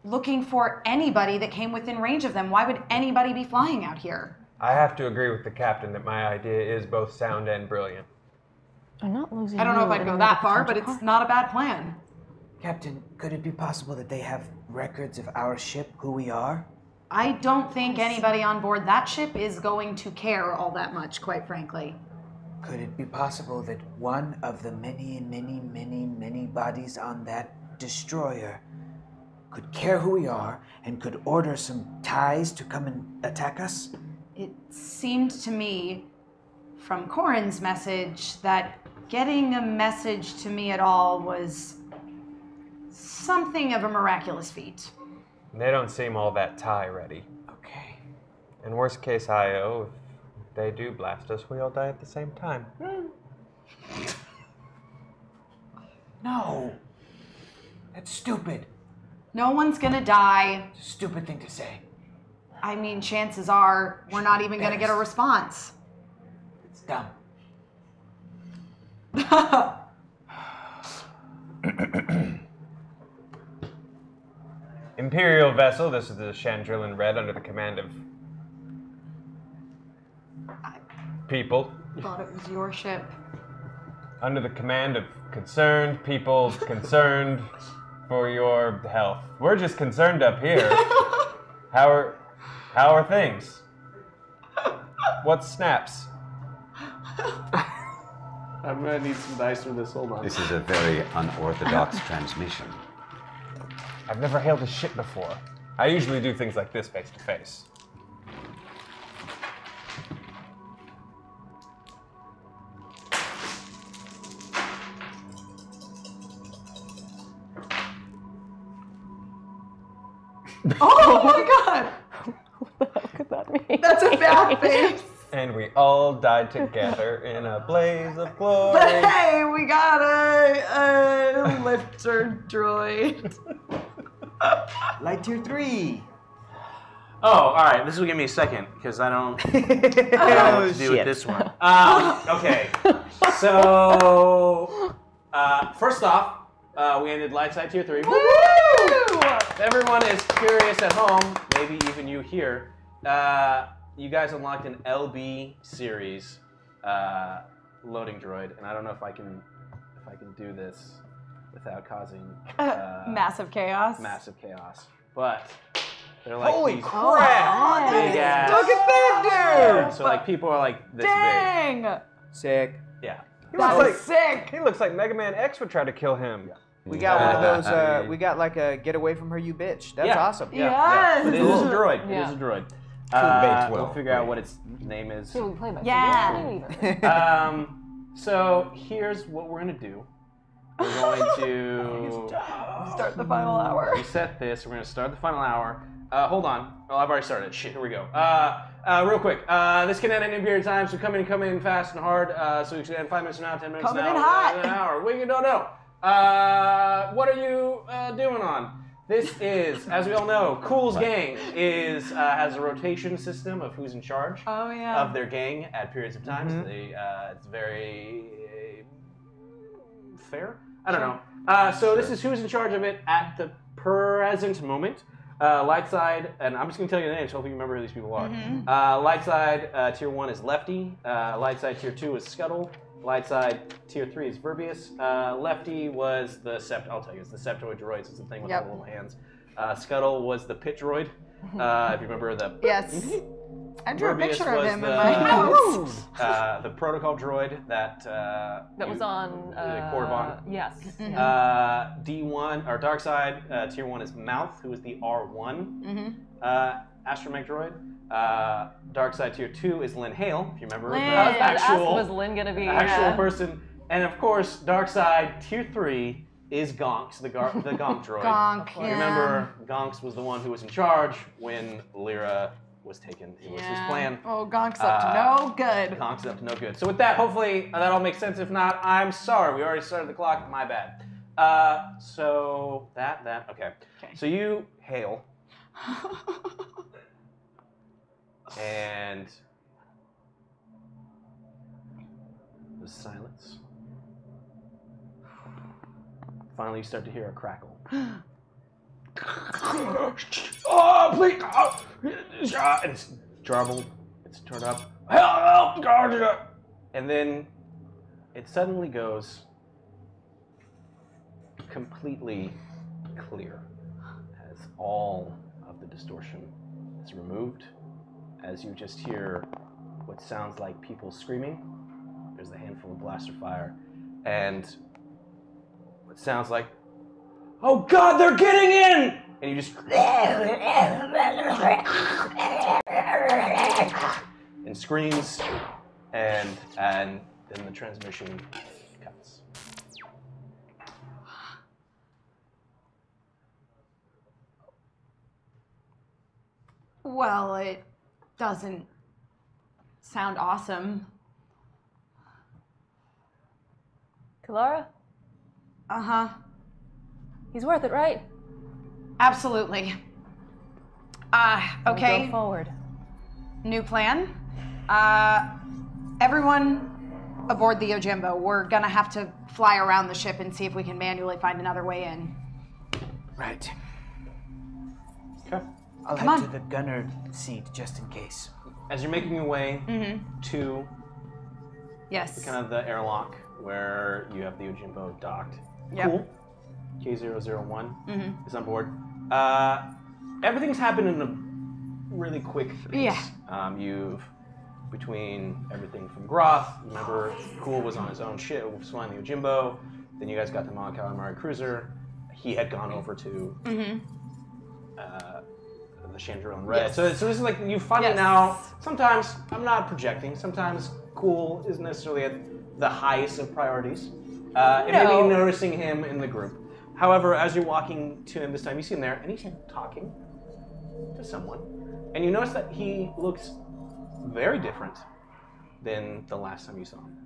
looking for anybody that came within range of them. Why would anybody be flying out here? I have to agree with the captain that my idea is both sound and brilliant. I'm not losing. I don't know you if I'd in go a that far, but potential it's not a bad plan. Captain, could it be possible that they have records of our ship, who we are? I don't think anybody on board that ship is going to care all that much, quite frankly. Could it be possible that one of the many bodies on that destroyer could care who we are and could order some ties to come and attack us? It seemed to me from Corin's message that getting a message to me at all was something of a miraculous feat. They don't seem all that tie ready. Okay. In worst case, IO, if they do blast us, we all die at the same time. No. That's stupid. No one's gonna die. Stupid thing to say. I mean, chances are we're not even gonna get a response. It's dumb. Imperial vessel, this is the Chandrillan Red under the command of people. Thought it was your ship. Under the command of concerned people concerned for your health. We're just concerned up here. How are things? What snaps? I'm gonna need some dice for this. Hold on. This is a very unorthodox transmission. I've never hailed a ship before. I usually do things like this face to face. Oh my god! What the hell could that mean? That's a bad face. And we all died together in a blaze of glory. But hey, we got a lifter droid. Light tier 3. Oh, all right. This will give me a second because I don't know what to do with this one. Okay. So, first off, we ended light side tier 3. Woo! If everyone is curious at home, maybe even you here, you guys unlocked an LB series loading droid, and I don't know if I can do this without causing Massive chaos. massive chaos. But they're like Holy these crap! big ass. Look at that dude! So like people are like this Dang! Sick. big. Yeah. He That looks was sick. He looks like Mega Man X would try to kill him. We got one of those, we got like a get away from her, you bitch. That's Yeah. awesome. Yes. But it is a droid. Yeah. It is a droid. Bay 12. We'll figure out what its name is. Who we play by? Yeah. So here's what we're gonna do. We're going to Start the final hour. reset this. We're gonna start the final hour. Hold on. Oh, I've already started. Shit, here we go. Real quick. This can end at any period of time, so come in fast and hard. So we should end 5 minutes from now, 10 minutes Coming from now, in hot. an hour. We don't know. What are you doing on? This is, as we all know, Cool's gang has a rotation system of who's in charge Oh yeah. of their gang at periods of time. So it's very fair. I don't know. So this is who's in charge of it at the present moment. Light side, and I'm just going to tell you the names, so hopefully you remember who these people are. Light side, tier 1 is Lefty. Light side, tier 2 is Scuttle. Light side, tier 3 is Verbius. Lefty was the I'll tell you, it's the Septoid droids. It's the thing with the little hands. Scuttle was the pit droid. If you remember the... Yes. I drew a Verbius picture of was him in my house. the protocol droid that... That was on. Korriban. Yes. D1, or Dark Side, tier 1 is Mouth, who is the R1 astromech droid. Dark Side tier 2 is Lynn Hale, if you remember. Lynn. The I was about to ask, actual, was Lynn gonna be? person. And of course, Dark Side tier 3 is Gonks, the Gonk droid. Gonk, yeah. Remember, Gonks was the one who was in charge when Lyra was taken. It was his plan. Oh, Gonk's up to no good. Gonk's up to no good. So with that, hopefully that all makes sense. If not, I'm sorry. We already started the clock. My bad. So okay. So you hail. And the silence. Finally, you start to hear a crackle. Oh, please! And it's jarbled. It's turned up. Help! Guardia! And then it suddenly goes completely clear as all of the distortion is removed. As you just hear what sounds like people screaming. There's a handful of blaster fire. And what sounds like, "Oh God, they're getting in!" And you just and screams, and then the transmission cuts. Well, it doesn't sound awesome. Kylara, Uh-huh. he's worth it, right? Absolutely. We'll Okay. go forward. New plan. Everyone aboard the Yojimbo. We're gonna have to fly around the ship and see if we can manually find another way in. Right. Okay. I'll Come head on. to the gunner seat just in case. As you're making your way to Yes. kind of the airlock where you have the Ojimbo docked. Yep. Cool. K001 is on board. Everything's happened in a really quick pace. Yeah. You've, between everything from Groth, remember, Cool was on his own ship, was flying the Ojimbo. Then you guys got the Mon Calamari cruiser. He had gone over to the Chandril and Red. Yes. So this is like, you find it Yes. now. Sometimes, I'm not projecting, sometimes Cool isn't necessarily at the highest of priorities. And maybe No. noticing him in the group. However, as you're walking to him this time, you see him there, and he's talking to someone. And you notice that he looks very different than the last time you saw him.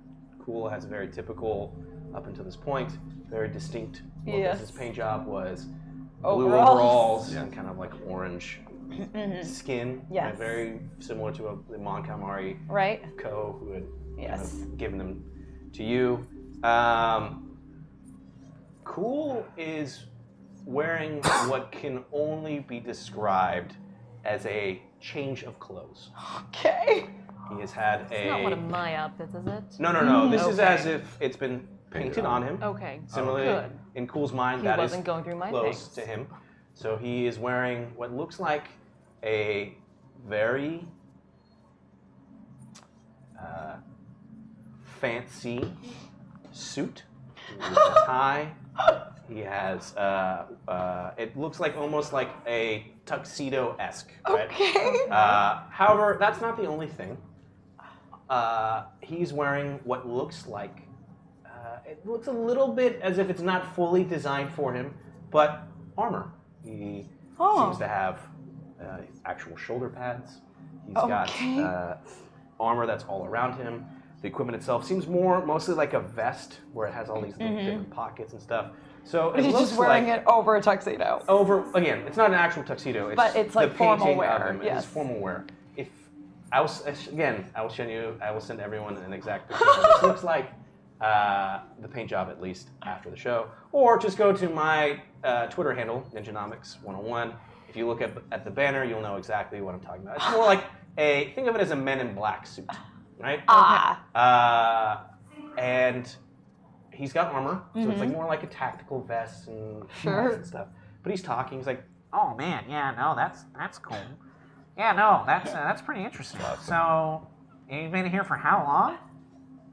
Cool has a very typical, up until this point, very distinct look. Yes. His paint job was blue Overalls. overalls and kind of like orange skin. Yes. Very similar to the Mon Calamari Right? Co. who had kind Yes. of given them to you. Cool is wearing what can only be described as a change of clothes. Okay. He has had It's not one of my outfits, is it? No. This is Okay. as if it's been painted on him. Okay. Similarly, Good. in Cool's mind, He that is wasn't going through my close things. to him. So he is wearing what looks like a very fancy suit with a tie. He has, it looks like almost like a tuxedo-esque, right? Okay. However, that's not the only thing. He's wearing what looks like, it looks a little bit as if it's not fully designed for him, but armor. He seems to have actual shoulder pads. He's got armor that's all around him. The equipment itself seems mostly like a vest, where it has all these little different pockets and stuff. So it He's looks just wearing like it over a tuxedo. again, it's not an actual tuxedo. It's But it's the like formal painting wear, of him. yes. It's formal wear. If I will send everyone an exact picture. This looks like the paint job, at least after the show, or just go to my Twitter handle, Ninjanomics101. If you look at the banner, you'll know exactly what I'm talking about. It's more like think of it as a Men in Black suit, right? And he's got armor, so it's like more like a tactical vest and helmets and stuff. But he's talking. He's like, Oh man, yeah, no, that's cool. Yeah, no, that's pretty interesting. So, you've been here for how long?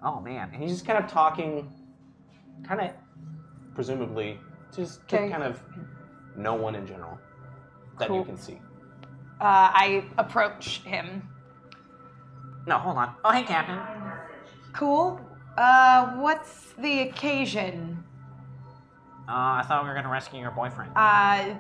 Oh man, and he's just kind of talking, kind of presumably just to kind of no one in general that you can see. I approach him. no, hold on. Oh hey, Captain. Cool. What's the occasion? I thought we were gonna rescue your boyfriend.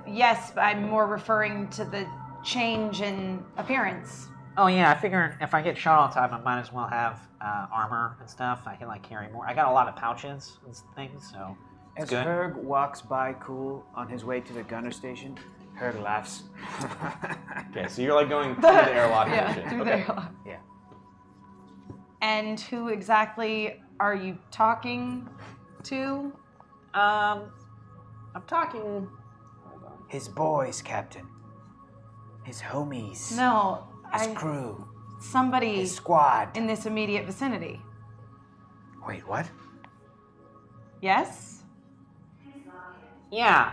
Yes, I'm more referring to the change in appearance. Oh yeah, I figured if I get shot all the time, I might as well have armor and stuff. I can like carry more. I got a lot of pouches and things, so it's As good. Herg walks by Cool on his way to the gunner station, Herg laughs. Okay, so you're like going through the airlock and shit. through Okay. the airlock. Yeah. And who exactly are you talking to? I'm talking. His boys, Captain. His homies. No, His crew. somebody His squad. in this immediate vicinity. Wait, what? Yes? Yeah.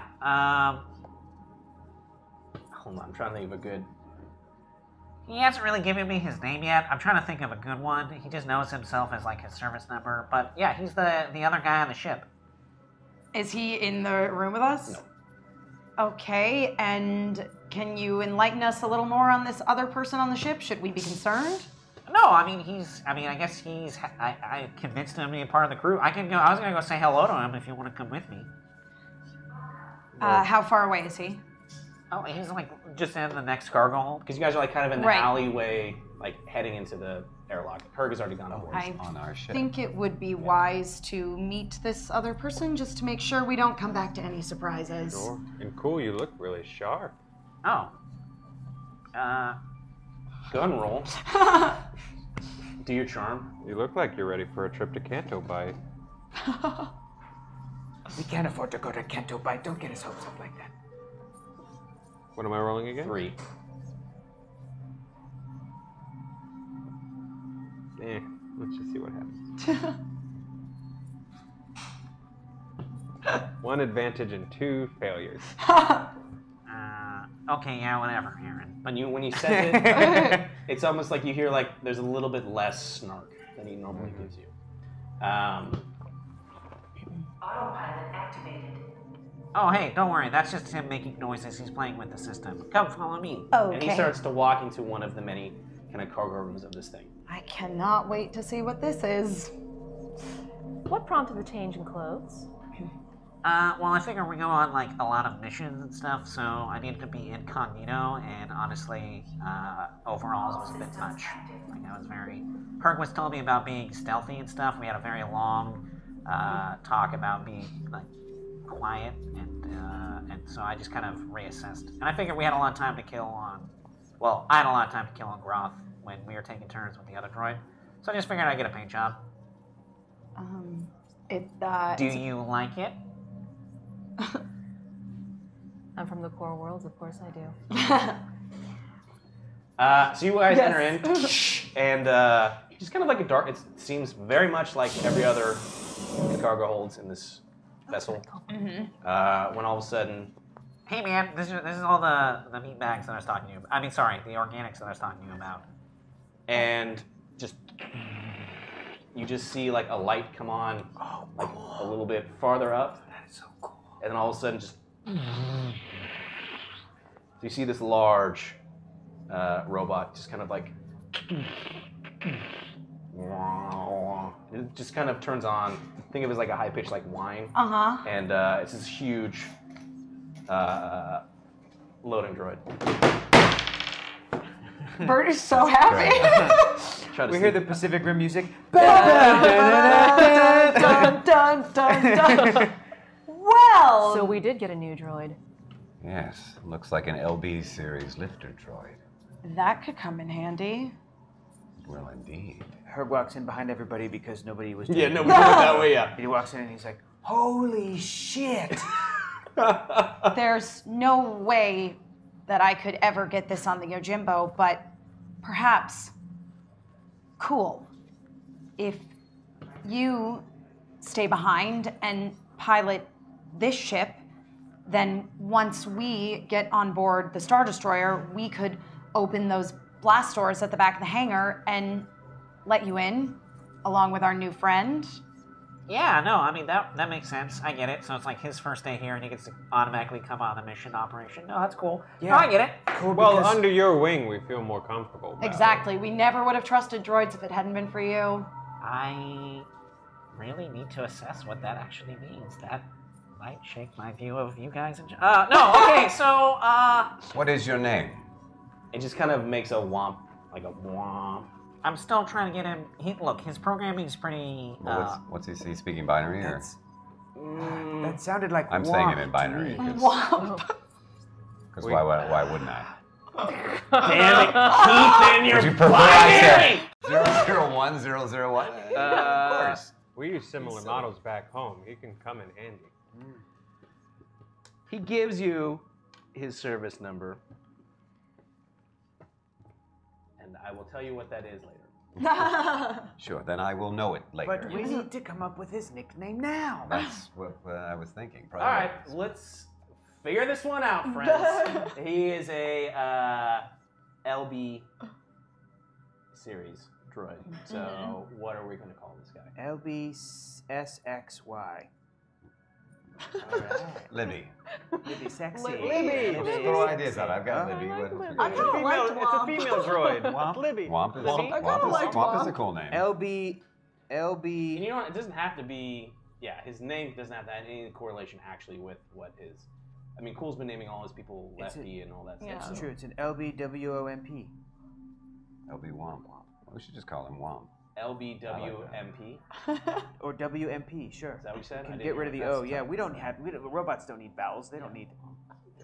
Hold on, I'm trying to think of a good. He hasn't really given me his name yet. I'm trying to think of a good one. He just knows himself as like his service number. But yeah, he's the other guy on the ship. Is he in the room with us? No. Okay, and can you enlighten us a little more on this other person on the ship? Should we be concerned? No, I mean, I guess I convinced him to be a part of the crew. I was gonna go say hello to him if you want to come with me. How far away is he? Oh, he's like just in the next cargo hold. Because you guys are like kind of in the Right. alleyway, like heading into the airlock. Herg has already gone aboard. I On our ship. think it would be wise to meet this other person just to make sure we don't come back to any surprises. Sure. And cool, you look really sharp. Oh. Go ahead and roll. Do your charm. You look like you're ready for a trip to Canto Bite. We can't afford to go to Canto Bite. Don't get his hopes up like that. What am I rolling again? 3. Let's just see what happens. 1 advantage and 2 failures. Okay, yeah, whatever, Aaron. When you said it, it's almost like you hear like there's a little bit less snark than he normally gives you. Autopilot activated. Oh, hey, don't worry. That's just him making noises. He's playing with the system. Come, follow me. And he Okay. starts to walk into one of the many kind of cargo rooms of this thing. I cannot wait to see what this is. What prompted the change in clothes? Well, I figure we go on like a lot of missions and stuff, so I needed to be incognito, and honestly, overalls was a bit much. Like I was very. Herc was telling me about being stealthy and stuff. We had a very long talk about being like quiet, and so I just kind of reassessed. And I figured we had a lot of time to kill on. Well, I had a lot of time to kill on Groth when we were taking turns with the other droid, so I just figured I'd get a paint job. Do you like it? I'm from the core worlds, of course I do. So you guys enter in, and just kind of like a dark. It seems very much like every other cargo holds in this vessel. When all of a sudden, Hey man, this is all the meat bags that I was talking to you about. I mean, sorry, the organics that I was talking to you about. and just you just see like a light come on, like a little bit farther up. That is so cool. And then all of a sudden, just so you see this large robot just kind of like it just kind of turns on. Think of it as like a high pitched like whine, and it's this huge loading droid. Bert is so happy. Try to We see- hear the Pacific Rim music. dun, dun, dun, dun. Well, So we did get a new droid. Yes, looks like an LB series lifter droid. that could come in handy. Well, indeed. Herb walks in behind everybody because nobody was doing Yeah, it. nobody went that way. Yeah. He walks in and he's like, holy shit. There's no way that I could ever get this on the Yojimbo, but perhaps, cool, if you stay behind and pilot this ship, then once we get on board the Star Destroyer, we could open those blast doors at the back of the hangar and let you in, along with our new friend. Yeah, no, I mean that makes sense. I get it. So it's like his first day here, and he gets to automatically come on the mission operation. No, that's cool. Yeah. No, I get it. Cool, Well, because under your wing, we feel more comfortable. about it. Exactly. We never would have trusted droids if it hadn't been for you. I really need to assess what that actually means. That might shake my view of you guys. No, okay, so What is your name? It just kind of makes a womp, like a womp. I'm still trying to get him. Look, his programming's pretty. Well, what's he speaking binary or? that's, that sounded like I'm saying it womp in to binary me. because why wouldn't I? Damn it! Keep in your Would you prefer I binary! said 001 001? Of course. We use similar models back home. He can come in handy. He gives you his service number, and I will tell you what that is later. Sure, then I will know it later. But we need to come up with his nickname now. That's what I was thinking. All Probably. right, let's figure this one out, friends. He is a LB series droid. So what are we going to call this guy? LBSXY. Libby. Libby sexy. Libby. Just throw ideas out. I've got Libby. I kind of liked It's a Womp. female droid. Womp. Libby. Womp is, Libby. Womp is a cool name. LB. And you know what? It doesn't have to be. Yeah, his name doesn't have to have any correlation actually with what his. I mean, Cool's been naming all his people Lefty and all that Yeah. stuff. It's so- true. It's an LBWOMP. LB Womp. We should just call him Womp. LBWMP. Or WMP, sure. Is that what you said? I Can didn't get rid of the know. O. Yeah, we don't have. Robots don't need vowels. They don't need.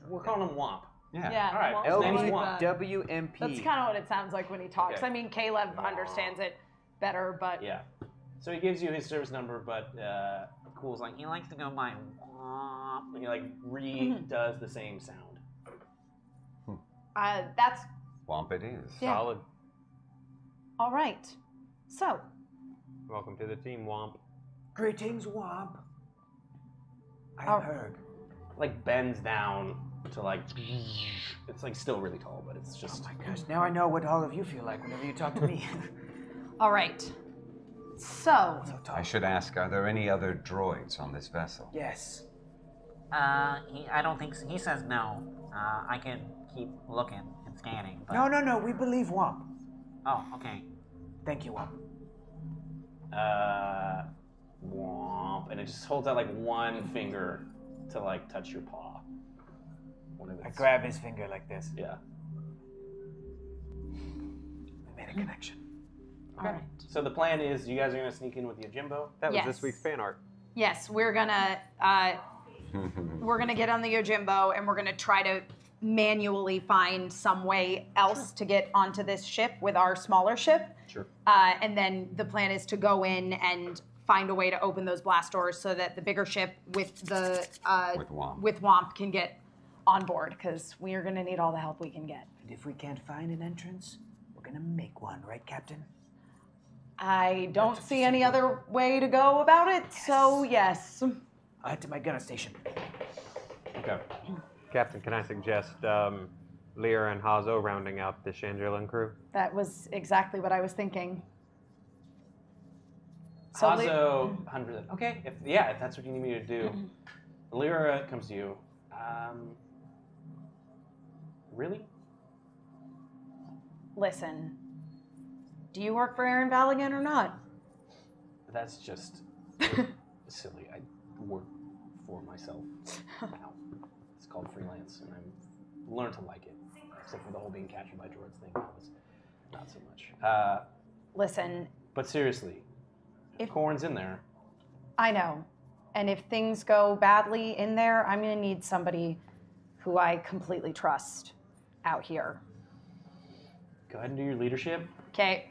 We're calling him Womp. Yeah. Yeah. All right, Womp's his name's like Womp. that. WMP. That's kind of what it sounds like when he talks. Okay. I mean, Caleb understands it better, but Yeah. So he gives you his service number, but Cool's like, He likes to go by Womp. he like redoes the same sound. that's Womp it is. Yeah. Solid. all right. So, Welcome to the team, Womp. Greetings, Womp. I Oh. am Herg. Like bends down to like, it's like still really tall, but it's just. Oh my gosh! Now I know what all of you feel like whenever you talk to me. all right. So, So I talk. should ask, are there any other droids on this vessel? Yes. I don't think so. He says no. I can keep looking and scanning. But... No. We believe Womp. Oh, okay. Thank you, Womp. Womp, and it just holds out like one finger to like touch your paw. One of I its- grab his finger like this. Yeah. We made a connection. all right. So the plan is, you guys are gonna sneak in with the Yojimbo. That was Yes. this week's fan art. Yes, we're gonna get on the Yojimbo and we're gonna try to manually find some way else to get onto this ship with our smaller ship. Sure. And then the plan is to go in and find a way to open those blast doors so that the bigger ship with the With Womp. can get on board, because we are gonna need all the help we can get. And if we can't find an entrance, we're gonna make one, right, Captain? I don't see any other way to go about it, so yes. I'll head to my gunner station. Okay. Captain, can I suggest Lyra and Hazo rounding out the Chandrilan crew? That was exactly what I was thinking. So Hazo, 100. Okay, if that's what you need me to do. Lyra comes to you. Really? listen, do you work for Aaron Valligan or not? That's just silly. I work for myself now. It's called freelance, and I've learned to like it. Except for the whole being captured by droids thing. That was not so much. Listen, But seriously, if Corn's in there, I know. And if things go badly in there, I'm going to need somebody who I completely trust out here. go ahead and do your leadership. Okay.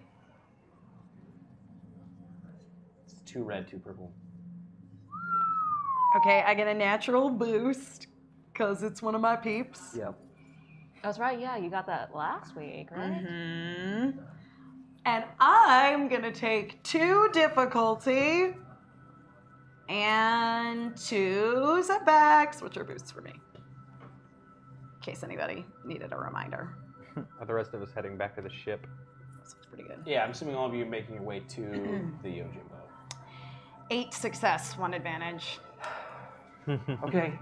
It's 2 red, 2 purple. Okay, I get a natural boost because it's one of my peeps. Yep. That's right, yeah, you got that last week, right? Mm-hmm. And I'm going to take 2 difficulty and 2 setbacks, which are boosts for me. In case anybody needed a reminder. Are the rest of us heading back to the ship? This looks pretty good. Yeah, I'm assuming all of you are making your way to the Yojimbo. 8 success, 1 advantage. Okay,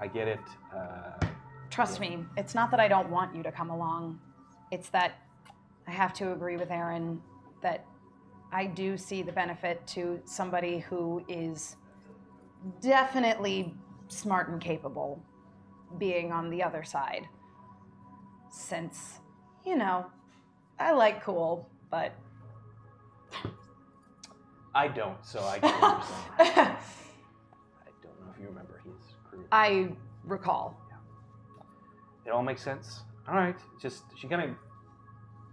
I get it. Trust me, it's not that I don't want you to come along. It's that I have to agree with Aaron that I do see the benefit to somebody who is definitely smart and capable being on the other side. Since, you know, I like cool, but I don't, so I can't understand. I don't know if you remember his crew. I recall. It all makes sense. All right, just she kind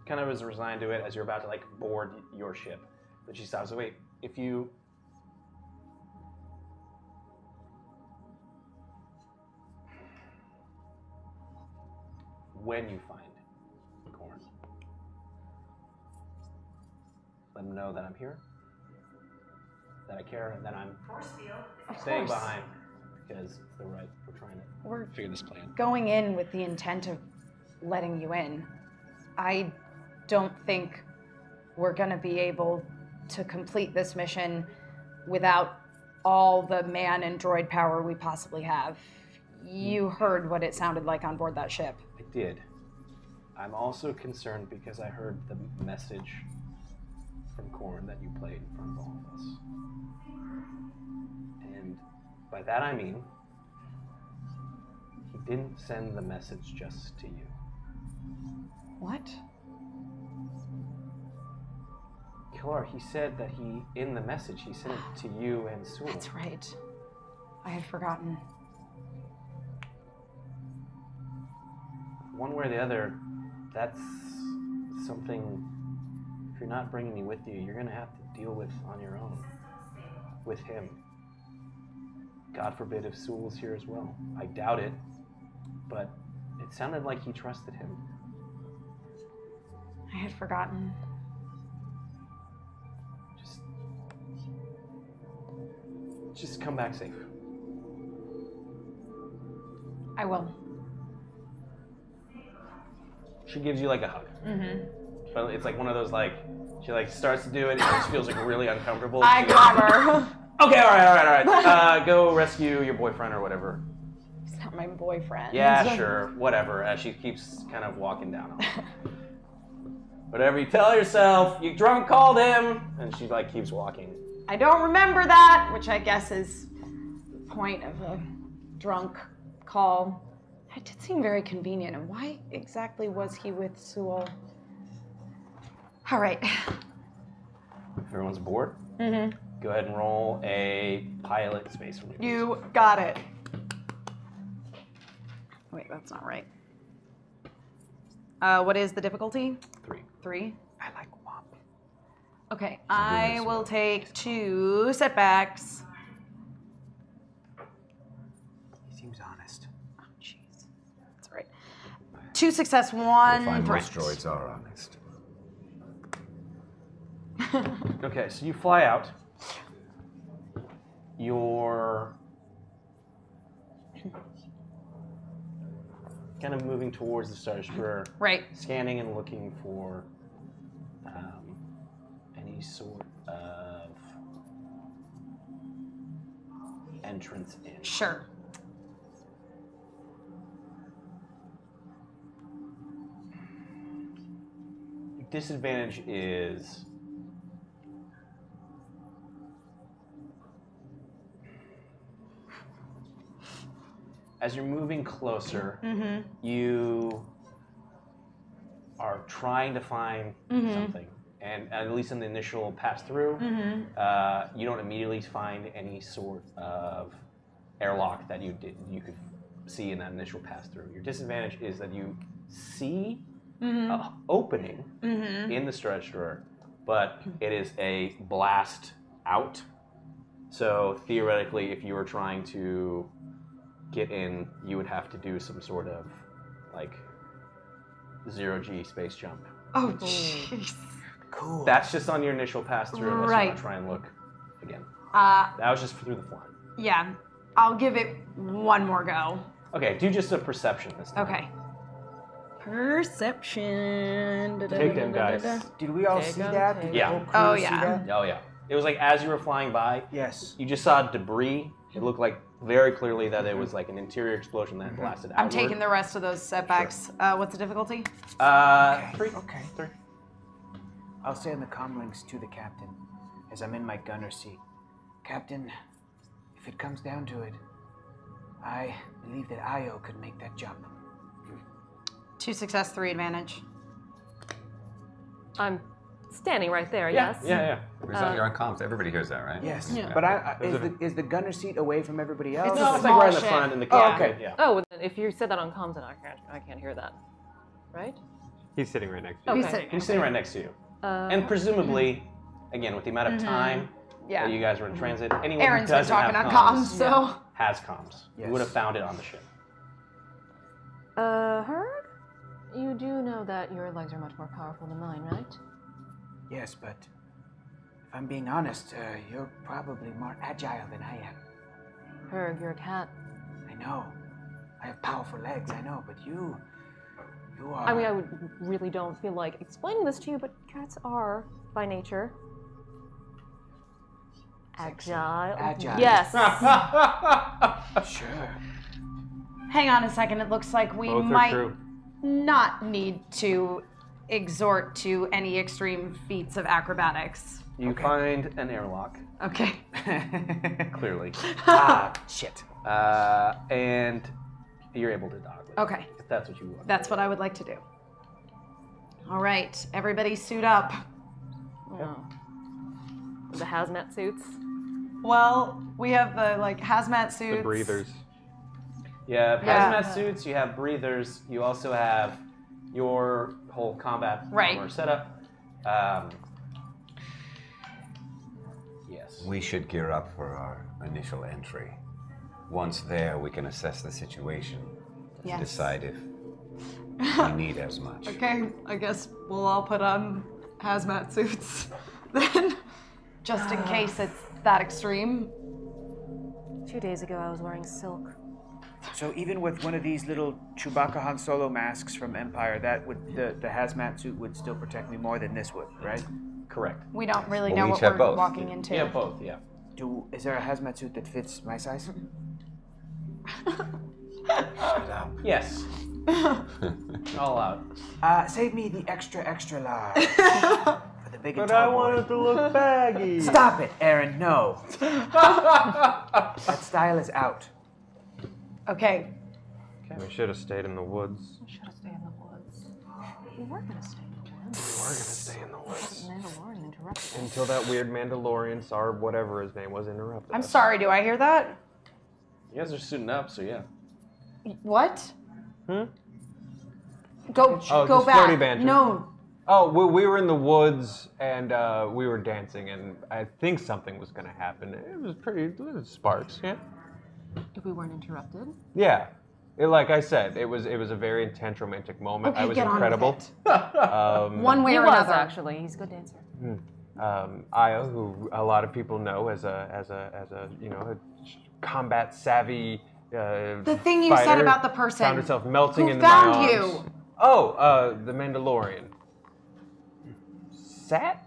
of is resigned to it as you're about to like board your ship, but she stops. Wait, if you when you find Corn, let them know that I'm here, that I care, and that I'm Force field. staying course. behind because it's the right. We're trying to We're figure this plan. going in with the intent of letting you in. I don't think we're going to be able to complete this mission without all the man and droid power we possibly have. You heard what it sounded like on board that ship. I did. I'm also concerned because I heard the message from Korn that you played in front of all of us. And by that I mean, he didn't send the message just to you. What? Kylara, he said that in the message, he sent it to you and Sewell. That's right. I had forgotten. One way or the other, that's something, if you're not bringing me with you, you're going to have to deal with on your own. With him. God forbid if Sewell's here as well. I doubt it, but it sounded like he trusted him. I had forgotten. Just come back safe. I will. She gives you like a hug. Mm-hmm. But it's like one of those like, she like starts to do it and it just feels like really uncomfortable. I got her. Okay, all right. Go rescue your boyfriend or whatever. He's not my boyfriend. Yeah, sure, whatever. As she keeps kind of walking down on it. Whatever you tell yourself, you drunk called him, and she like keeps walking. I don't remember that, which I guess is the point of a drunk call. It did seem very convenient. And why exactly was he with Sewell? All right. Everyone's aboard? Mm-hmm. Go ahead and roll a pilot space for me. You got it. Wait, that's not right. What is the difficulty? 3. 3? I like WOP. Okay, I will take 2 setbacks. He seems honest. Oh, jeez. That's right. 2 success, 1 I find threat. most droids are honest. Okay, so you fly out. You're kind of moving towards the Star Destroyer. Right. Scanning and looking for any sort of entrance in. Sure. Disadvantage is as you're moving closer, you are trying to find something. And at least in the initial pass through, you don't immediately find any sort of airlock that you could see in that initial pass through. Your disadvantage is that you see an opening in the Star Destroyer, but it is a blast out. So theoretically, if you were trying to get in, you would have to do some sort of like 0G space jump. Oh, jeez. Cool. That's just on your initial pass through, unless you Right. want to try and look again. That was just through the flying. Yeah, I'll give it one more go. Okay, do just a perception this time. Okay. Perception. Take them, guys. Did we all Take see them, that? take Did the them. whole crew Oh, see yeah. that? Oh yeah. It was like as you were flying by, Yes. you just saw debris. It looked like very clearly that it was like an interior explosion that blasted outward. I'm taking the rest of those setbacks. What's the difficulty? 3. Okay. 3. I'll say in the comlinks to the captain as I'm in my gunner seat. Captain, if it comes down to it, I believe that Io could make that jump. 2 success, 3 advantage. I'm standing right there, Yeah, yes? yeah. You're on comms. Everybody hears that, right? Yes. Yeah. But is the gunner seat away from everybody else? It's No, a it's like right in the small front ship. in the Oh, cockpit. okay. Yeah. Oh, well, then if you said that on comms, then I can't hear that. Right? He's sitting right next to you. He's Okay. sitting. He's sitting right next to you. And presumably, again, with the amount of time Yeah. that you guys were in transit, anyone Aaron's who been doesn't talking have on comms, comms, so. has comms. Yes. You would have found it on the ship. Herg? You do know that your legs are much more powerful than mine, right? Yes, but if I'm being honest, you're probably more agile than I am. Herg, you're a cat. I know. I have powerful legs, I know, but you are... I mean, I really don't feel like explaining this to you, but cats are, by nature, Agile. Agile. Yes. Sure. Hang on a second. It looks like we Both are might true. not need to exhort to any extreme feats of acrobatics. You find an airlock, Okay. clearly, Shit. and you're able to dock with it, Okay. if that's what you want. That's what I would like to do. All right, everybody suit up. The hazmat suits. Well, we have the hazmat suits. The breathers. You have Yeah. hazmat suits, you have breathers, you also have your whole combat Right. armor setup. Yes. We should gear up for our initial entry. Once there, we can assess the situation, Yes. decide if we need as much. Okay, I guess we'll all put on hazmat suits then, just in case it's that extreme. 2 days ago, I was wearing silk. So even with one of these little Chewbacca Han Solo masks from Empire, that would the hazmat suit would still protect me more than this would, right? Correct. We don't really Well, know we what each have we're both. walking into. Yeah, both, yeah. Is there a hazmat suit that fits my size? Yes. All out. Save me the extra large for the big and But I tall boy. wanted to look baggy. Stop it, Aaron. No. That style is out. Okay. We should have stayed in the woods. We should have stayed in the woods. We were gonna stay in the woods. We're gonna stay in the woods. Mandalorian interrupted us. Until that weird Mandalorian, Sarb, whatever his name was, interrupted I'm us. sorry, do I hear that? You guys are suiting up, so yeah. What? Hmm? Go Oh, go just back. flirty banter. No. Oh, we were in the woods and we were dancing, and I think something was gonna happen. It was sparks, yeah. If we weren't interrupted. Yeah. Like I said, it was a very intense romantic moment. Okay, I was get on with incredible. One way He or was another. actually. He's a good dancer. Aya, who a lot of people know as a combat savvy The thing you said fighter, about the person found herself melting who into found my you. arms. Oh, the Mandalorian.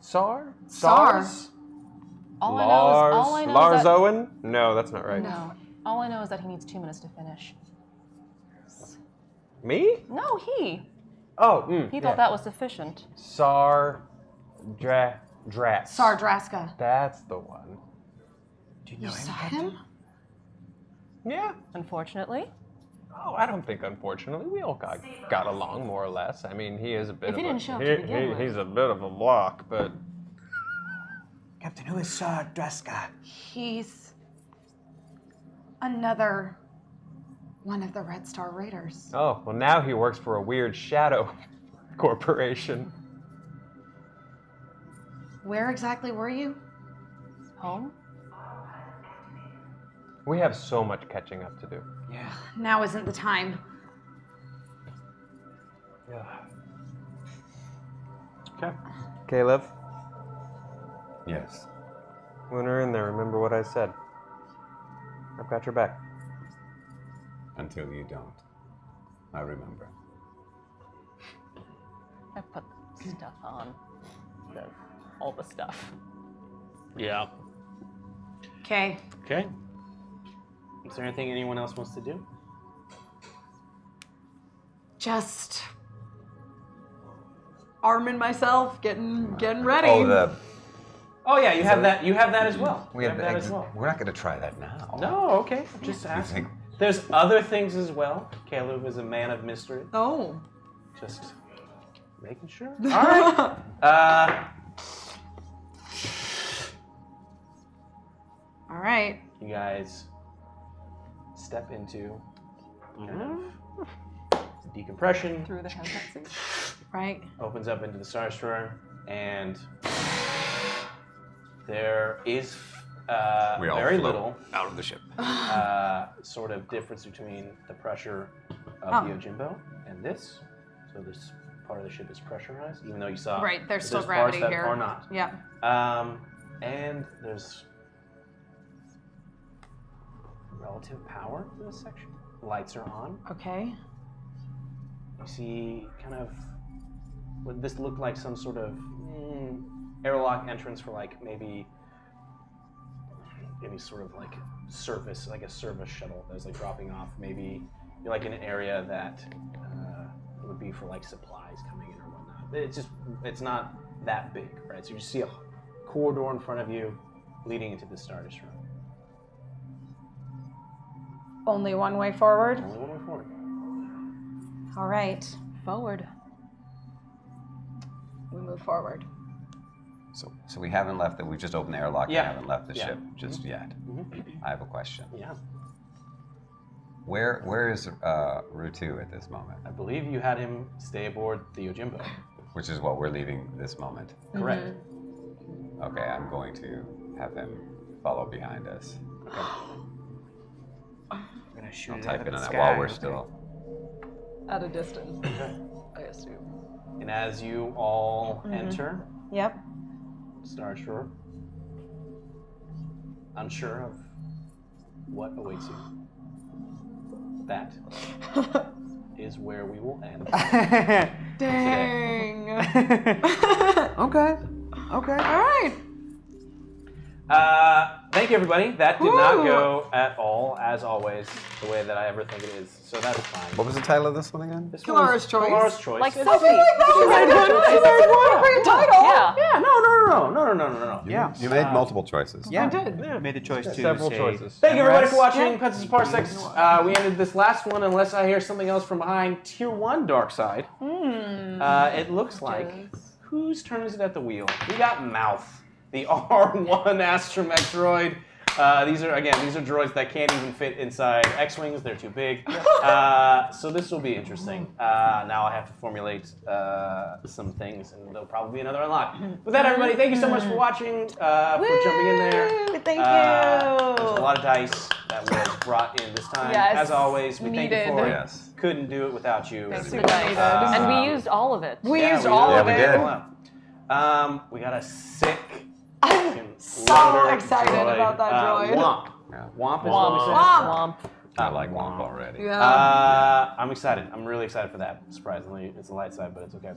Sar? Stars? All I know Lars is that, Owen? No, that's not right. No. All I know is that he needs 2 minutes to finish. Me? No, he. Oh, He thought that was sufficient. Sar Dratz. Sardraska. That's the one. Do you You know saw Captain? him? Yeah. Unfortunately. Oh, I don't think, unfortunately. We all got along, more or less. I mean, he is a bit If of he a... didn't show up to begin with. He's a bit of a block, but... Captain, who is Sar Draska? He's another one of the Red Star Raiders. Oh, well, now he works for a weird shadow corporation. Where exactly were you? Home? We have so much catching up to do. Yeah. Now isn't the time. Yeah. Okay. Caleb, Yes. when we're in there, remember what I said. I've got your back. Until you don't. I remember. I put stuff on. All the stuff. Yeah. Okay. Okay. Is there anything anyone else wants to do? Just arming myself, getting ready. Oh yeah, you have that. You have that as well. We You have that as well. We're not going to try that now. No, okay. I'm just asking. think- There's other things as well. Caleb is a man of mystery. Oh. Just making sure. All right. All right. You guys step into kind of decompression. Through the hazmat suit. Right. Opens up into the Star Destroyer, and there is We all very float little out of the ship. sort of difference between the pressure of the Ojimbo and this. So this part of the ship is pressurized, even though you saw Right, there's still parts gravity that here. are not. Yeah. And there's relative power to this section. Lights are on. Okay. You see kind of what this looked like some sort of airlock entrance for like maybe any sort of like service, like a service shuttle that's like dropping off. Maybe you're like in an area that would be for like supplies coming in or whatnot. It's not that big, right? So you just see a corridor in front of you leading into the Star Destroyer. Only one way forward? Only one way forward. All right. Forward. We move forward. So we haven't left we've just opened the airlock and haven't left the ship just yet. I have a question. Yeah. Where is Rutu at this moment? I believe you had him stay aboard the Yojimbo. Which is what we're leaving this moment. Correct. Okay, I'm going to have him follow behind us. I'm gonna shoot I'll it type out in of on the that while sky. we're still. At a distance, I assume. And as you all enter Yep. Star Shore, unsure of what awaits you, that is where we will end. Dang. Okay. All right. Thank you, everybody. That did not go at all, as always, the way that I ever think it is. So that's fine. What was the title of this one again? This Kyllara's one's Choice. Kyllara's Choice. Like It's- Sophie. Great title. Yeah. Yeah, no. Yeah. You made multiple choices. Yeah. I did. I made the choice to Several say choices. Thank you, everybody, for Emrys. watching Parsecs Parsecs. We ended this last one, unless I hear something else from behind Tier 1 Dark Side. It looks like, whose turn is it at the wheel? We got Mouth, the R1 astromech droid. These are droids that can't even fit inside X-Wings. They're too big. So this will be interesting. Now I have to formulate some things, and there'll probably be another unlock. With that, everybody, thank you so much for watching, for jumping in there. Thank you. There's a lot of dice that was brought in this time. Yes, As always, we thank you needed. for it. Yes. Couldn't do it without you. Thanks for Super that. needed. And we used all of it. We Yeah, used all of we it. did. We got a sick. I'm so loader excited droid. about that droid. Womp. Yeah. Womp is what we said. Womp. I like Womp already. Yeah. I'm excited. I'm really excited for that. Surprisingly, it's the light side, but it's okay.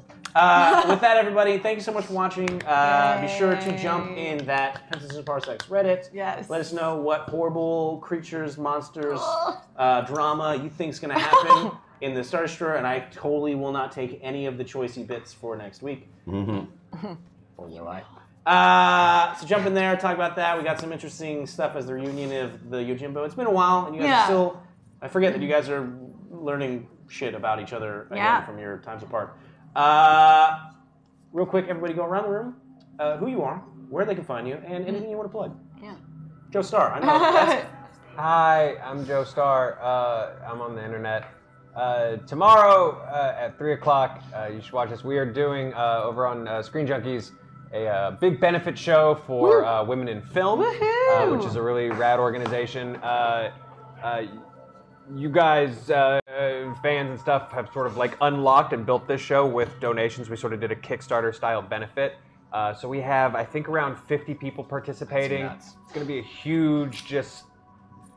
With that, everybody, thank you so much for watching. Be sure to jump in that Princess and Parsecs Reddit. Yes. Let us know what horrible creatures, monsters, drama you think is going to happen in the Star Destroyer, and I totally will not take any of the choicey bits for next week. Or will I? So jump in there, talk about that. We got some interesting stuff as the reunion of the Yojimbo. It's been a while, and you guys are still. I forget that you guys are learning shit about each other again from your times apart. Real quick, everybody, go around the room. Who you are, where they can find you, and anything you want to plug. Yeah. Joe Starr. I know. That's, Hi, I'm Joe Starr. I'm on the internet. Tomorrow at 3 o'clock, you should watch this. We are doing over on Screen Junkies a big benefit show for women in film, which is a really rad organization. You guys, fans and stuff, have sort of like unlocked and built this show with donations. We sort of did a Kickstarter style benefit. So we have, I think, around 50 people participating. That's nuts. It's going to be a huge, just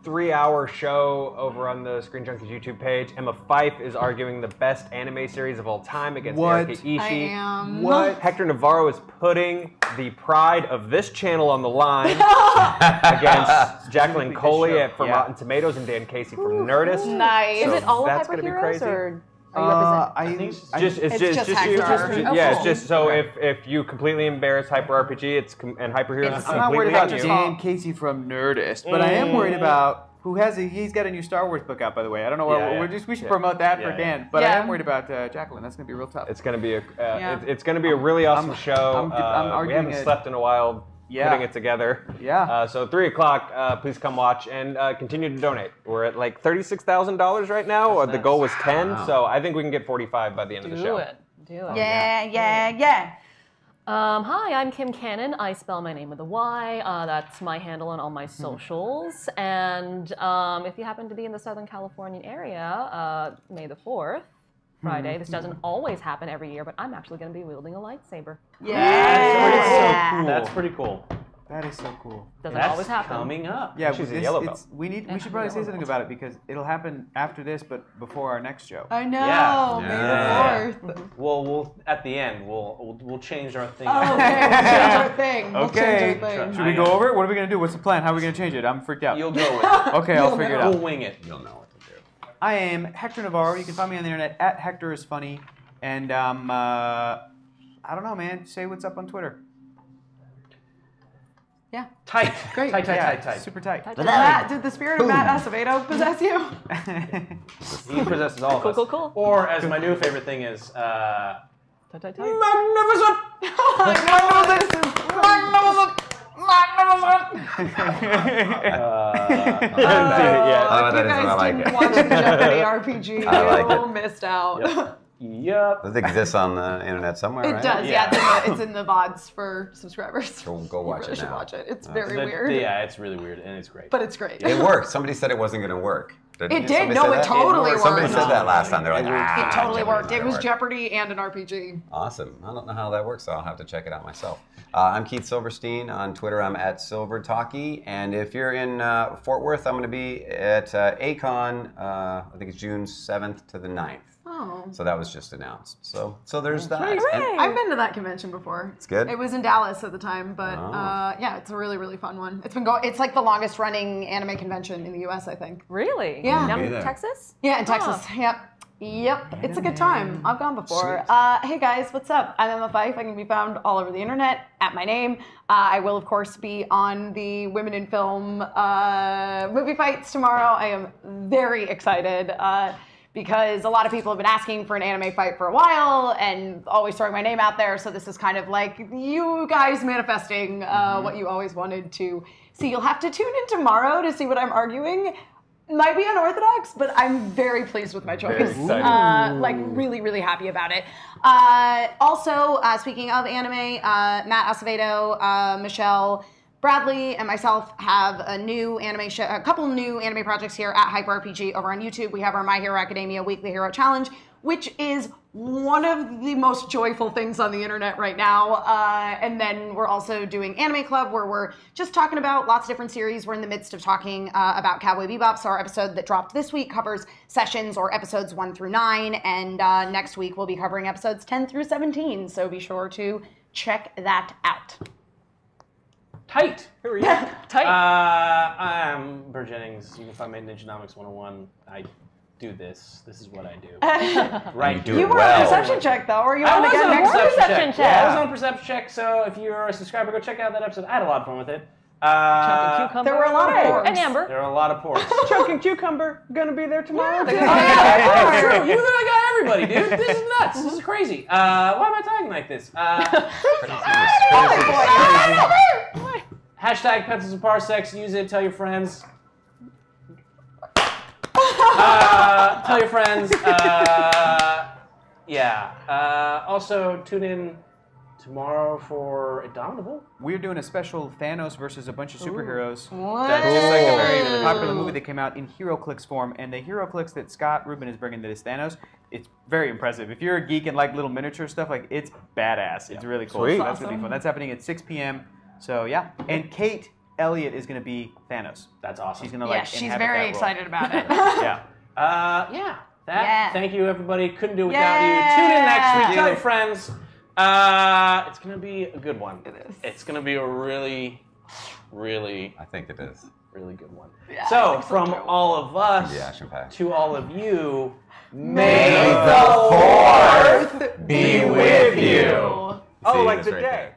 3-hour show over on the Screen Junkies YouTube page. Emma Fyfe is arguing the best anime series of all time against Erika Ishii. I am. What? Hector Navarro is putting the pride of this channel on the line against Jacqueline Coley from Rotten Tomatoes and Dan Casey from Nerdist. Nice. Is it all that's gonna be hyperheroes, crazy. or are you representing? It's just you. Hector. Yeah, it's just so if you completely embarrass Hyper RPG, and Hyperheroes is I'm not worried completely on about you. Dan Casey from Nerdist, but I am worried about he's got a new Star Wars book out, by the way. I don't know where we should promote that for Dan, but I am worried about Jacqueline. That's gonna be real tough. It's gonna be it's gonna be a really awesome show. I'm we arguing haven't slept in a while. Putting it together. Yeah. So 3 o'clock, please come watch and continue to donate. We're at like $36,000 right now. The goal was 10, so I think we can get 45 by the end of the show. Do it. Yeah. Hi, I'm Kim Cannon. I spell my name with a Y. That's my handle on all my socials. And if you happen to be in the Southern Californian area, May the 4th, Friday. This doesn't always happen every year, but I'm actually going to be wielding a lightsaber. That's pretty cool. That's pretty cool. That is so cool. Doesn't That's always happen. coming up. Yeah, She's a this- yellow it's- belt. we should probably say something about it because it'll happen after this, but before our next show. I know. Yeah. May Yeah. the 4th. Well, we'll at the end we'll change our thing. Oh, okay. We'll change our thing. We'll Okay. change our thing. Should we go over it? What are we gonna do? What's the plan? How are we gonna change it? I'm freaked out. You'll go with it. Okay, I'll figure it We'll out. wing it. You'll know what to do. I am Hector Navarro. You can find me on the internet at Hector is funny, and I don't know, man. Say what's up on Twitter. Yeah. Tight. Great. Tight. Super tight. Did the spirit of Matt Acevedo possess you? He possesses all of us. Cool. Or as my new favorite thing is, Tight. magnificent. I If that you is, I guys like didn't it. watch the Jeopardy RPG, I like you it. missed out. Yep. Does it exist on the internet somewhere, It right? does, Yeah. yeah. It's in the VODs for subscribers. So go watch You really it should now. watch it. It's very weird, Yeah, it's really weird and it's great. but it's great. It worked. Somebody said it wasn't going to work. Didn't It you? did. Somebody No, said it that? totally worked. Somebody said that last time. They're like, It worked. ah, It totally Jeopardy's worked. not It was gonna work. Jeopardy and an RPG. Awesome. I don't know how that works, so I'll have to check it out myself. I'm Keith Silverstein. On Twitter, I'm at SilverTalkie. And if you're in Fort Worth, I'm going to be at ACON, I think it's June 7th to the 9th. Oh. So that was just announced. So there's that. Hooray. And- I've been to that convention before. It's good? It was in Dallas at the time, but Oh. yeah, it's a really, really fun one. It's been going. It's like the longest running anime convention in the U.S. I think. Really? Yeah. Down Be in there. Texas? Yeah, in Texas. Yep. It's a good time. I've gone before. Hey guys, what's up? I'm Emma Fife. I can be found all over the internet at my name. I will, of course, be on the Women in Film movie fights tomorrow. I am very excited because a lot of people have been asking for an anime fight for a while and always throwing my name out there. So this is kind of like you guys manifesting what you always wanted to see. You'll have to tune in tomorrow to see what I'm arguing. Might be unorthodox, but I'm very pleased with my choice. Like really, really happy about it. Also, speaking of anime, Matt Acevedo, Michelle Bradley, and myself have a new anime show, a couple new anime projects here at Hyper RPG over on YouTube. We have our My Hero Academia Weekly Hero Challenge, which is one of the most joyful things on the internet right now. And then we're also doing Anime Club, where we're just talking about lots of different series. We're in the midst of talking about Cowboy Bebop. So our episode that dropped this week covers sessions or episodes 1 through 9. And next week we'll be covering episodes 10 through 17. So be sure to check that out. Tight. Who are you? Tight. I'm Bert Jennings. You can find me at Ninjanomics 101. I do this. This is what I do. Right. You do You it were well. on perception check though, or you I want to was get on next week? Perception check. Yeah, I was on perception check. So if you're a subscriber, go check out that episode. I had a lot of fun with it. Cucumber. There were a lot of porks. And Amber. There are a lot of porks. Chunk and Cucumber gonna be there tomorrow. That's true. You really got everybody, dude. This is nuts. This is crazy. Why am I talking like this? Hashtag pencils and parsecs. Use it. Tell your friends. Tell your friends. Yeah. Also, tune in tomorrow for Indomitable. We're doing a special Thanos versus a bunch of superheroes. What? That's just like a very popular movie that came out in HeroClix form, and the HeroClix that Scott Rubin is bringing that is Thanos, it's very impressive. If you're a geek and like little miniature stuff, like it's badass. It's really cool. Sweet. So that's gonna be fun. That's happening at 6 p.m. So yeah, and Kate Elliott is gonna be Thanos. That's awesome. She's gonna Yeah, like. she's inhabit very that role. excited about it. Yeah. Yeah. Yeah. Thank you, everybody. Couldn't do it without you. Tune in next week. Tell your friends. It's gonna be a good one. It is. It's gonna be a really, really, I think it is. really good one. Yeah, I So, think so, from too. all of us Yeah, action-packed. to all of you, May the 4th be with you. Oh, See, like that's the right day. there.